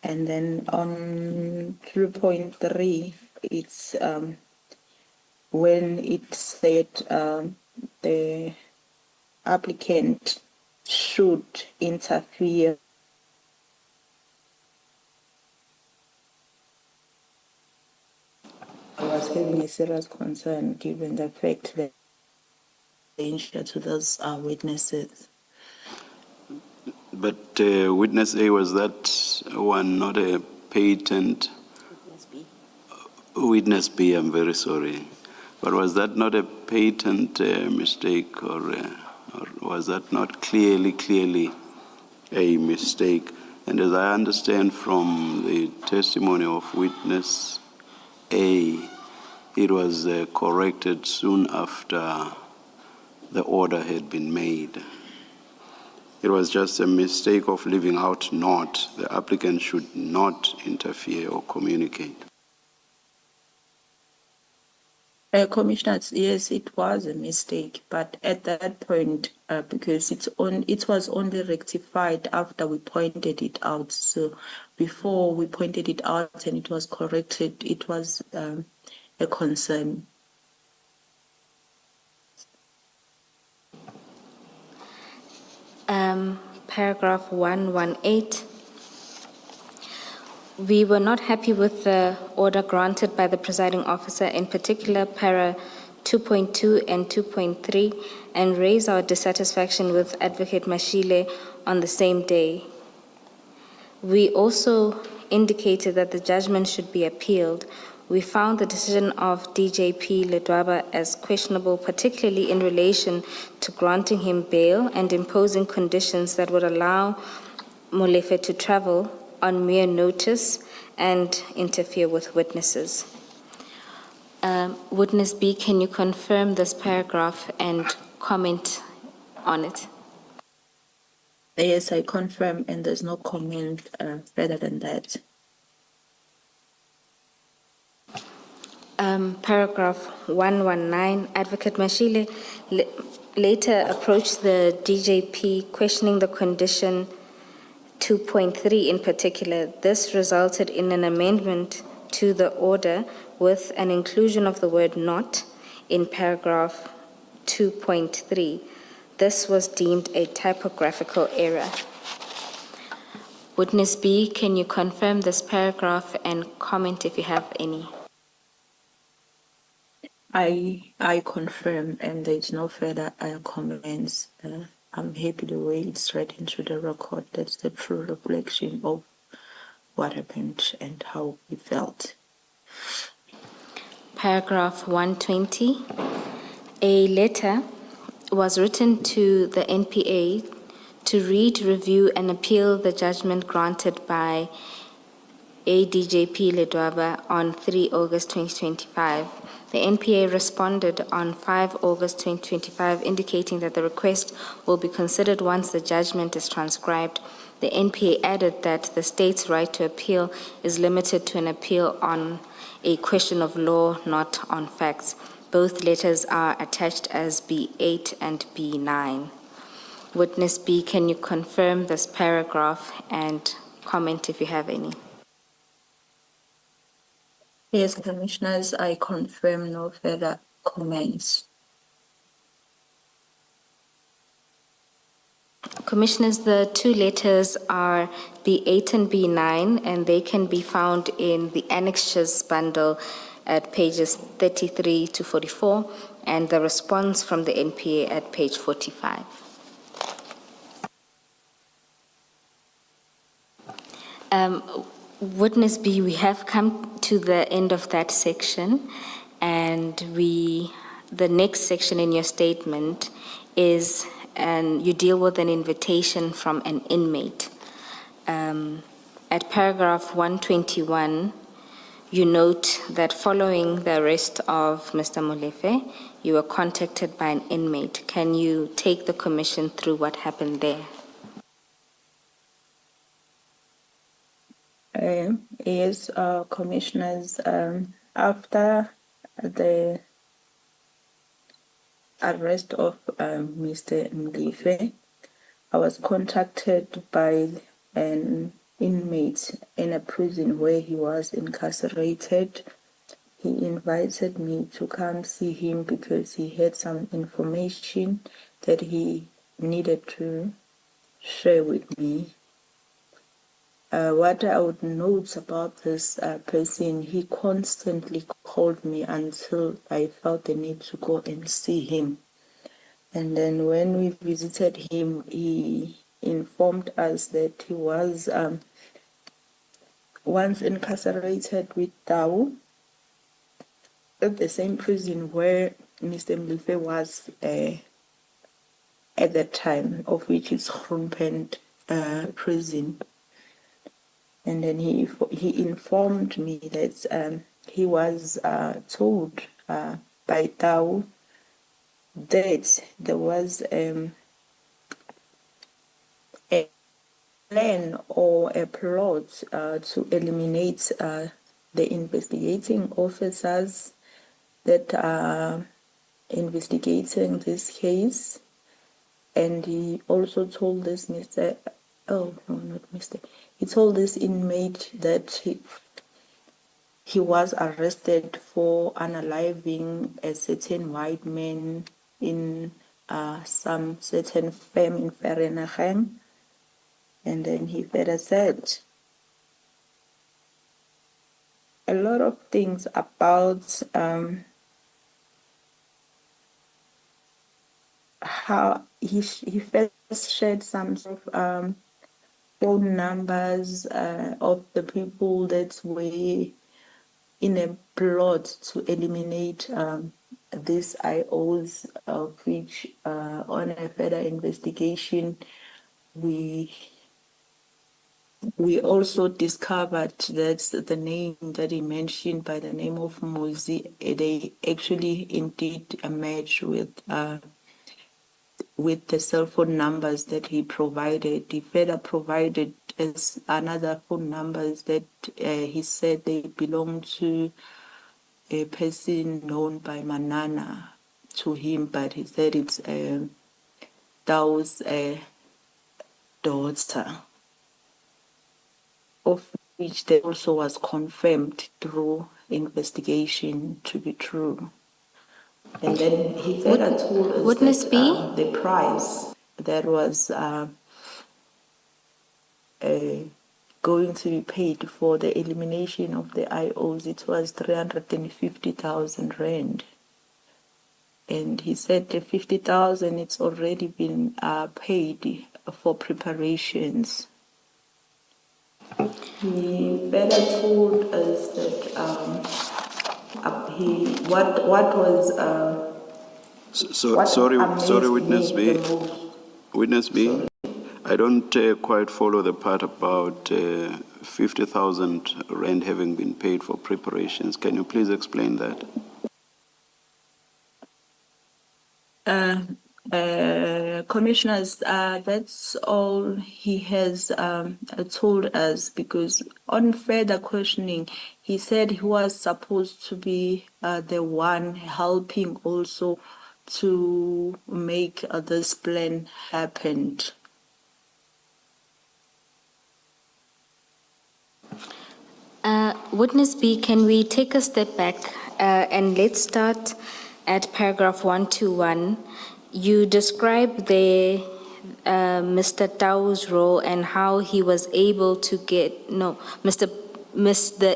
And then on 3.3, it's when it said the applicant should interfere. I was having a serious concern given the fact that danger to those witnesses. But witness A, was that one not a patent? Witness B. Witness B, I'm very sorry. But was that not a patent mistake, or was that not clearly a mistake? And as I understand from the testimony of witness A, it was corrected soon after the order had been made. It was just a mistake of leaving out not. The applicant should not interfere or communicate. Commissioners, yes, it was a mistake, but at that point, because it was only rectified after we pointed it out. So before we pointed it out and it was corrected, it was a concern. Paragraph 118. We were not happy with the order granted by the presiding officer, in particular para 2.2 and 2.3, and raise our dissatisfaction with Advocate Mashile on the same day. We also indicated that the judgment should be appealed. We found the decision of DJP Ledwaba as questionable, particularly in relation to granting him bail and imposing conditions that would allow Molefe to travel on mere notice and interfere with witnesses. Witness B, can you confirm this paragraph and comment on it? Yes, I confirm, and there's no comment further than that. Paragraph 119, Advocate Mashile later approached the DJP questioning the condition 2.3 in particular. This resulted in an amendment to the order with an inclusion of the word not in paragraph 2.3. This was deemed a typographical error. Witness B, can you confirm this paragraph and comment if you have any? I confirm, and there's no further comments. I'm happy the way it's read into the record. That's the true reflection of what happened and how we felt. Paragraph 120. A letter was written to the NPA to read, review, and appeal the judgment granted by ADJP Ledwaba on 3 August 2025. The NPA responded on 5 August 2025, indicating that the request will be considered once the judgment is transcribed. The NPA added that the state's right to appeal is limited to an appeal on a question of law, not on facts. Both letters are attached as B8 and B9. Witness B, can you confirm this paragraph and comment if you have any? Yes, Commissioners, I confirm no further comments. Commissioners, the two letters are B8 and B9, and they can be found in the annexures bundle at pages 33 to 44, and the response from the NPA at page 45. Witness B, we have come to the end of that section, and the next section in your statement is, and you deal with an invitation from an inmate. At paragraph 121, you note that following the arrest of Mr. Molefe, you were contacted by an inmate. Can you take the commission through what happened there? Yes, commissioners, after the arrest of Mr. Mlife, I was contacted by an inmate in a prison where he was incarcerated. He invited me to come see him because he had some information that he needed to share with me. What I would note about this person, he constantly called me until I felt the need to go and see him. And then when we visited him, he informed us that he was once incarcerated with Tau at the same prison where Mr. Mlife was at that time, of which is Groenpend prison. And then he informed me that he was told by Tau that there was a plan or a plot to eliminate the investigating officers that are investigating this case. And he also told this he told this inmate that he was arrested for unaliving a certain white man in some certain firm in Vereeniging. And then he further said a lot of things about how he first shared some sort of phone numbers of the people that were in a plot to eliminate these IOs, which on a further investigation we also discovered that the name that he mentioned by the name of Mozi, they actually indeed match with the cell phone numbers that he provided. He further provided as another phone numbers that he said they belong to a person known by Manana to him, but he said it's Tau's daughter, of which they also was confirmed through investigation to be true. And then he further told us Witness that B? the price that was going to be paid for the elimination of the IOs, it was 350,000 rand. And he said the 50,000 it's already been paid for preparations. He further told us that what was sorry, Witness me B. the most. Witness B. Sorry. I don't quite follow the part about 50,000 rand having been paid for preparations. Can you please explain that? Commissioners, that's all he has told us, because on further questioning, he said he was supposed to be the one helping also to make this plan happen. Witness B, can we take a step back and let's start at paragraph 121. You describe the Mr. Tau's role and how he was able to the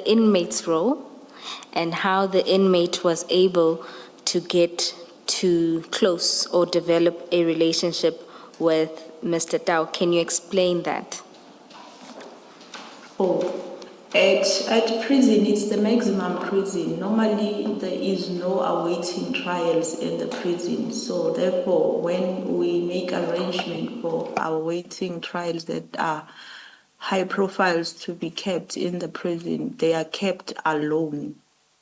inmate's role and how the inmate was able to get too close or develop a relationship with Mr. Tau. Can you explain that? Oh, At prison, it's the maximum prison. Normally, there is no awaiting trials in the prison. So therefore, when we make arrangement for awaiting trials that are high profiles to be kept in the prison, they are kept alone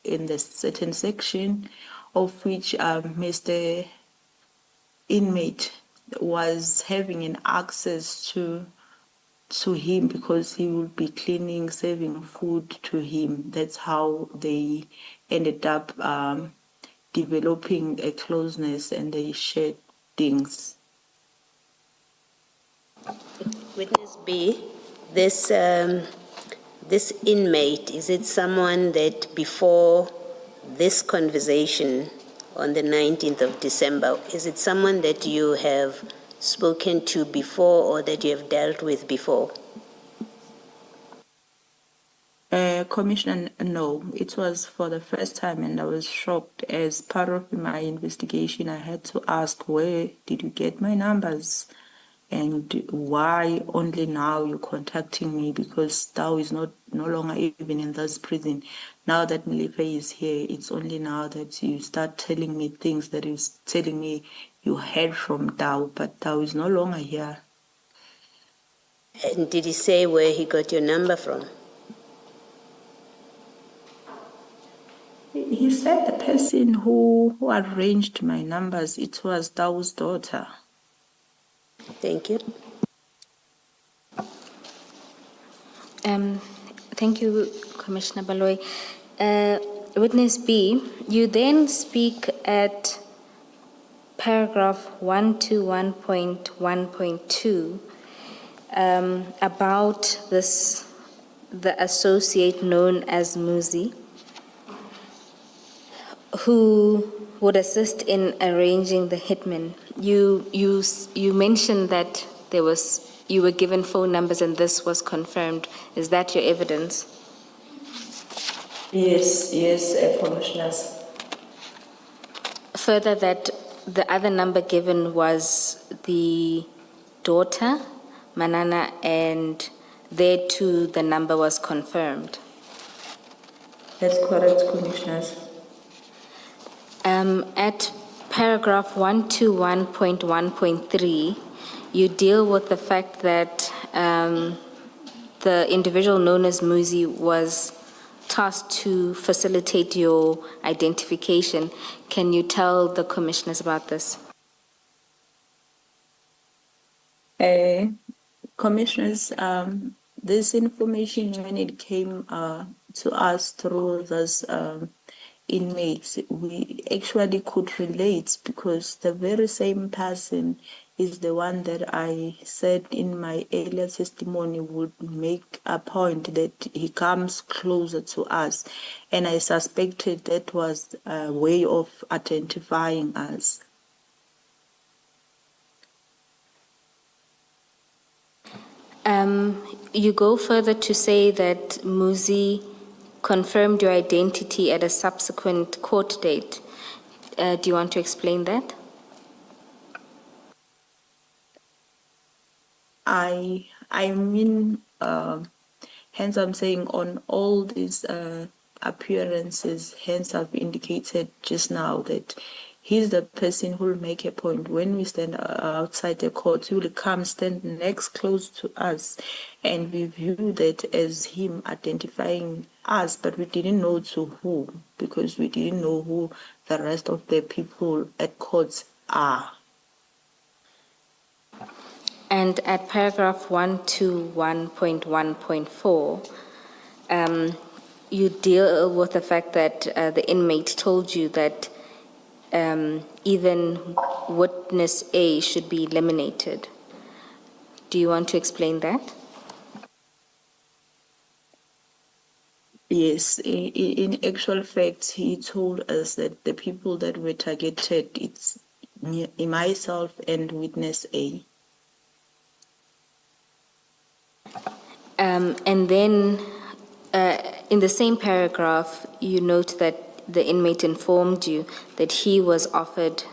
in the certain section of which Mr. Inmate was having an access to him because he would be cleaning, serving food to him. That's how they ended up developing a closeness and they shared things. Witness B, this inmate, is it someone that before this conversation on the 19th of December, is it someone that you have spoken to before or that you have dealt with before? Commissioner, no, it was for the first time and I was shocked. As part of my investigation, I had to ask, where did you get my numbers? And why only now you're contacting me? Because Tao is no longer even in this prison. Now that Milife is here, it's only now that you start telling me things that is telling me you heard from Tao, but Tao is no longer here. And did he say where he got your number from? He said the person who arranged my numbers, it was Tao's daughter. Thank you. Thank you, Commissioner Baloy. Witness B, you then speak at paragraph 121.1.2 about the associate known as Muzi, who would assist in arranging the hitman. You mentioned that you were given phone numbers and this was confirmed. Is that your evidence? Yes, Commissioners. Further, that the other number given was the daughter, Manana, and there too the number was confirmed. That's correct, Commissioners. At paragraph 121.1.3, you deal with the fact that the individual known as Muzi was tasked to facilitate your identification. Can you tell the commissioners about this? Commissioners, this information, when it came to us through this inmates, we actually could relate because the very same person is the one that I said in my earlier testimony would make a point that he comes closer to us. And I suspected that was a way of identifying us. You go further to say that Muzi confirmed your identity at a subsequent court date. Do you want to explain that? I mean, hence I'm saying on all these appearances, hence I've indicated just now that he's the person who will make a point. When we stand outside the court, he will come stand next close to us, and we view that as him identifying us, but we didn't know to who, because we didn't know who the rest of the people at courts are. And at paragraph 121.1.4, you deal with the fact that the inmate told you that even witness A should be eliminated. Do you want to explain that? Yes, in actual fact, he told us that the people that were targeted, it's myself and witness A. And then in the same paragraph, you note that the inmate informed you that he was offered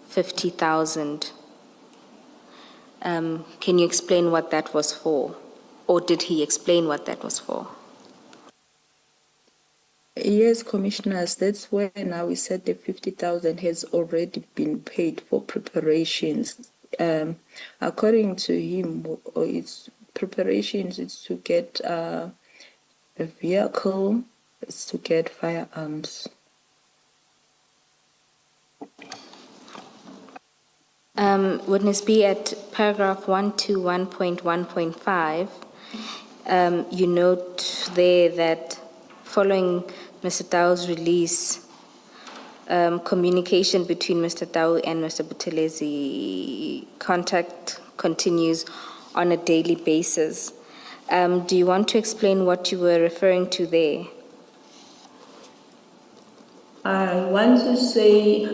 50,000. Can you explain what that was for? Or did he explain what that was for? Yes, commissioners, that's where now we said the 50,000 has already been paid for preparations. According to him, it's preparations, it's to get a vehicle, it's to get firearms. Witness B, at paragraph 121.1.5, you note there that following Mr. Tao's release, communication between Mr. Tao and Mr. Buthelezi, contact continues on a daily basis. Do you want to explain what you were referring to there? I want to say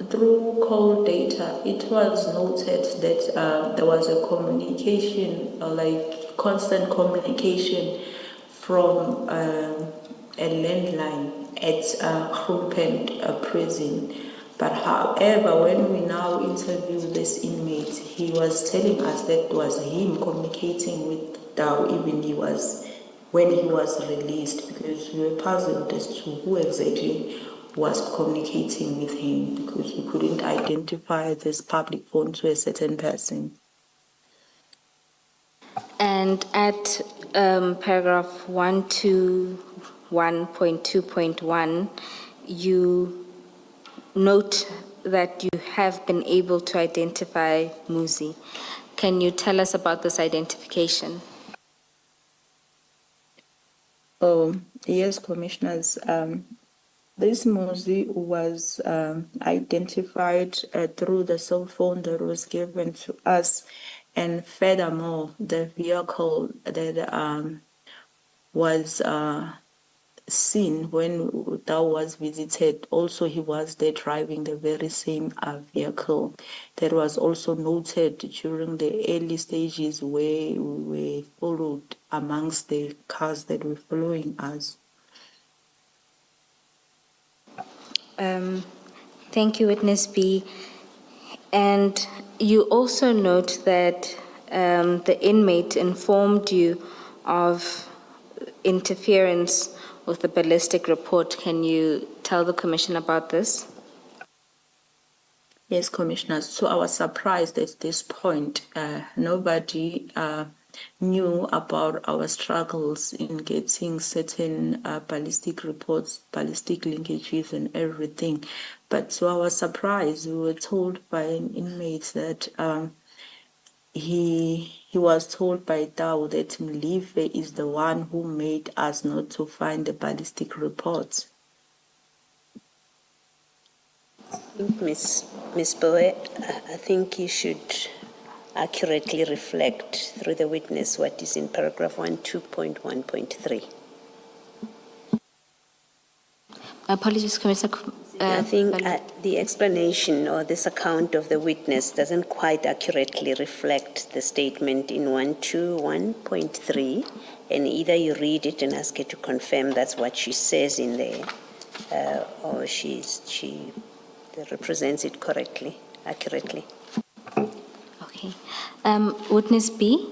through call data, it was noted that there was a communication, like constant communication from a landline at Krumpen prison. But however, when we now interview this inmate, he was telling us that it was him communicating with Dao when he was released, because we were puzzled as to who exactly was communicating with him, because we couldn't identify this public phone to a certain person. And at paragraph 121.2.1, you note that you have been able to identify Muzi. Can you tell us about this identification? Yes, commissioners. This Muzi was identified through the cell phone that was given to us, and furthermore, the vehicle that was seen when Tao was visited, also he was there driving the very same vehicle. That was also noted during the early stages where we were followed amongst the cars that were following us. Thank you, Witness B. And you also note that the inmate informed you of interference with the ballistic report. Can you tell the Commission about this? Yes, commissioners. To our surprise, at this point, nobody knew about our struggles in getting certain ballistic reports, ballistic linkages, and everything. But to our surprise, we were told by an inmate that he was told by Tao that Mlive is the one who made us not to find the ballistic reports. Miss Bowe, I think you should accurately reflect through the witness what is in paragraph 12.1.3. Apologies, Commissioner. I think the explanation or this account of the witness doesn't quite accurately reflect the statement in 121.3, and either you read it and ask her to confirm that's what she says in there, or she represents it correctly, accurately. Okay. Witness B,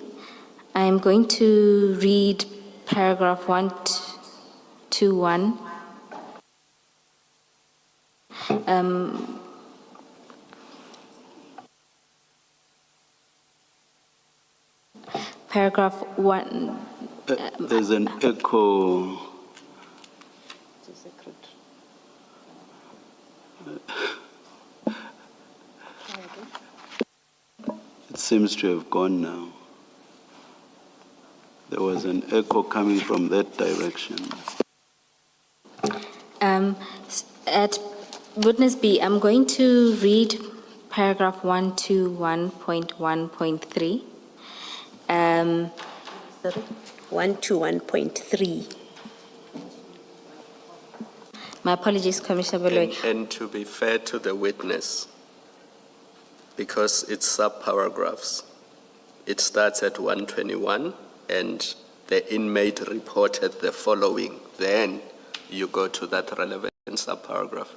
I'm going to read paragraph 121. Paragraph 1. There's an echo. It seems to have gone now. There was an echo coming from that direction. At Witness B, I'm going to read paragraph 121.1.3. 121.3. My apologies, Commissioner Boloyi. And to be fair to the witness, because it's sub-paragraphs, it starts at 121 and the inmate reported the following. Then you go to that relevant sub-paragraph.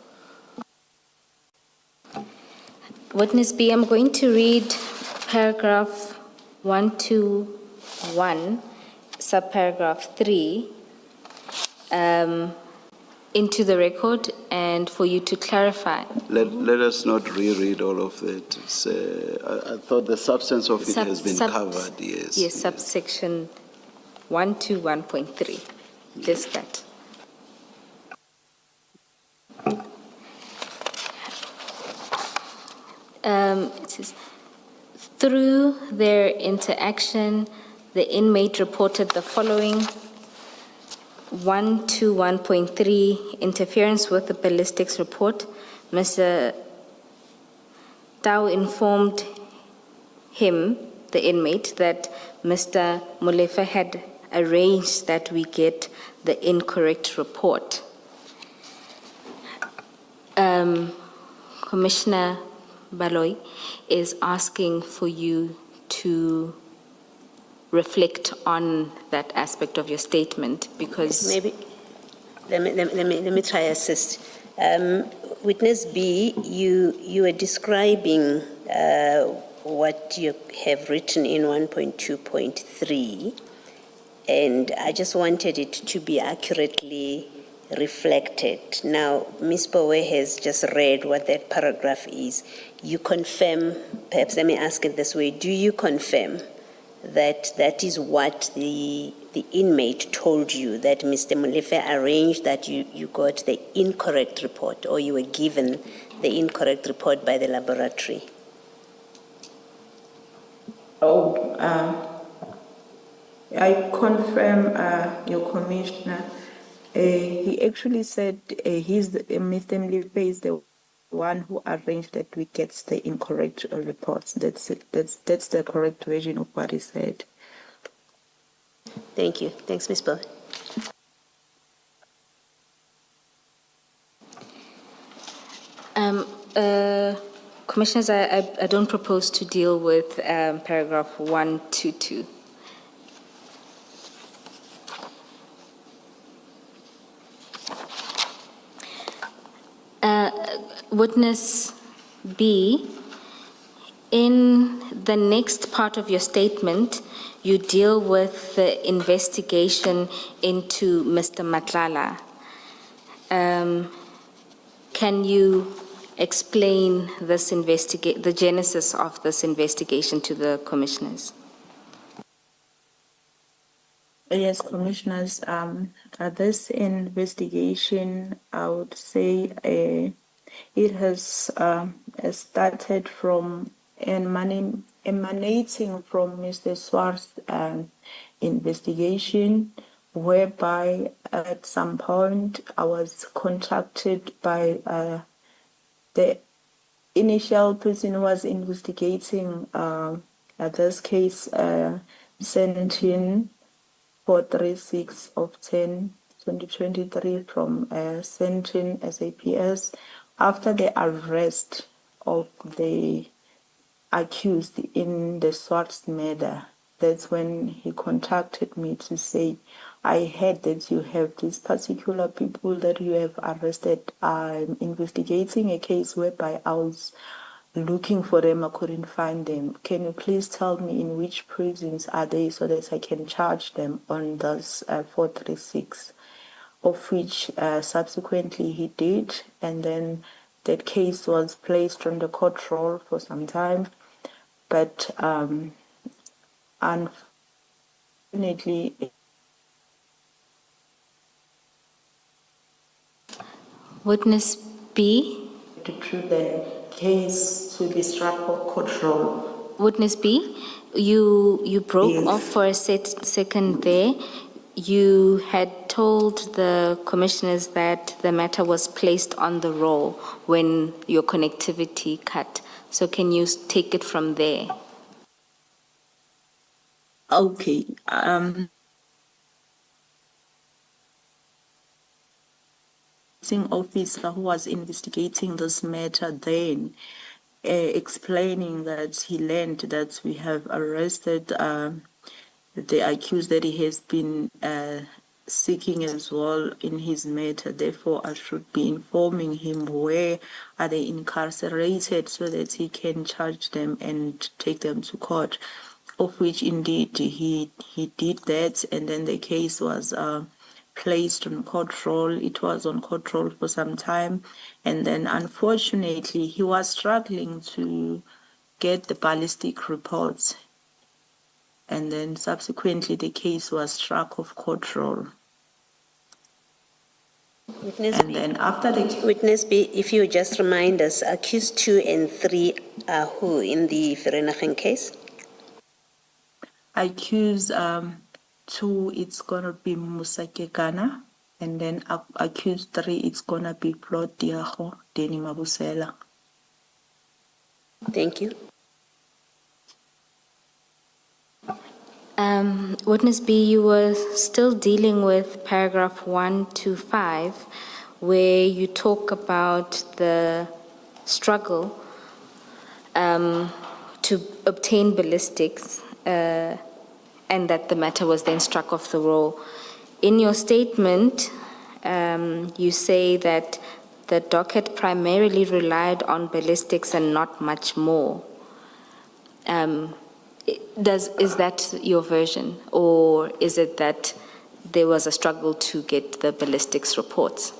Witness B, I'm going to read paragraph 121, subparagraph 3. into the record and for you to clarify. Let us not reread all of that. I thought the substance of it has been covered, yes. Yes, subsection 1 to 1.3, just that. It says, through their interaction, the inmate reported the following: 1 to 1.3, interference with the ballistics report. Mr. Tau informed him, the inmate, that Mr. Molefe had arranged that we get the incorrect report. Commissioner Baloy is asking for you to reflect on that aspect of your statement, because Maybe, let me try assist. Witness B, you were describing what you have written in 1.2.3, and I just wanted it to be accurately reflected. Now, Ms. Bowe has just read what that paragraph is. You confirm, perhaps let me ask it this way, do you confirm that that is what the inmate told you, that Mr. Molefe arranged that you got the incorrect report, or you were given the incorrect report by the laboratory? I confirm, your commissioner. He actually said Mr. Mlipe is the one who arranged that we get the incorrect reports. That's it. That's the correct version of what he said. Thank you. Thanks, Ms. Bowe. Commissioners, I don't propose to deal with paragraph 122. Witness B, in the next part of your statement, you deal with the investigation into Mr. Matlala. Can you explain this the genesis of this investigation to the commissioners? Yes, commissioners. This investigation, I would say, it has started from emanating from Mr. Swart's investigation, whereby at some point I was contacted by the initial person who was investigating this case, 17-436 of 10/2023 from Sentin SAPS, after the arrest of the accused in the Swart's murder. That's when he contacted me to say, I heard that you have these particular people that you have arrested. I'm investigating a case whereby I was looking for them, I couldn't find them. Can you please tell me in which prisons are they so that I can charge them on this 436, of which subsequently he did, and then that case was placed on the court roll for some time, but unfortunately Witness B. to the case to be struck for court roll. Witness B, you broke Yes. off for a second there. You had told the commissioners that the matter was placed on the roll when your connectivity cut. So can you take it from there? Okay. Officer who was investigating this matter then explaining that he learned that we have arrested the accused that he has been seeking as well in his matter. Therefore, I should be informing him where are they incarcerated so that he can charge them and take them to court, of which indeed he did that, and then the case was placed on court roll. It was on court roll for some time. And then unfortunately, he was struggling to get the ballistic reports. And then subsequently, the case was struck off court roll. Witness And B, then after the Witness B, if you just remind us, accused 2 and 3 are who in the Vereeniging case? accused 2, it's gonna be Musakekana, and then accused 3, it's gonna be Plot Diago, Denny Mabusela. Thank you. Witness B, you were still dealing with paragraph 1 to 5, where you talk about the struggle to obtain ballistics, and that the matter was then struck off the roll. In your statement, you say that the docket primarily relied on ballistics and not much more. Is that your version, or is it that there was a struggle to get the ballistics reports?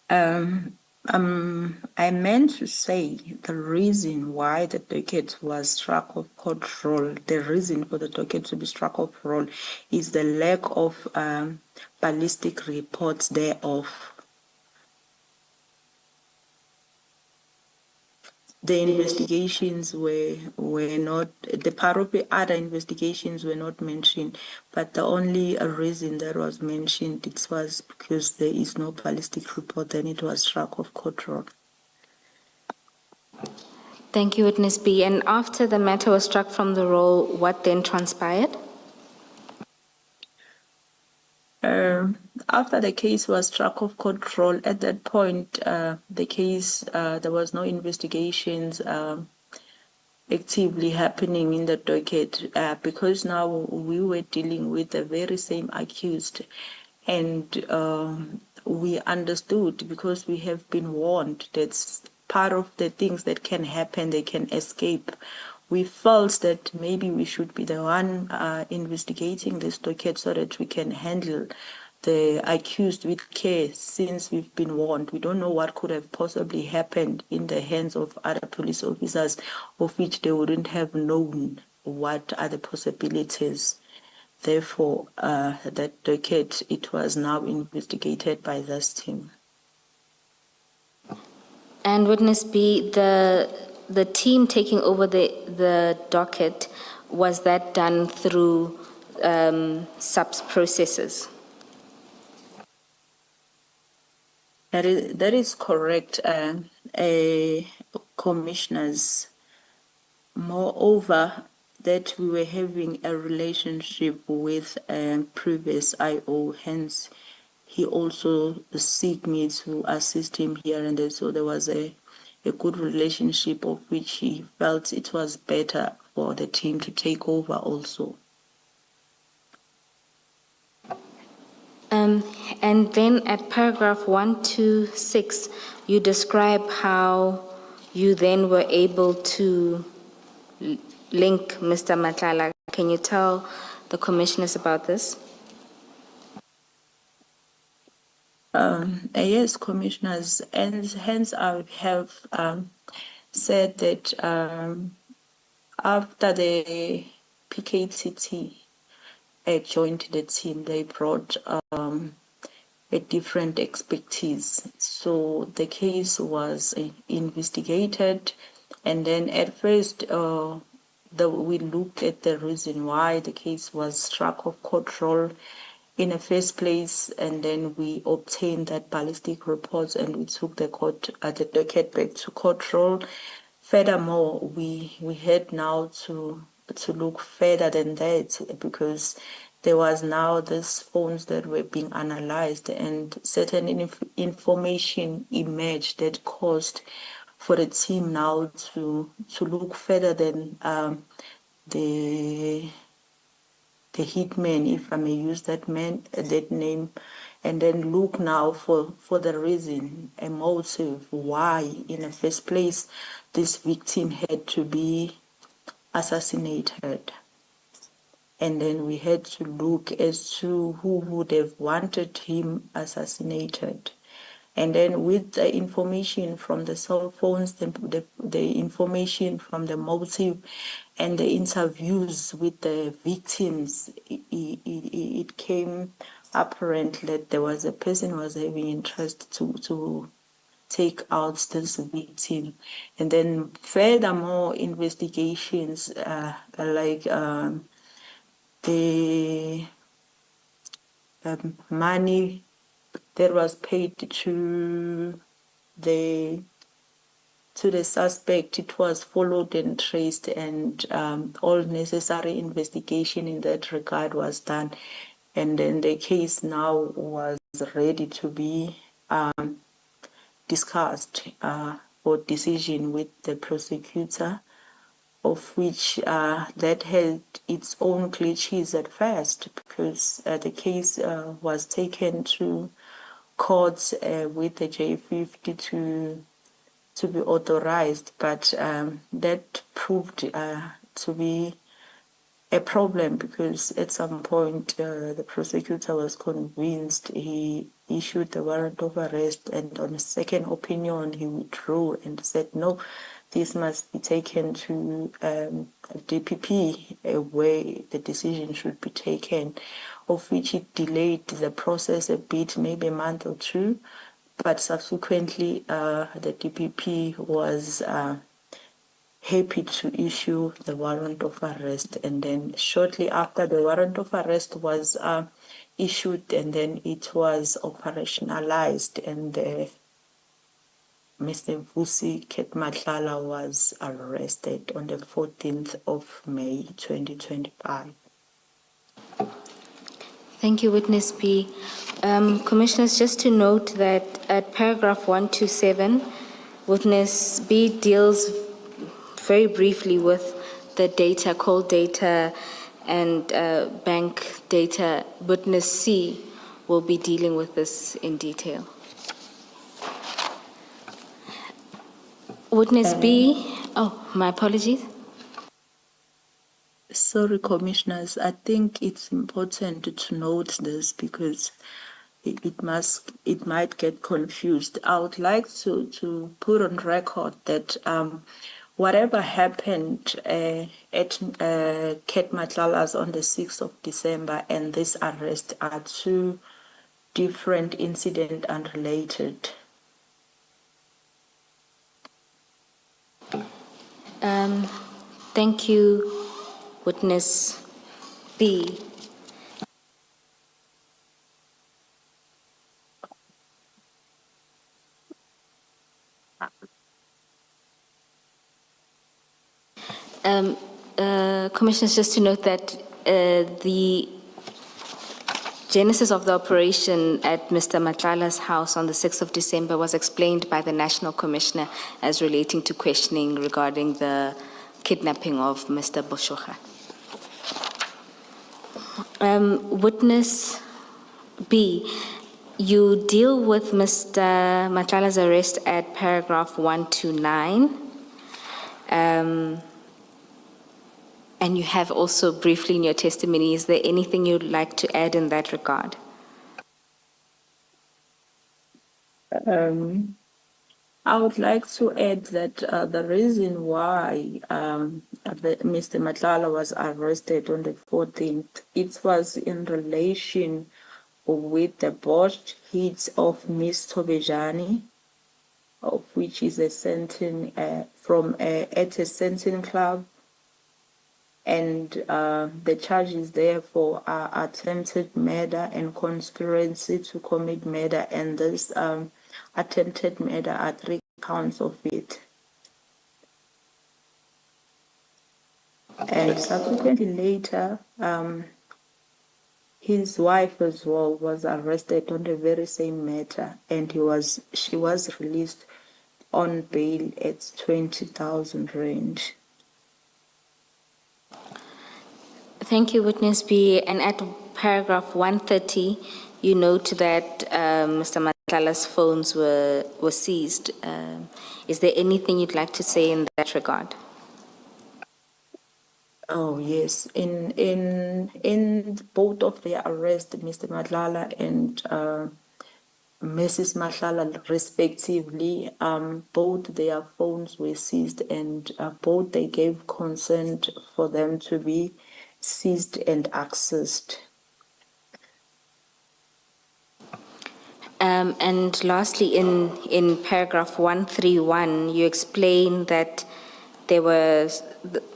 I meant to say the reason why the docket was struck off court roll, the reason for the docket to be struck off roll is the lack of ballistic reports thereof. The investigations were not, the part of the other investigations were not mentioned, but the only reason that was mentioned, it was because there is no ballistic report, then it was struck off court roll. Thank you, Witness B. And after the matter was struck from the roll, what then transpired? After the case was struck off court roll, at that point, the case, there was no investigations actively happening in the docket, because now we were dealing with the very same accused, and we understood, because we have been warned that part of the things that can happen, they can escape. We felt that maybe we should be the one investigating this docket so that we can handle the accused with care, since we've been warned. We don't know what could have possibly happened in the hands of other police officers, of which they wouldn't have known what are the possibilities. Therefore, that docket, it was now investigated by this team. And Witness B, the team taking over the docket, was that done through SAPS processes? That is correct, commissioners. Moreover, that we were having a relationship with previous IO, hence he also seek me to assist him here and there. So there was a good relationship, of which he felt it was better for the team to take over also. And then at paragraph 126, you describe how you then were able to link Mr. Madlanga. Can you tell the commissioners about this? Yes, commissioners, and hence I have said that after the PKTT joined the team, they brought a different expertise. So the case was investigated, and then at first we looked at the reason why the case was struck off court roll in the first place, and then we obtained that ballistic reports and we took the docket back to court roll. Furthermore, we had now to look further than that, because there was now these phones that were being analyzed, and certain information emerged that caused for the team now to look further than the hitman, if I may use that name, and then look now for the reason, a motive, why in the first place this victim had to be assassinated. And then we had to look as to who would have wanted him assassinated. And then with the information from the cell phones, the information from the motive and the interviews with the victims, it came apparent that there was a person who was having interest to take out this victim. And then furthermore, investigations the money that was paid the to the suspect, it was followed and traced, and all necessary investigation in that regard was done. And then the case now was ready to be discussed for decision with the prosecutor, of which that had its own glitches at first, because the case was taken to court with the J50 to be authorized, but that proved to be a problem, because at some point the prosecutor was convinced. He issued the warrant of arrest, and on a second opinion he withdrew and said no, this must be taken to DPP where the decision should be taken, of which it delayed the process a bit, maybe a month or two, but subsequently the DPP was happy to issue the warrant of arrest. And then shortly after the warrant of arrest was issued, and then it was operationalized, and Mr. Vusi Madlanga was arrested on the 14th of May 2025. Thank you, Witness B. Commissioners, just to note that at paragraph 127, Witness B deals very briefly with the data, call data, and bank data. Witness C will be dealing with this in detail. Witness B, oh, my apologies. Sorry, Commissioners, I think it's important to note this because it might get confused. I would like to put on record that whatever happened at Ket Matlalas on the 6th of December and this arrest are two different incidents, unrelated. Thank you, Witness B. Commissioners, just to note that the genesis of the operation at Mr. Matlala's house on the 6th of December was explained by the National Commissioner as relating to questioning regarding the kidnapping of Mr. Boshoga. Witness B, you deal with Mr. Matlala's arrest at paragraph 129. And you have also briefly in your testimony, is there anything you'd like to add in that regard? I would like to add that the reason why Mr. Matlala was arrested on the 14th, it was in relation with the botched hits of Miss Tobejani, of which is a sentence at a sentencing club. And the charges therefore are attempted murder and conspiracy to commit murder, and this attempted murder are 3 counts of it. And subsequently later, his wife as well was arrested on the very same matter, and she was released on bail at 20,000 rand. Thank you, Witness B. And at paragraph 130, you note that Mr. Matlala's phones were seized. Is there anything you'd like to say in that regard? Oh yes, in both of their arrests, Mr. Madlala and Mrs. Mahlala, respectively, both their phones were seized, and both they gave consent for them to be seized and accessed. And lastly, in paragraph 131, you explain that there was,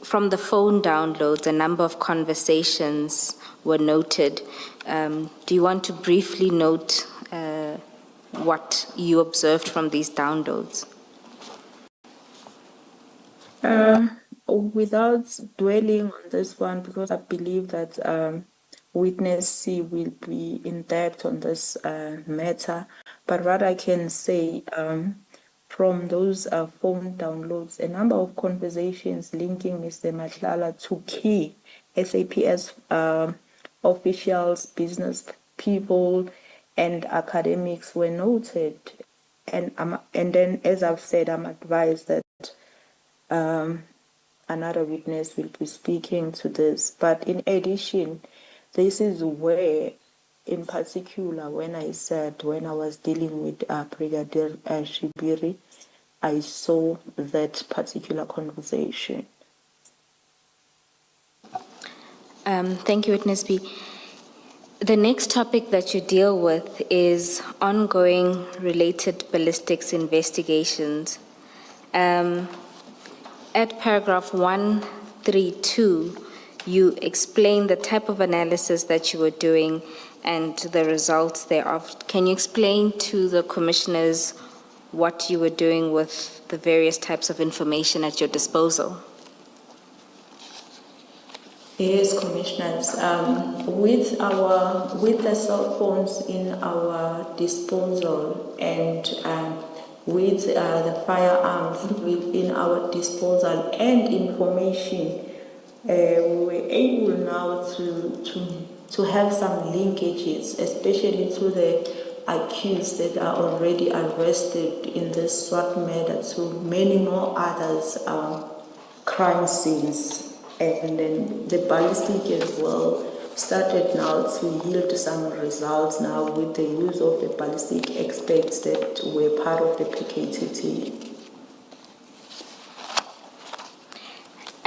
from the phone downloads, a number of conversations were noted. Do you want to briefly note what you observed from these downloads? Without dwelling on this one, because I believe that witness C will be in depth on this matter, but what I can say from those phone downloads, a number of conversations linking Mr. Matlala to key SAPS officials, business people, and academics were noted. And then, as I've said, I'm advised that another witness will be speaking to this. But in addition, this is where, in particular, when I was dealing with Brigadier Shibiri, I saw that particular conversation. Thank you, Witness B. The next topic that you deal with is ongoing related ballistics investigations. At paragraph 132, you explain the type of analysis that you were doing and the results thereof. Can you explain to the commissioners what you were doing with the various types of information at your disposal? Yes, commissioners. With the cell phones in our disposal and with the firearms within our disposal and information, we were able now to have some linkages, especially to the accused that are already arrested in this SWAT matter, to many more others crime scenes. And then the ballistic as well started now to yield some results now with the use of the ballistic experts that were part of the PKTT.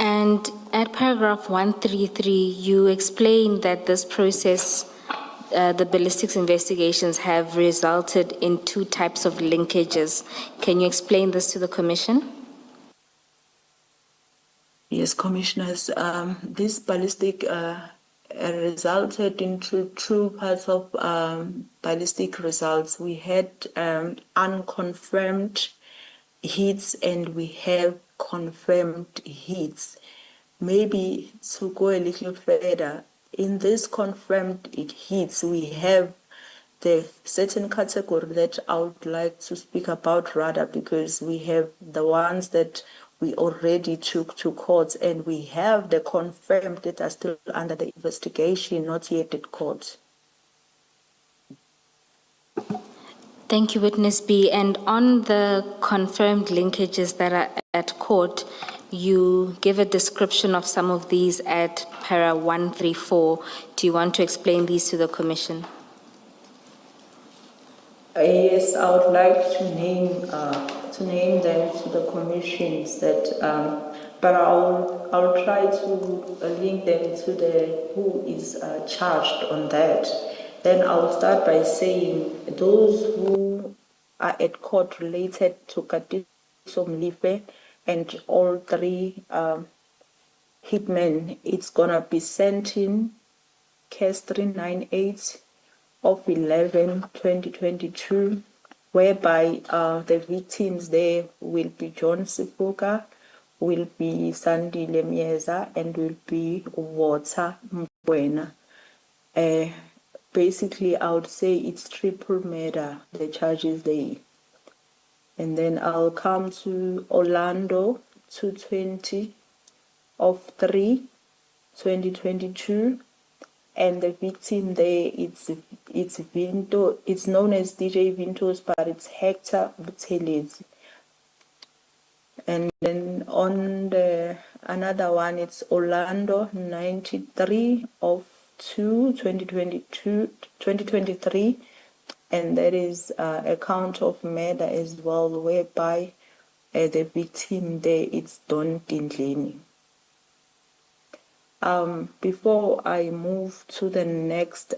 And at paragraph 133, you explain that this process, the ballistics investigations, have resulted in two types of linkages. Can you explain this to the Commission? Yes, commissioners, this ballistic resulted into two parts of ballistic results. We had unconfirmed hits and we have confirmed hits. Maybe to go a little further, in this confirmed hits, we have the certain category that I would like to speak about rather, because we have the ones that we already took to court and we have the confirmed that are still under the investigation, not yet at court. Thank you, Witness B. And on the confirmed linkages that are at court, you give a description of some of these at para 134. Do you want to explain these to the Commission? Yes, I would like to name them to the commissions that, but I'll try to link them to the who is charged on that. Then I'll start by saying those who are at court related to Katiso Mlife and all three hitmen. It's gonna be sent in case 398 of 11/2022, whereby the victims there will be John Sifuka, will be Sandile Mieza, and will be Water Mbwena. Basically, I would say it's triple murder, the charges there. And then I'll come to Orlando, 220 of 3/2022. And the victim there, it's Vinto. It's known as DJ Vintos, but it's Hector Butelezi. And Then on another one, it's Orlando 93 of 2023, and that is a count of murder as well, whereby the victim there is Don Tindleni. Before I move to the next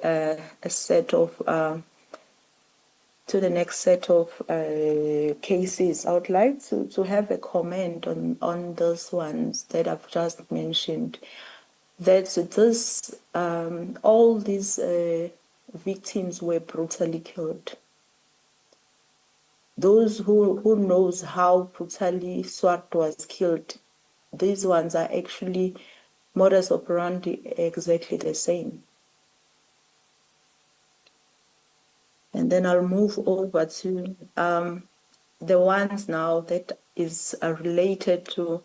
set of cases, I would like to have a comment on those ones that I've just mentioned. That this all these victims were brutally killed. Those who knows how brutally Swart was killed, these ones are actually modus operandi exactly the same. And then I'll move over to the ones now that is related to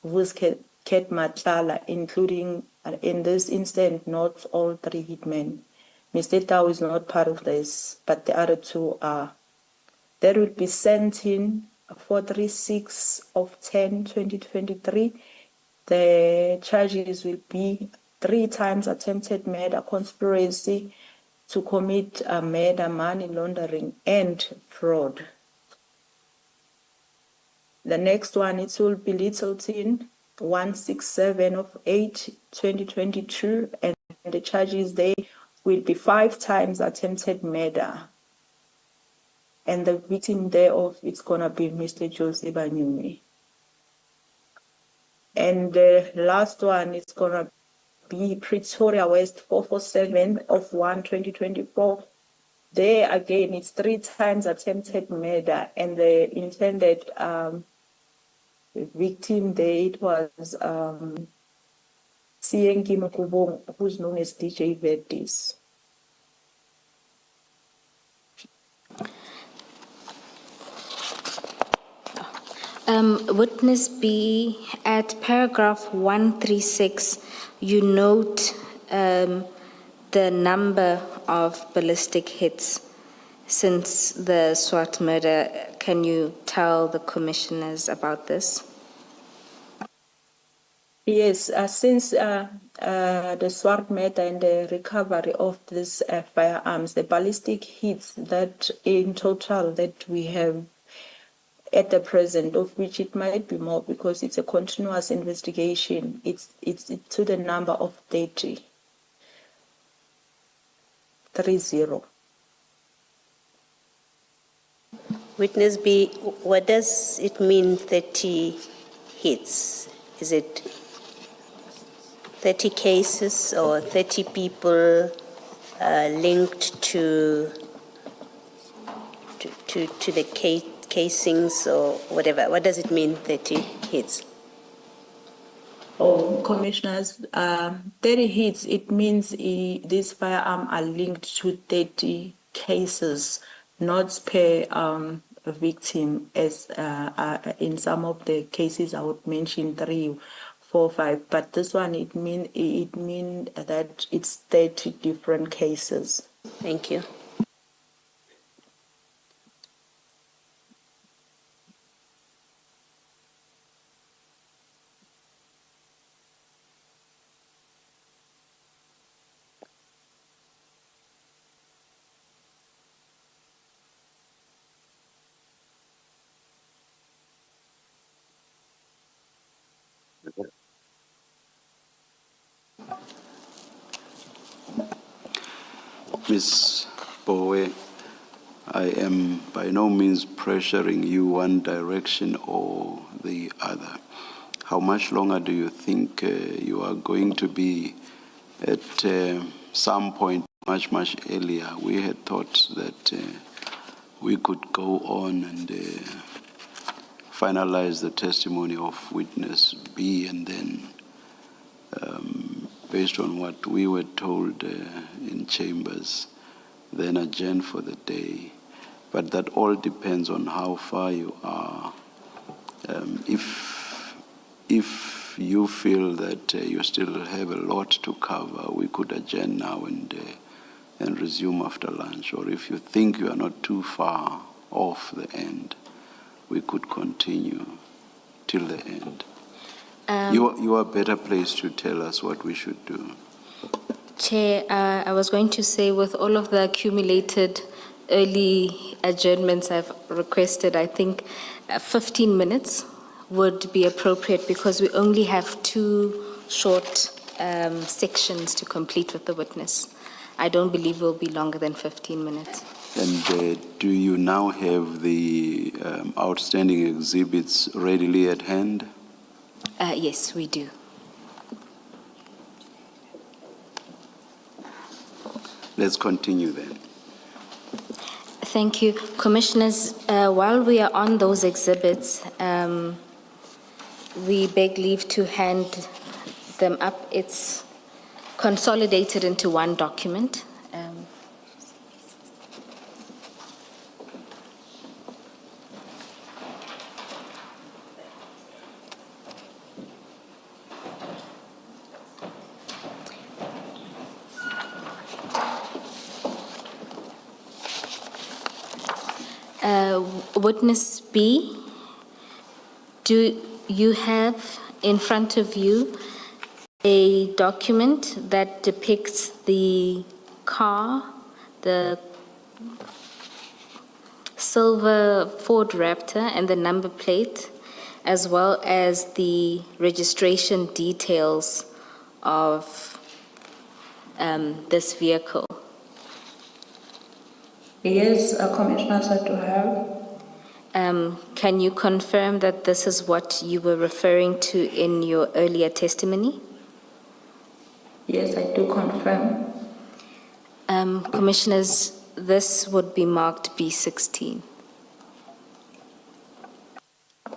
Vusket Matala, including, in this instance, not all three hitmen. Mr. Tau is not part of this, but the other two are. That will be sent in 436 of 10/2023. The charges will be 3 times attempted murder, conspiracy to commit murder, money laundering, and fraud. The next one, it will be Littleton 167 of 8/2022, and the charges there will be 5 times attempted murder. And the victim thereof, it's gonna be Mr. Jose Banyumi. And the last one is gonna be Pretoria West 447 of 1/2024. There again, it's 3 times attempted murder, and the intended victim there, it was Sienki Mukubong, who's known as DJ Verdis. Witness B, at paragraph 136, you note the number of ballistic hits since the Swart murder. Can you tell the commissioners about this? Yes, since the Swart murder and the recovery of these firearms, the ballistic hits that in total that we have at the present, of which it might be more because it's a continuous investigation, it's to the number of 30. Witness B, what does it mean 30 hits? Is it 30 cases or 30 people linked to the casings or whatever? What does it mean, 30 hits? Oh, commissioners, 30 hits, it means these firearms are linked to 30 cases, not per victim, as in some of the cases I would mention 3, 4, 5, but this one, it mean that it's 30 different cases. Thank you. Ms. Bowe, I am by no means pressuring you one direction or the other. How much longer do you think you are going to be at some point much earlier? We had thought that we could go on and finalize the testimony of witness B, and then based on what we were told in chambers, then adjourn for the day. But that all depends on how far you are. If you feel that you still have a lot to cover, we could adjourn now and resume after lunch. Or if you think you are not too far off the end, we could continue. till the end? You are better placed to tell us what we should do. Chair, I was going to say with all of the accumulated early adjournments I've requested, I think 15 minutes would be appropriate because we only have 2 short sections to complete with the witness. I don't believe we'll be longer than 15 minutes. And do you now have the outstanding exhibits readily at hand? Yes, we do. Let's continue then. Thank you. Commissioners, while we are on those exhibits, we beg leave to hand them up. It's consolidated into one document. Witness B, do you have in front of you a document that depicts the car, the silver Ford Raptor and the number plate, as well as the registration details of this vehicle? Yes, Commissioners, I do have. Can you confirm that this is what you were referring to in your earlier testimony? Yes, I do confirm. Commissioners, this would be marked B16.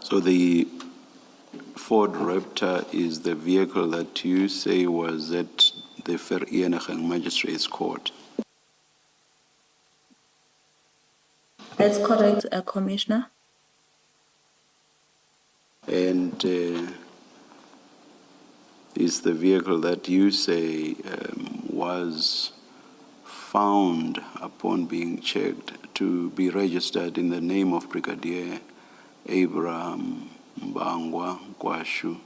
So the Ford Raptor is the vehicle that you say was at the Vereeniging Magistrates Court. That's correct, Commissioner. And is the vehicle that you say was found upon being checked to be registered in the name of Brigadier Abraham Mbangwa Kwashu?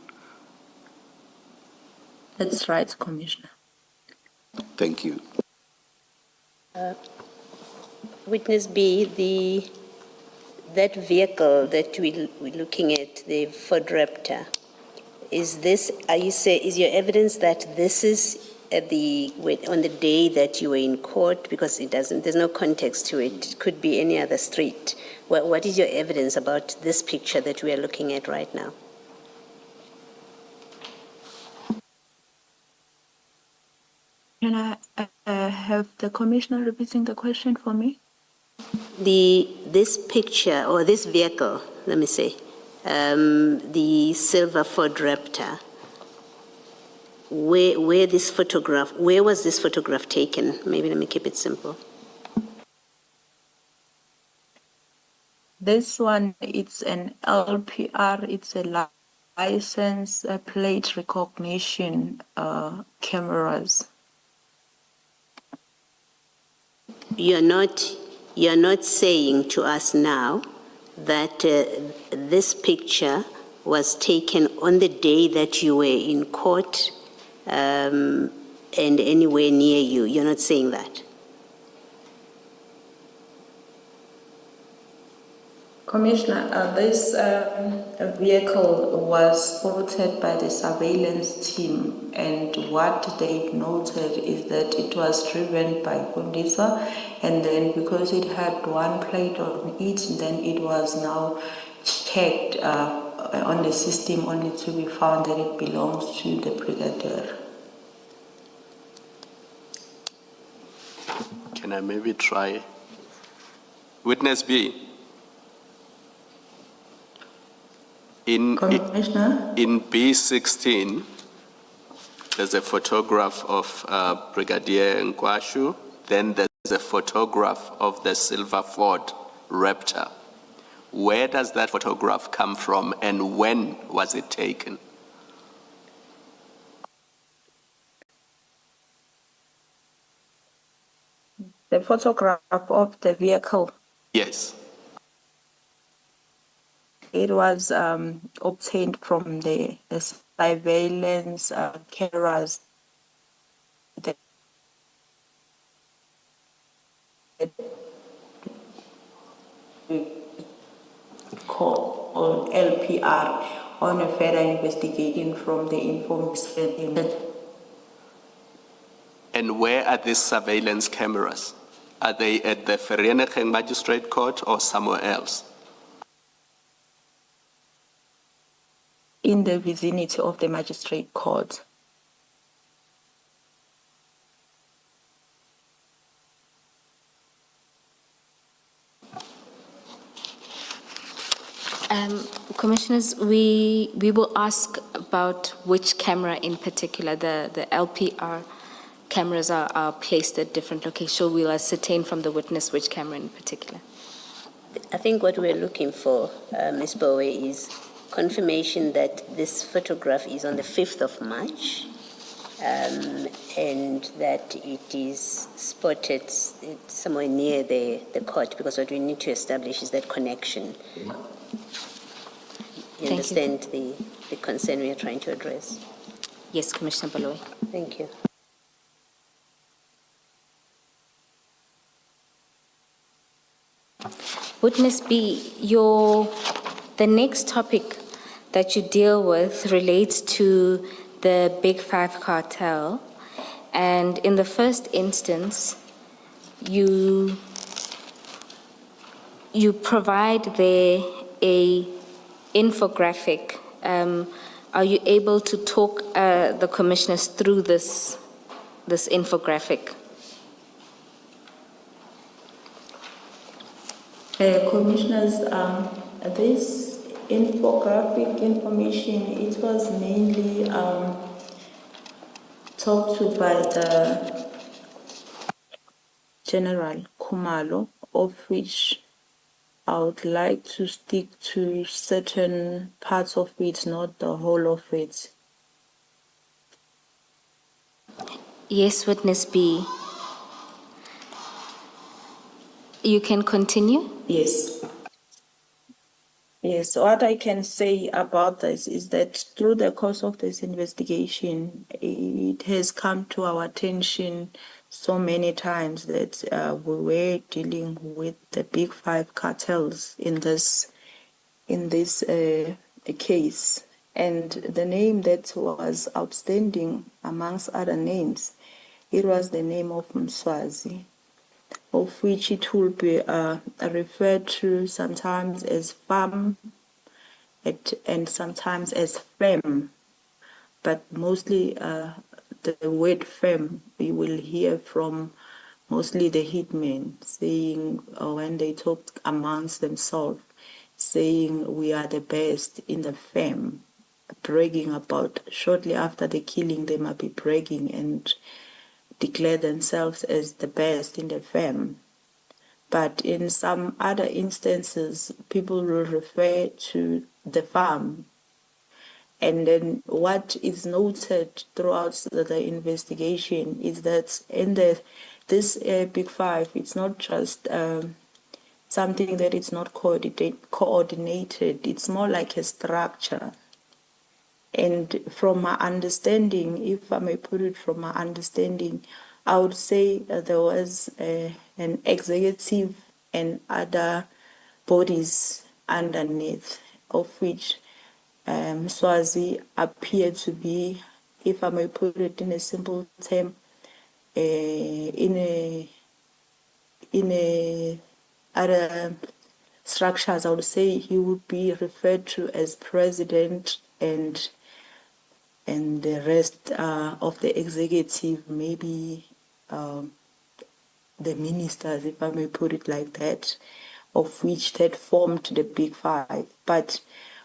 That's right, Commissioner. Thank you. Witness B, that vehicle that we're looking at, the Ford Raptor, is your evidence that this is on the day that you were in court? Because there's no context to it. It could be any other street. What is your evidence about this picture that we are looking at right now? Can I have the Commissioner repeating the question for me? This picture, or this vehicle, let me say, the silver Ford Raptor, where was this photograph taken? Maybe let me keep it simple. This one, it's an LPR, it's a license plate recognition cameras. You're not saying to us now that this picture was taken on the day that you were in court and anywhere near you. You're not saying that. Commissioner, this vehicle was spotted by the surveillance team, and what they've noted is that it was driven by Fundisa, and then because it had one plate on it, then it was now checked on the system only to be found that it belongs to the brigadier. Can I maybe try? Witness B. In B16, there's a photograph of Brigadier Nkwashu, then there's a photograph of the silver Ford Raptor. Where does that photograph come from and when was it taken? The photograph of the vehicle. Yes. It was obtained from the surveillance cameras that we call LPR on a further investigation from the information. And where are these surveillance cameras? Are they at the Vereeniging Magistrate Court or somewhere else? In the vicinity of the magistrate court. Commissioners, we will ask about which camera in particular. The LPR cameras are placed at different locations, so we'll ascertain from the witness which camera in particular. I think what we're looking for, Ms. Bowe, is confirmation that this photograph is on the 5th of March and that it is spotted somewhere near the court, because what we need to establish is that connection. You understand the concern we are trying to address? Yes, Commissioner Baloyi. Thank you. Witness B, the next topic that you deal with relates to the Big Five cartel, and in the first instance, you provide there a infographic. Are you able to talk the commissioners through this infographic? Commissioners, this infographic information, it was mainly talked to by the General Khumalo, of which I would like to stick to certain parts of it, not the whole of it. Yes, Witness B. You can continue? Yes. Yes, what I can say about this is that through the course of this investigation, it has come to our attention so many times that we were dealing with the Big Five cartels in this case. And the name that was outstanding amongst other names, it was the name of Mswazi, of which it will be referred to sometimes as FAM and sometimes as FEM, but mostly the word FEM you will hear from mostly the hitmen saying, when they talk amongst themselves, saying we are the best in the FEM, bragging about shortly after the killing they might be bragging and declare themselves as the best in the FEM. But in some other instances, people will refer to the farm. And then what is noted throughout the investigation is that in this Big Five, it's not just something that is not coordinated. It's more like a structure. And from my understanding, if I may put it from my understanding, I would say there was an executive and other bodies underneath, of which Swazi appeared to be, if I may put it in a simple term, in a other structures, I would say he would be referred to as president and the rest of the executive, maybe the ministers, if I may put it like that, of which that formed the Big Five. But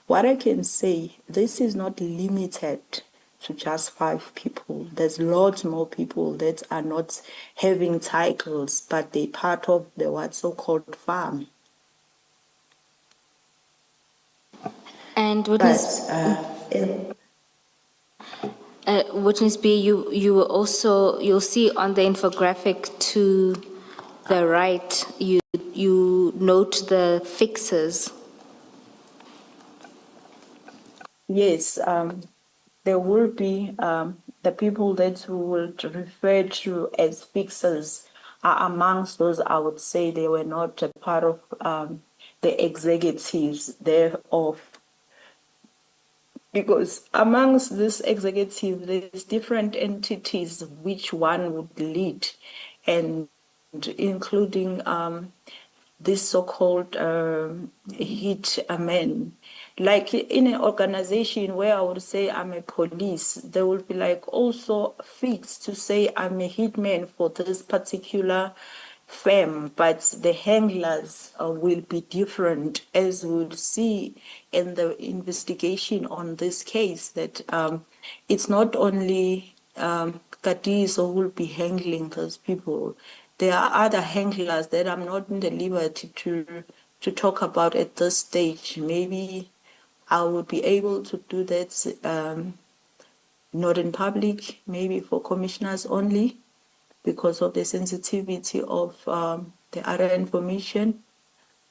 what I can say, this is not limited to just 5 people. There's lots more people that are not having titles, but they're part of the what so-called farm. And Witness, Witness B, you will also, you'll see on the infographic to the right, you note the fixers. Yes, there will be the people that we will refer to as fixers are amongst those. I would say they were not a part of the executives thereof, because amongst this executive there's different entities which one would lead, and including this so-called hit men. Like in an organization where I would say I'm a police, there will be like also fixed to say I'm a hitman for this particular firm, but the handlers will be different, as we'll see in the investigation on this case, that it's not only Katiso who will be handling those people. There are other handlers that I'm not in the liberty to talk about at this stage. Maybe I will be able to do that not in public, maybe for commissioners only, because of the sensitivity of the other information.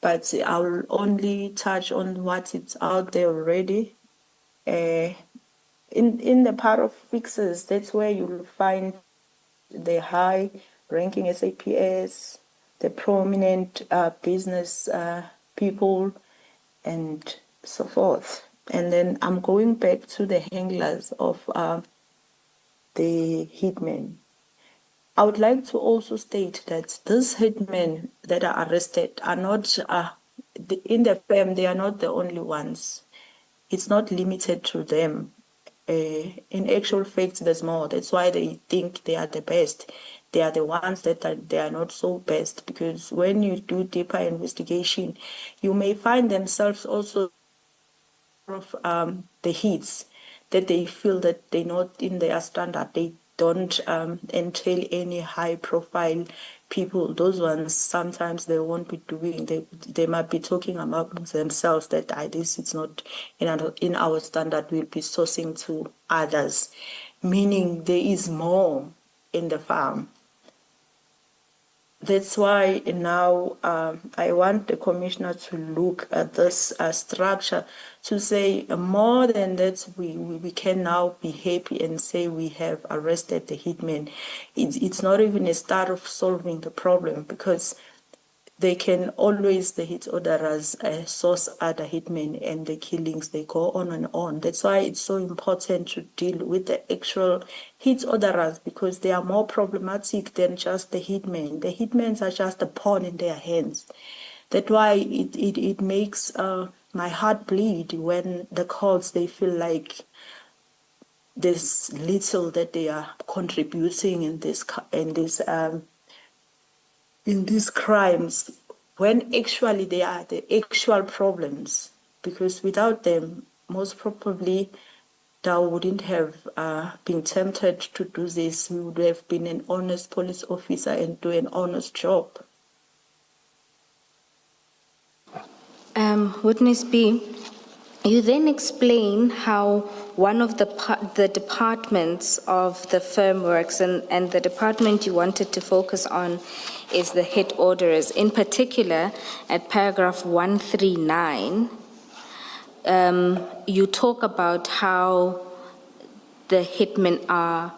But I will only touch on what is out there already. In the part of fixes, that's where you'll find the high ranking SAPS, the prominent business people, and so forth. And then I'm going back to the handlers of the hitmen. I would like to also state that these hitmen that are arrested are not, in the firm, they are not the only ones. It's not limited to them. In actual fact, there's more. That's why they think they are the best. They are the ones that they are not so best, because when you do deeper investigation, you may find themselves also of the hits that they feel that they're not in their standard. They don't entail any high profile people. Those ones sometimes they won't be doing. They might be talking amongst themselves that this is not in our standard. We'll be sourcing to others, meaning there is more in the farm. That's why now I want the commissioner to look at this structure to say more than that we can now be happy and say we have arrested the hitman. It's not even a start of solving the problem, because they can always, the hit orderers, source other hitmen, and the killings, they go on and on. That's why it's so important to deal with the actual hit orderers, because they are more problematic than just the hitmen. The hitmen are just a pawn in their hands. That's why it makes my heart bleed when the courts, they feel like there's little that they are contributing in these crimes, when actually they are the actual problems, because without them, most probably Dow wouldn't have been tempted to do this. We would have been an honest police officer and do an honest job. Witness B, you then explain how one of the departments of the firm works, and the department you wanted to focus on is the hit orderers. In particular, at paragraph 139, you talk about how the hitmen are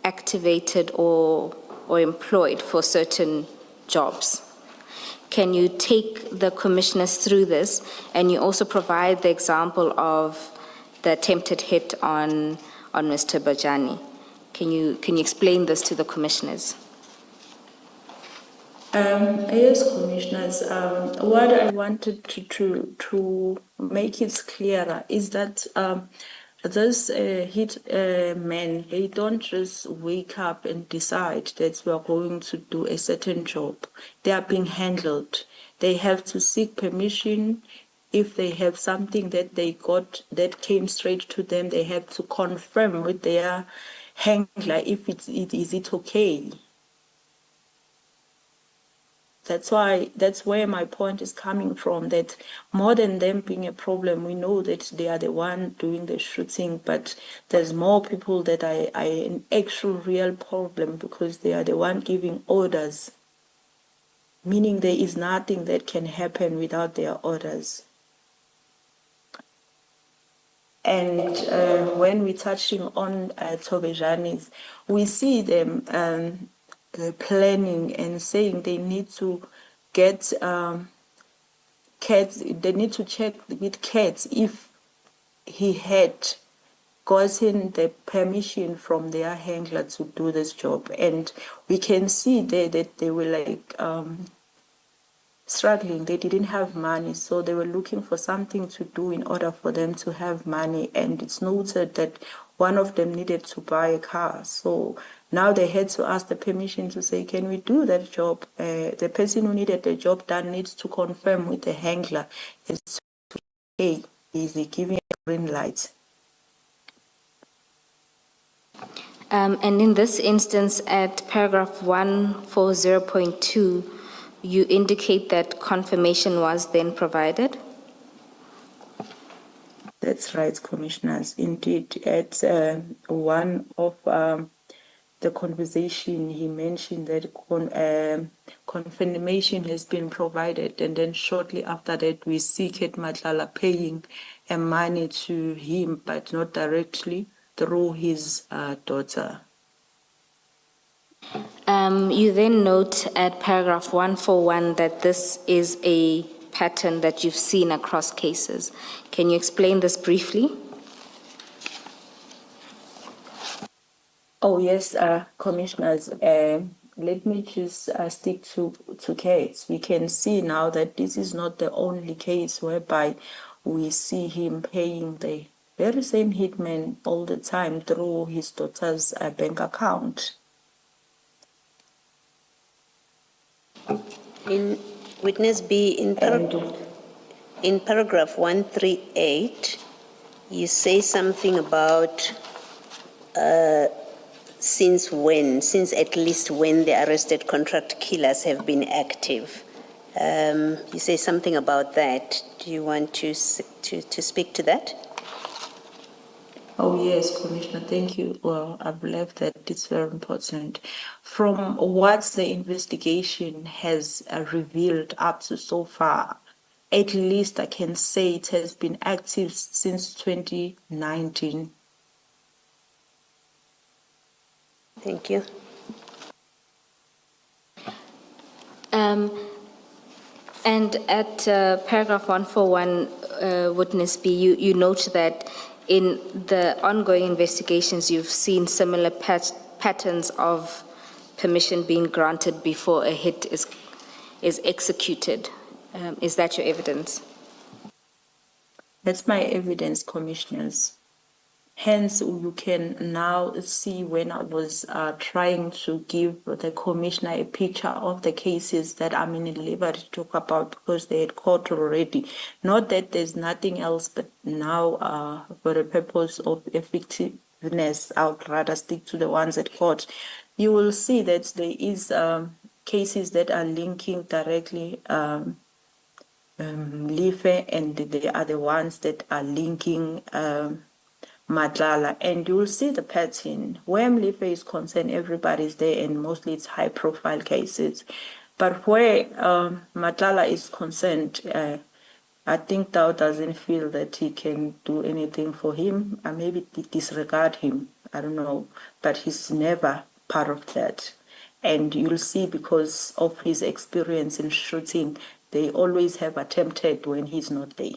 activated or employed for certain jobs. Can you take the commissioners through this? And you also provide the example of the attempted hit on Mr. Bajani. Can you explain this to the commissioners? Yes, commissioners. What I wanted to make it clearer is that this hit men, they don't just wake up and decide that we are going to do a certain job. They are being handled. They have to seek permission. If they have something that they got that came straight to them, they have to confirm with their handler if is it okay. That's where my point is coming from, that more than them being a problem, we know that they are the one doing the shooting, but there's more people that are an actual real problem, because they are the one giving orders, meaning there is nothing that can happen without their orders. And when we're touching on Tobejanis, we see them planning and saying they need to get cats, they need to check with cats if he had gotten the permission from their handler to do this job. And we can see there that they were like struggling. They didn't have money, so they were looking for something to do in order for them to have money. And it's noted that one of them needed to buy a car. So now they had to ask the permission to say, can we do that job? The person who needed the job done needs to confirm with the handler. It's okay, is he giving a green light? And in this instance, at paragraph 140.2, you indicate that confirmation was then provided? That's right, Commissioners. Indeed, at one of the conversation, he mentioned that confirmation has been provided, and then shortly after that, we see Kate Madlanga paying money to him, but not directly, through his daughter. You then note at paragraph 141 that this is a pattern that you've seen across cases. Can you explain this briefly? Oh, yes, Commissioners. Let me just stick to case. We can see now that this is not the only case whereby we see him paying the very same hitman all the time through his daughter's bank account. In witness B, in paragraph 138, you say something about since at least when the arrested contract killers have been active. You say something about that. Do you want to speak to that? Oh, yes, Commissioner, thank you. Well, I believe that it's very important. From what the investigation has revealed up to so far, at least I can say it has been active since 2019. Thank you. And at paragraph 141, witness B, you note that in the ongoing investigations, you've seen similar patterns of permission being granted before a hit is executed. Is that your evidence? That's my evidence, Commissioners. Hence, you can now see when I was trying to give the Commissioner a picture of the cases that I'm in liberty to talk about because they had caught already. Not that there's nothing else, but now for the purpose of effectiveness, I would rather stick to the ones at court. You will see that there is cases that are linking directly Life, and they are the ones that are linking Madlanga, and you'll see the pattern. Where Mlife is concerned, everybody's there, and mostly it's high-profile cases. But where Madlanga is concerned, I think Tao doesn't feel that he can do anything for him, and maybe disregard him. I don't know, but he's never part of that. And you'll see because of his experience in shooting, they always have attempted when he's not there.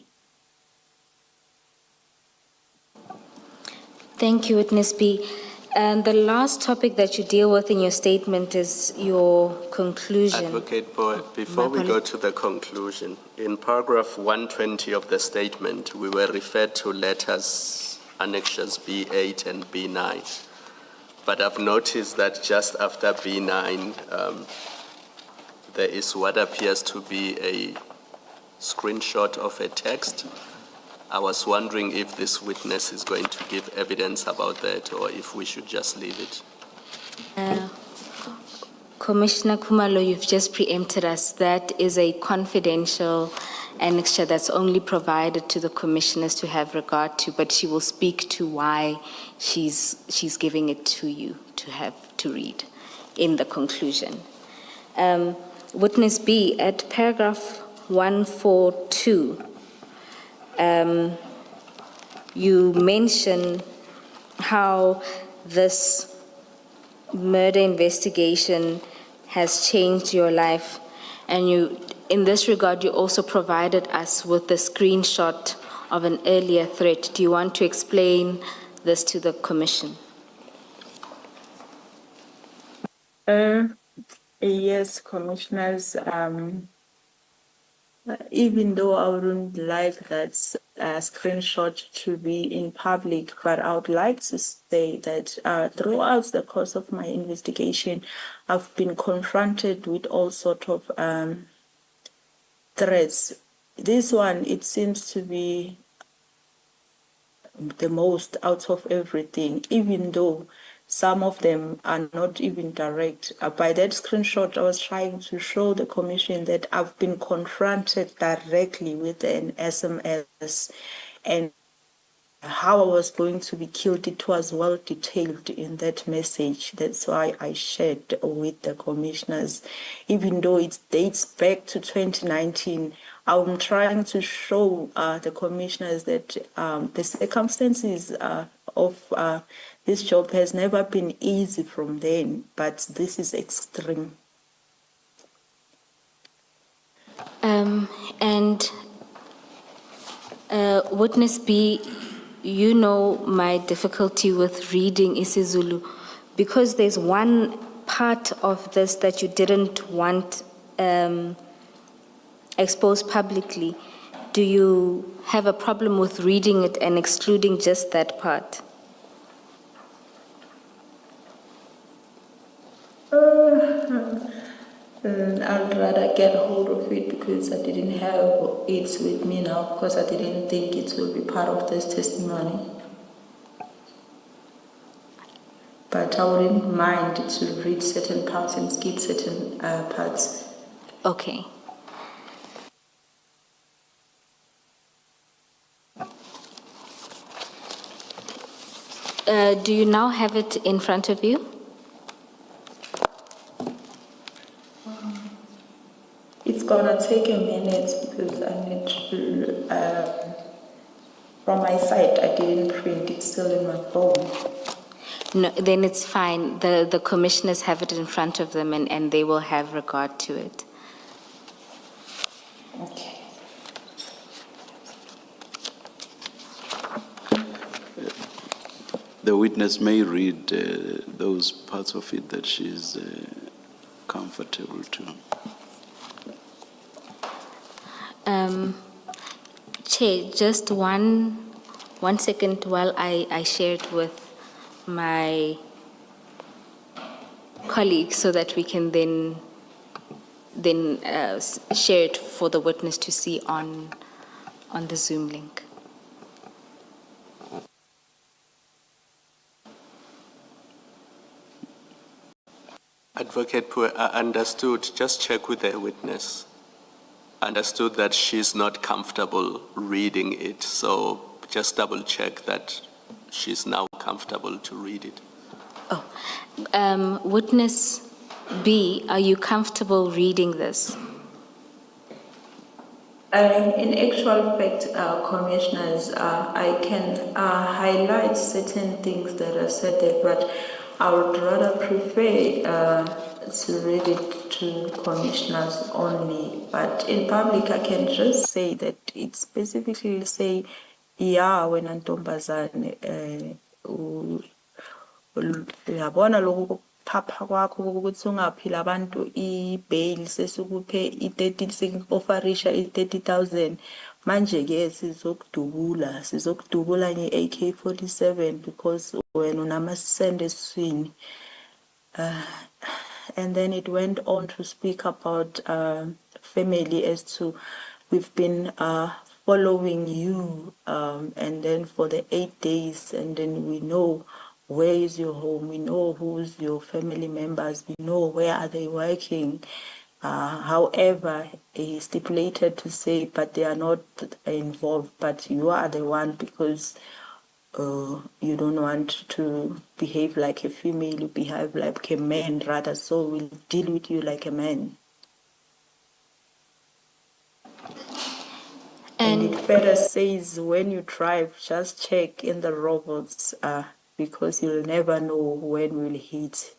Thank you, witness B. And the last topic that you deal with in your statement is your conclusion. Advocate Boy, before we go to the conclusion, in paragraph 120 of the statement, we were referred to letters annexures B8 and B9. But I've noticed that just after B9, there is what appears to be a screenshot of a text. I was wondering if this witness is going to give evidence about that or if we should just leave it. Commissioner Kumalo, you've just preempted us. That is a confidential annexure that's only provided to the commissioners to have regard to, but she will speak to why she's giving it to you to have to read in the conclusion. Witness B, at paragraph 142, you mention how this murder investigation has changed your life, and in this regard, you also provided us with a screenshot of an earlier threat. Do you want to explain this to the Commission? Yes, Commissioners. Even though I wouldn't like that screenshot to be in public, but I would like to say that throughout the course of my investigation, I've been confronted with all sorts of threats. This one, it seems to be the most out of everything, even though some of them are not even direct. By that screenshot, I was trying to show the Commission that I've been confronted directly with an SMS, and how I was going to be killed, it was well detailed in that message. That's why I shared with the commissioners. Even though it dates back to 2019, I'm trying to show the commissioners that the circumstances of this job has never been easy from then, but this is extreme. And Witness B, you know my difficulty with reading isiZulu, because there's one part of this that you didn't want exposed publicly. Do you have a problem with reading it and excluding just that part? I'd rather get hold of it because I didn't have it with me now, because I didn't think it will be part of this testimony. But I wouldn't mind to read certain parts and skip certain parts. Okay. Do you now have it in front of you? It's gonna take a minute because I need to, from my side, I didn't print, it's still in my phone. No, then it's fine. The commissioners have it in front of them, and they will have regard to it. Okay. The witness may read those parts of it that she's comfortable to. Chair, just one second while I share it with my colleague so that we can then share it for the witness to see on the Zoom link. Advocate Pue, I understood, just check with the witness. Understood that she's not comfortable reading it, so just double check that she's now comfortable to read it. Oh, Witness B, are you comfortable reading this? In actual fact, commissioners, I can highlight certain things that are said there, but I would rather prefer to read it to commissioners only. But in public, I can just say that it specifically say, yeah, when Antombazane, uyabona lokho phapha kwakho ukuthi ungaphila abantu i-bail sesukuphe i-30 sekuofarisha i-30,000 manje ke sizokudubula nge-AK47 because wena unamasende eswini. And then it went on to speak about family as to we've been following you and then for the 8 days, and then we know where is your home, we know who's your family members, we know where are they working. However, he stipulated to say, but they are not involved, but you are the one because you don't want to behave like a female, you behave like a man rather, so we'll deal with you like a man. And And it further says when you drive, just check in the robots because you'll never know when will hit.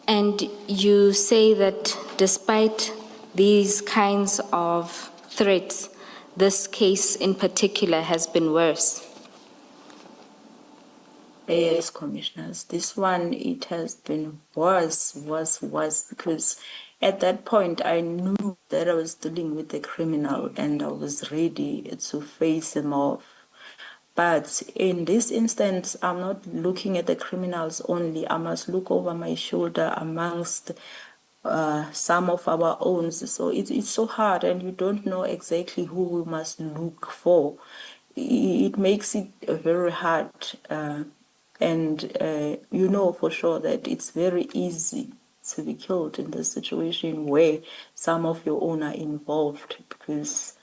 And you say that despite these kinds of threats, this case in particular has been worse. Yes, commissioners. This one, it has been worse, because at that point I knew that I was dealing with a criminal and I was ready to face him off. But in this instance, I'm not looking at the criminals only. I must look over my shoulder amongst some of our own. So it's so hard, and you don't know exactly who we must look for. It makes it very hard. And you know for sure that it's very easy to be killed in this situation where some of your own are involved, because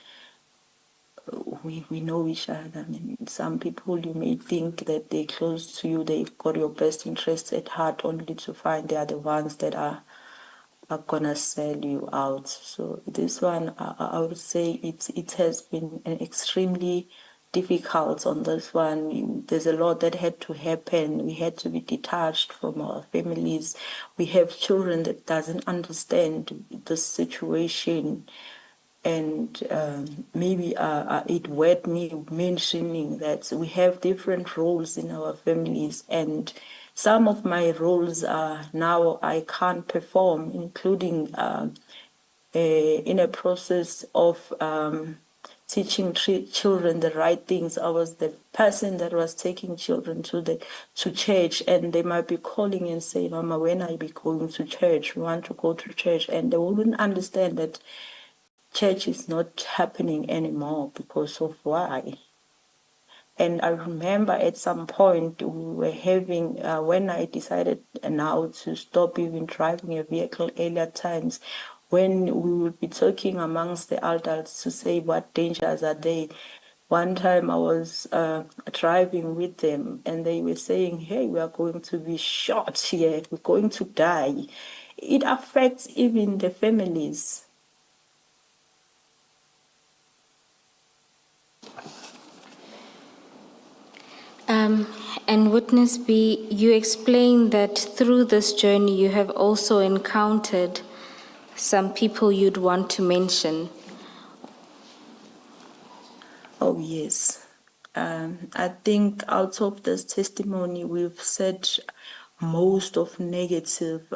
we know each other. I mean, some people you may think that they're close to you, they've got your best interests at heart, only to find they are the ones that are gonna sell you out. So this one, I would say it has been an extremely difficult on this one. There's a lot that had to happen. We had to be detached from our families. We have children that doesn't understand the situation. And maybe it worth me mentioning that we have different roles in our families, and some of my roles now I can't perform, including in a process of teaching children the right things. I was the person that was taking children to church, and they might be calling and saying, "Mama, when are you going to church? We want to go to church," and they wouldn't understand that church is not happening anymore because of why. And I remember at some point we were having, when I decided now to stop even driving a vehicle earlier times, when we would be talking amongst the adults to say what dangers are there. One time I was driving with them and they were saying, "Hey, we are going to be shot here, we're going to die." It affects even the families. And Witness B, you explained that through this journey you have also encountered some people you'd want to mention. Oh, yes. I think out of this testimony, we've said most of negative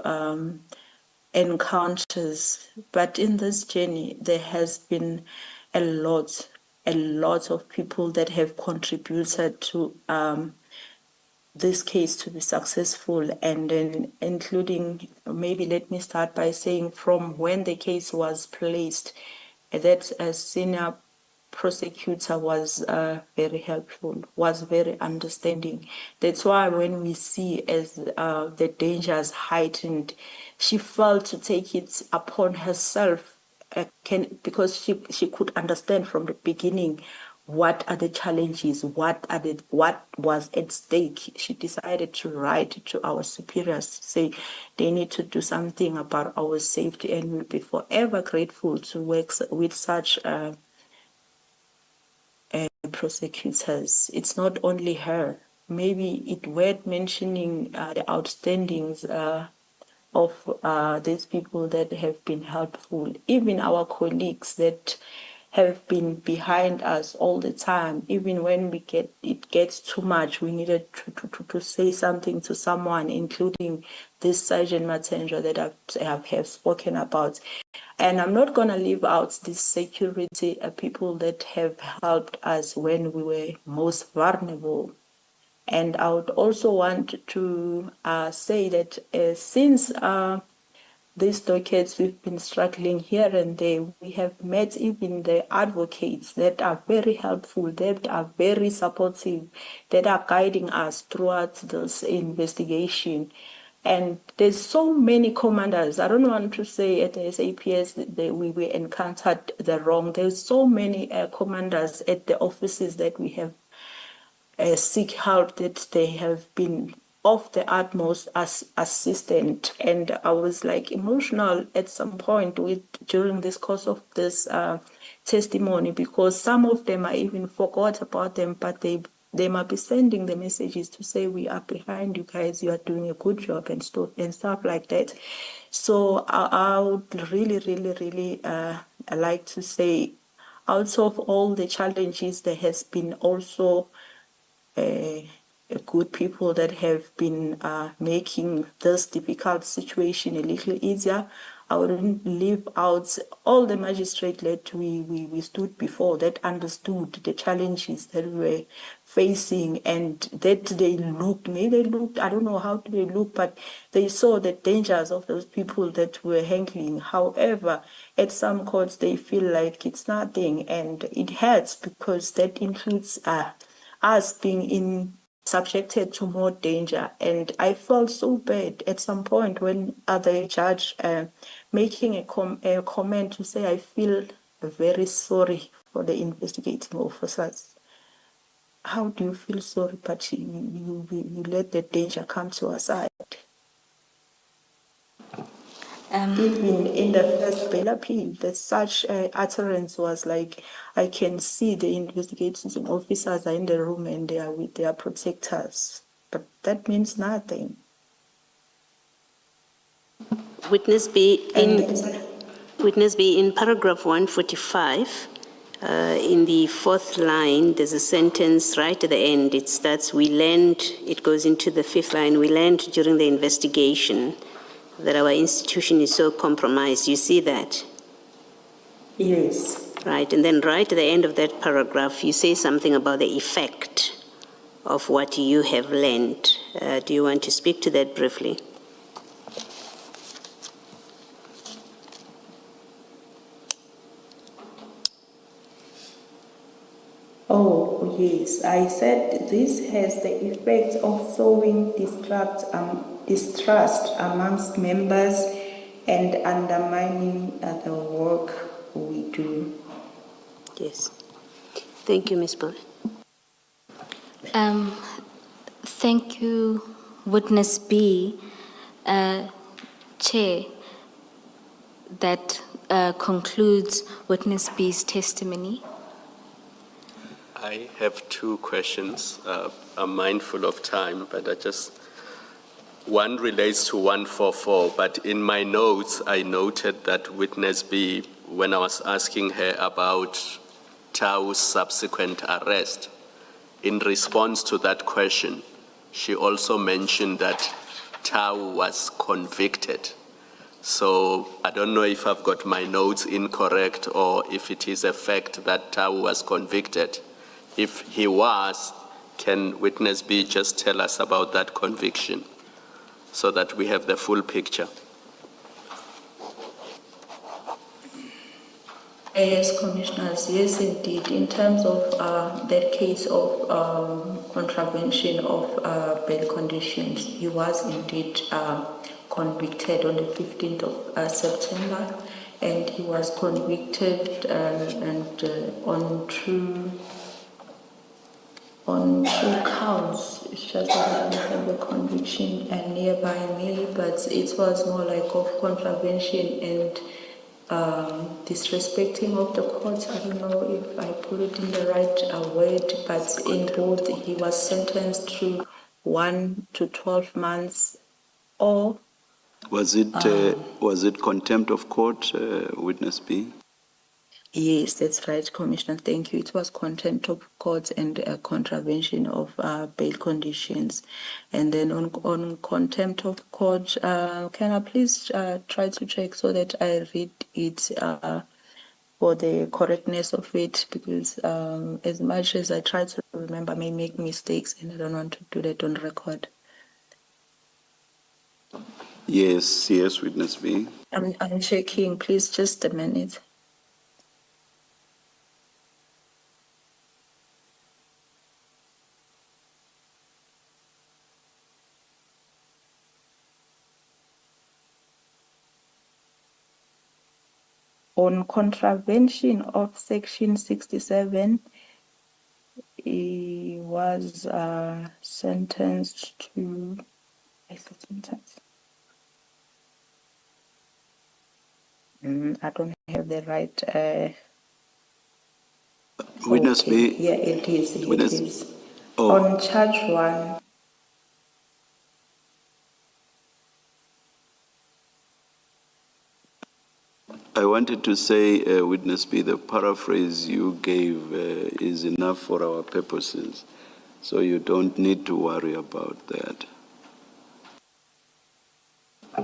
encounters, but in this journey, there has been a lot of people that have contributed to this case to be successful, and then including, maybe let me start by saying, from when the case was placed, that a senior prosecutor was very helpful, was very understanding. That's why when we see as the dangers heightened, she felt to take it upon herself, because she could understand from the beginning what are the challenges, what was at stake. She decided to write to our superiors to say they need to do something about our safety, and we'll be forever grateful to work with such prosecutors. It's not only her. Maybe it worth mentioning the outstandings of these people that have been helpful, even our colleagues that have been behind us all the time. Even when it gets too much, we needed to say something to someone, including this Sergeant Matenja that I have spoken about. And I'm not going to leave out these security people that have helped us when we were most vulnerable. And I would also want to say that since these decades we've been struggling here and there, we have met even the advocates that are very helpful, that are very supportive, that are guiding us throughout this investigation. And there's so many commanders. I don't want to say at the SAPS that we encountered the wrong. There's so many commanders at the offices that we have seek help, that they have been of the utmost assistant, and I was like emotional at some point during this course of this testimony, because some of them I even forgot about them, but they might be sending the messages to say we are behind you guys, you are doing a good job and stuff like that. So I would really like to say, out of all the challenges, there has been also good people that have been making this difficult situation a little easier. I wouldn't leave out all the magistrate that we stood before, that understood the challenges that we were facing, and that they looked, I don't know how they look, but they saw the dangers of those people that were handling. However, at some courts, they feel like it's nothing, and it hurts because that includes us being subjected to more danger. And I felt so bad at some point when the judge making a comment to say, I feel very sorry for the investigating officers. How do you feel sorry, but you let the danger come to our side? Even in the first bail appeal, that such utterance was like, I can see the investigating officers are in the room and they are with their protectors. But that means nothing. Witness B, in paragraph 145, in the fourth line, there's a sentence right at the end. It starts, we learned, it goes into the fifth line, we learned during the investigation that our institution is so compromised. You see that? Yes. Right, and then right at the end of that paragraph, you say something about the effect of what you have learned. Do you want to speak to that briefly? Oh, yes. I said this has the effect of sowing distrust amongst members and undermining the work we do. Yes. Thank you, Ms. Paul. Thank you, Witness B. Chair, that concludes Witness B's testimony. I have two questions. I'm mindful of time, but one relates to 144, but in my notes, I noted that Witness B, when I was asking her about Tau's subsequent arrest, in response to that question, she also mentioned that Tau was convicted. So I don't know if I've got my notes incorrect or if it is a fact that Tau was convicted. If he was, can Witness B just tell us about that conviction so that we have the full picture? Yes, Commissioners, yes, indeed. In terms of that case of contravention of bail conditions, he was indeed convicted on the 15th of September, and he was convicted on two counts. It's just that I don't have the conviction nearby me, but it was more like of contravention and disrespecting of the court. I don't know if I put it in the right word, but in both he was sentenced to 1 to 12 months. Or was it contempt of court, Witness B? yes, that's right, Commissioner. Thank you. It was contempt of court and contravention of bail conditions. And then on contempt of court, can I please try to check so that I read it for the correctness of it? Because as much as I try to remember, I may make mistakes, and I don't want to do that on record. Yes, Witness B. I'm checking. Please, just a minute. On contravention of Section 67, he was sentenced to I don't have the right. Witness Okay. B. Yeah, it is. It Witness. is. Oh, On charge 1. I wanted to say, Witness B, the paraphrase you gave is enough for our purposes, so you don't need to worry about that.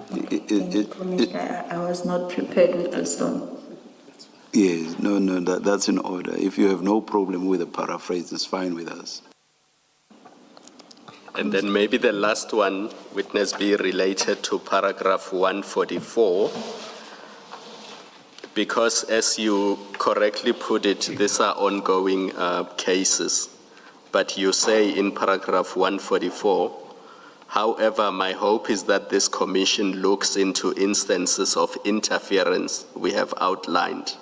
Thank you, Commissioner. I was not prepared with this one. Yes, no, that's in order. If you have no problem with the paraphrase, it's fine with us. And then maybe the last one, witness B, related to paragraph 144, because as you correctly put it, these are ongoing cases. But you say in paragraph 144, however, my hope is that this commission looks into instances of interference we have outlined,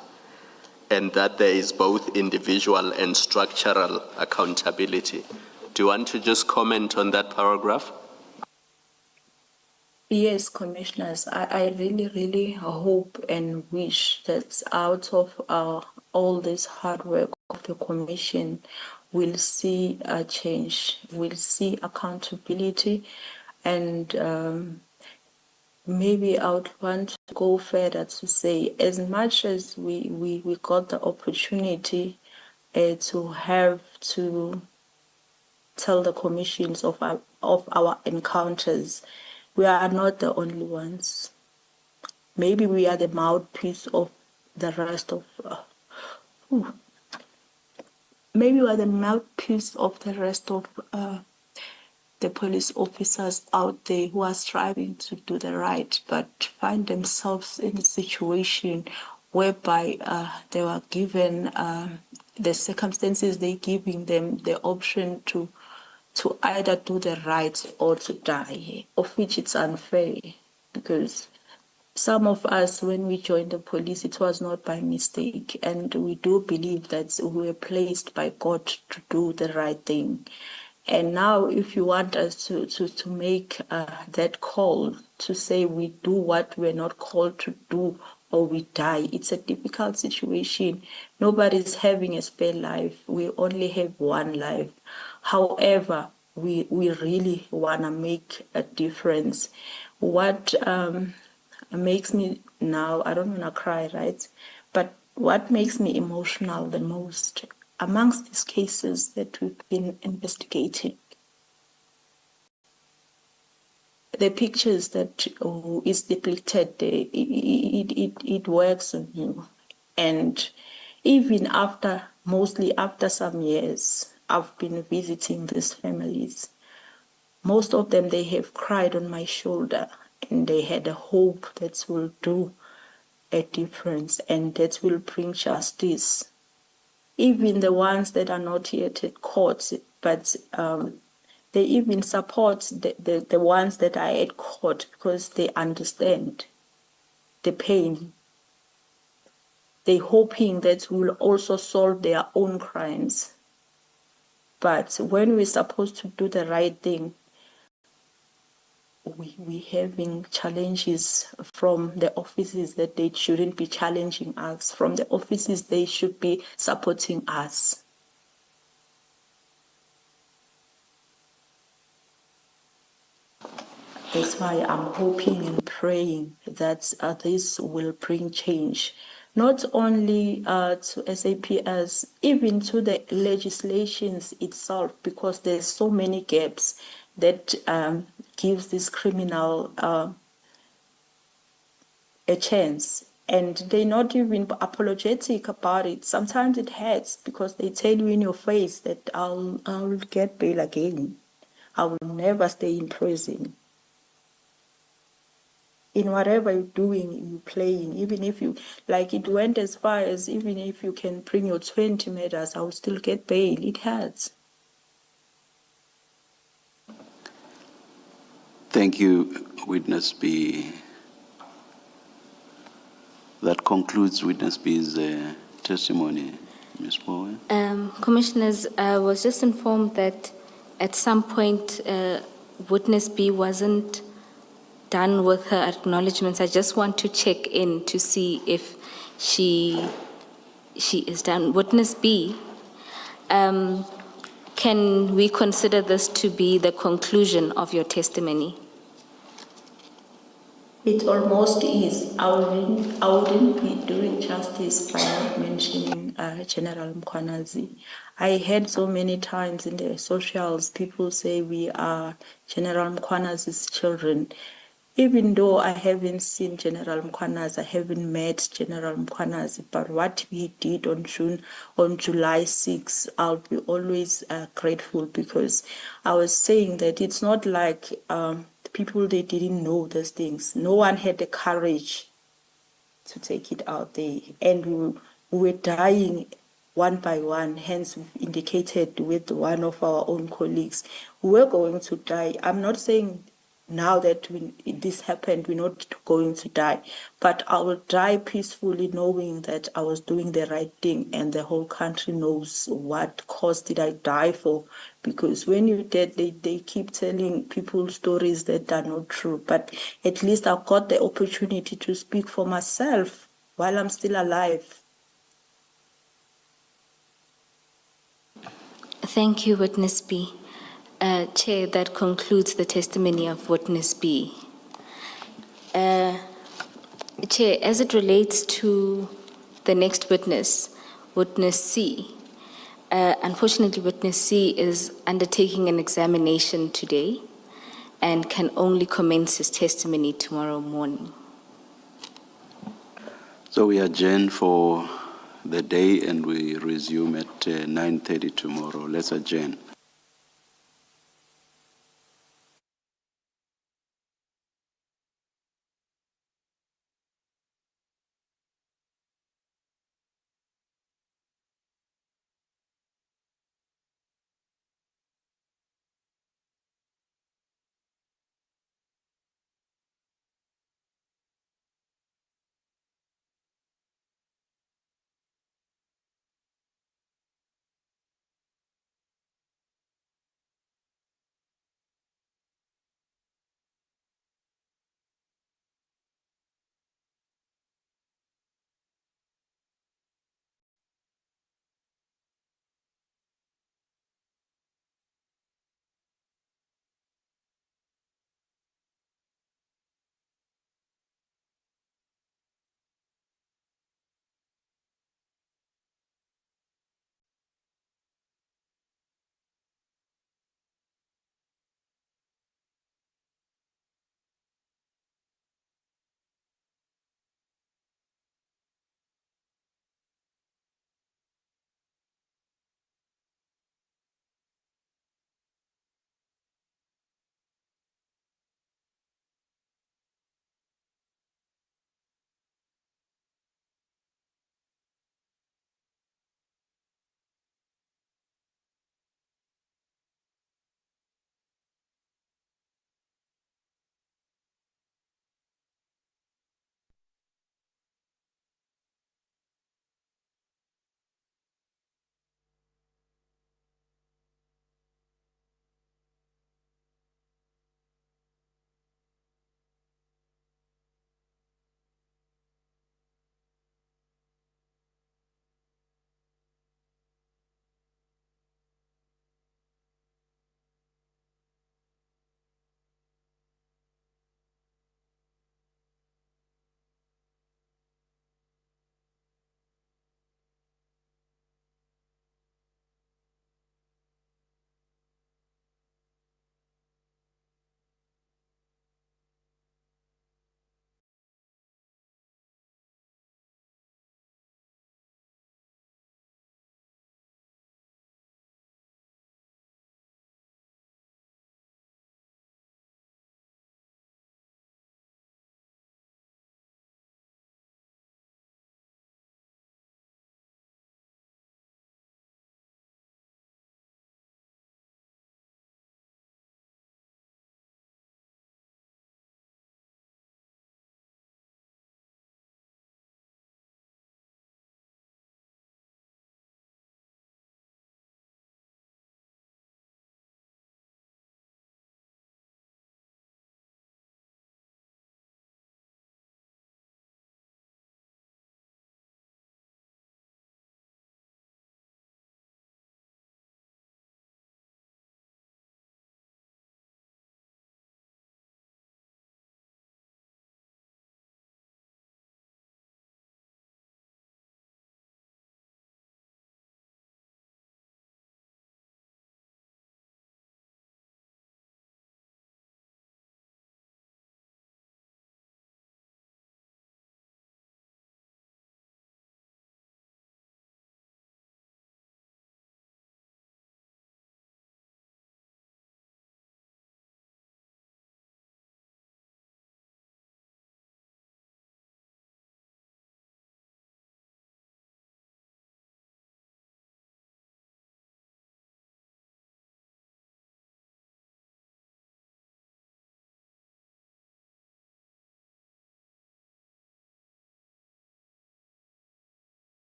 and that there is both individual and structural accountability. Do you want to just comment on that paragraph? Yes, commissioners, I really, really hope and wish that out of all this hard work of the commission, we'll see a change, we'll see accountability, and maybe I would want to go further to say, as much as we got the opportunity to have to tell the commissions of our encounters, we are not the only ones. Maybe we are the mouthpiece of the rest of. Maybe we are the mouthpiece of the rest of the police officers out there who are striving to do the right, but find themselves in a situation whereby they were given the circumstances they giving them the option to either do the right or to die, of which it's unfair, because some of us, when we joined the police, it was not by mistake, and we do believe that we were placed by God to do the right thing. And now, if you want us to make that call, to say we do what we're not called to do or we die, it's a difficult situation. Nobody's having a spare life. We only have one life. However, we really want to make a difference. What makes me now, I don't want to cry, right? But what makes me emotional the most amongst these cases that we've been investigating, the pictures that is depicted there, it works on you. And even after, mostly after some years, I've been visiting these families. Most of them, they have cried on my shoulder, and they had a hope that will do a difference and that will bring justice. Even the ones that are not yet at court, but they even support the ones that are at court because they understand the pain. They're hoping that we'll also solve their own crimes. But when we're supposed to do the right thing, we having challenges from the offices that they shouldn't be challenging us, from the offices they should be supporting us. That's why I'm hoping and praying that this will bring change, not only to SAPS, even to the legislations itself, because there's so many gaps that gives this criminal a chance. And they're not even apologetic about it. Sometimes it hurts because they tell you in your face that I'll get bail again. I will never stay in prison. In whatever you're doing, you're playing. Even if you, like it went as far as even if you can bring your 20 medals, I will still get bail. It hurts. Thank you, Witness B. That concludes Witness B's testimony. Ms. Bowen? Commissioners, I was just informed that at some point Witness B wasn't done with her acknowledgements, I just want to check in to see if she is done. Witness B, can we consider this to be the conclusion of your testimony? It almost is. I wouldn't be doing justice by not mentioning General Mkwanazi. I heard so many times in the socials, people say we are General Mkwanazi's children. Even though I haven't seen General Mkwanazi, I haven't met General Mkwanazi, but what he did on July 6, I'll be always grateful, because I was saying that it's not like people, they didn't know these things. No one had the courage to take it out there, and we were dying one by one. Hence, we've indicated with one of our own colleagues, we're going to die. I'm not saying now that this happened, we're not going to die, but I will die peacefully knowing that I was doing the right thing, and the whole country knows what cause did I die for. Because when you're dead, they keep telling people stories that are not true. But at least I've got the opportunity to speak for myself while I'm still alive. Thank you, Witness B. Chair, that concludes the testimony of Witness B. Chair, as it relates to the next witness, Witness C, unfortunately, Witness C is undertaking an examination today and can only commence his testimony tomorrow morning. So we adjourn for the day and we resume at 9:30 tomorrow. Let's adjourn.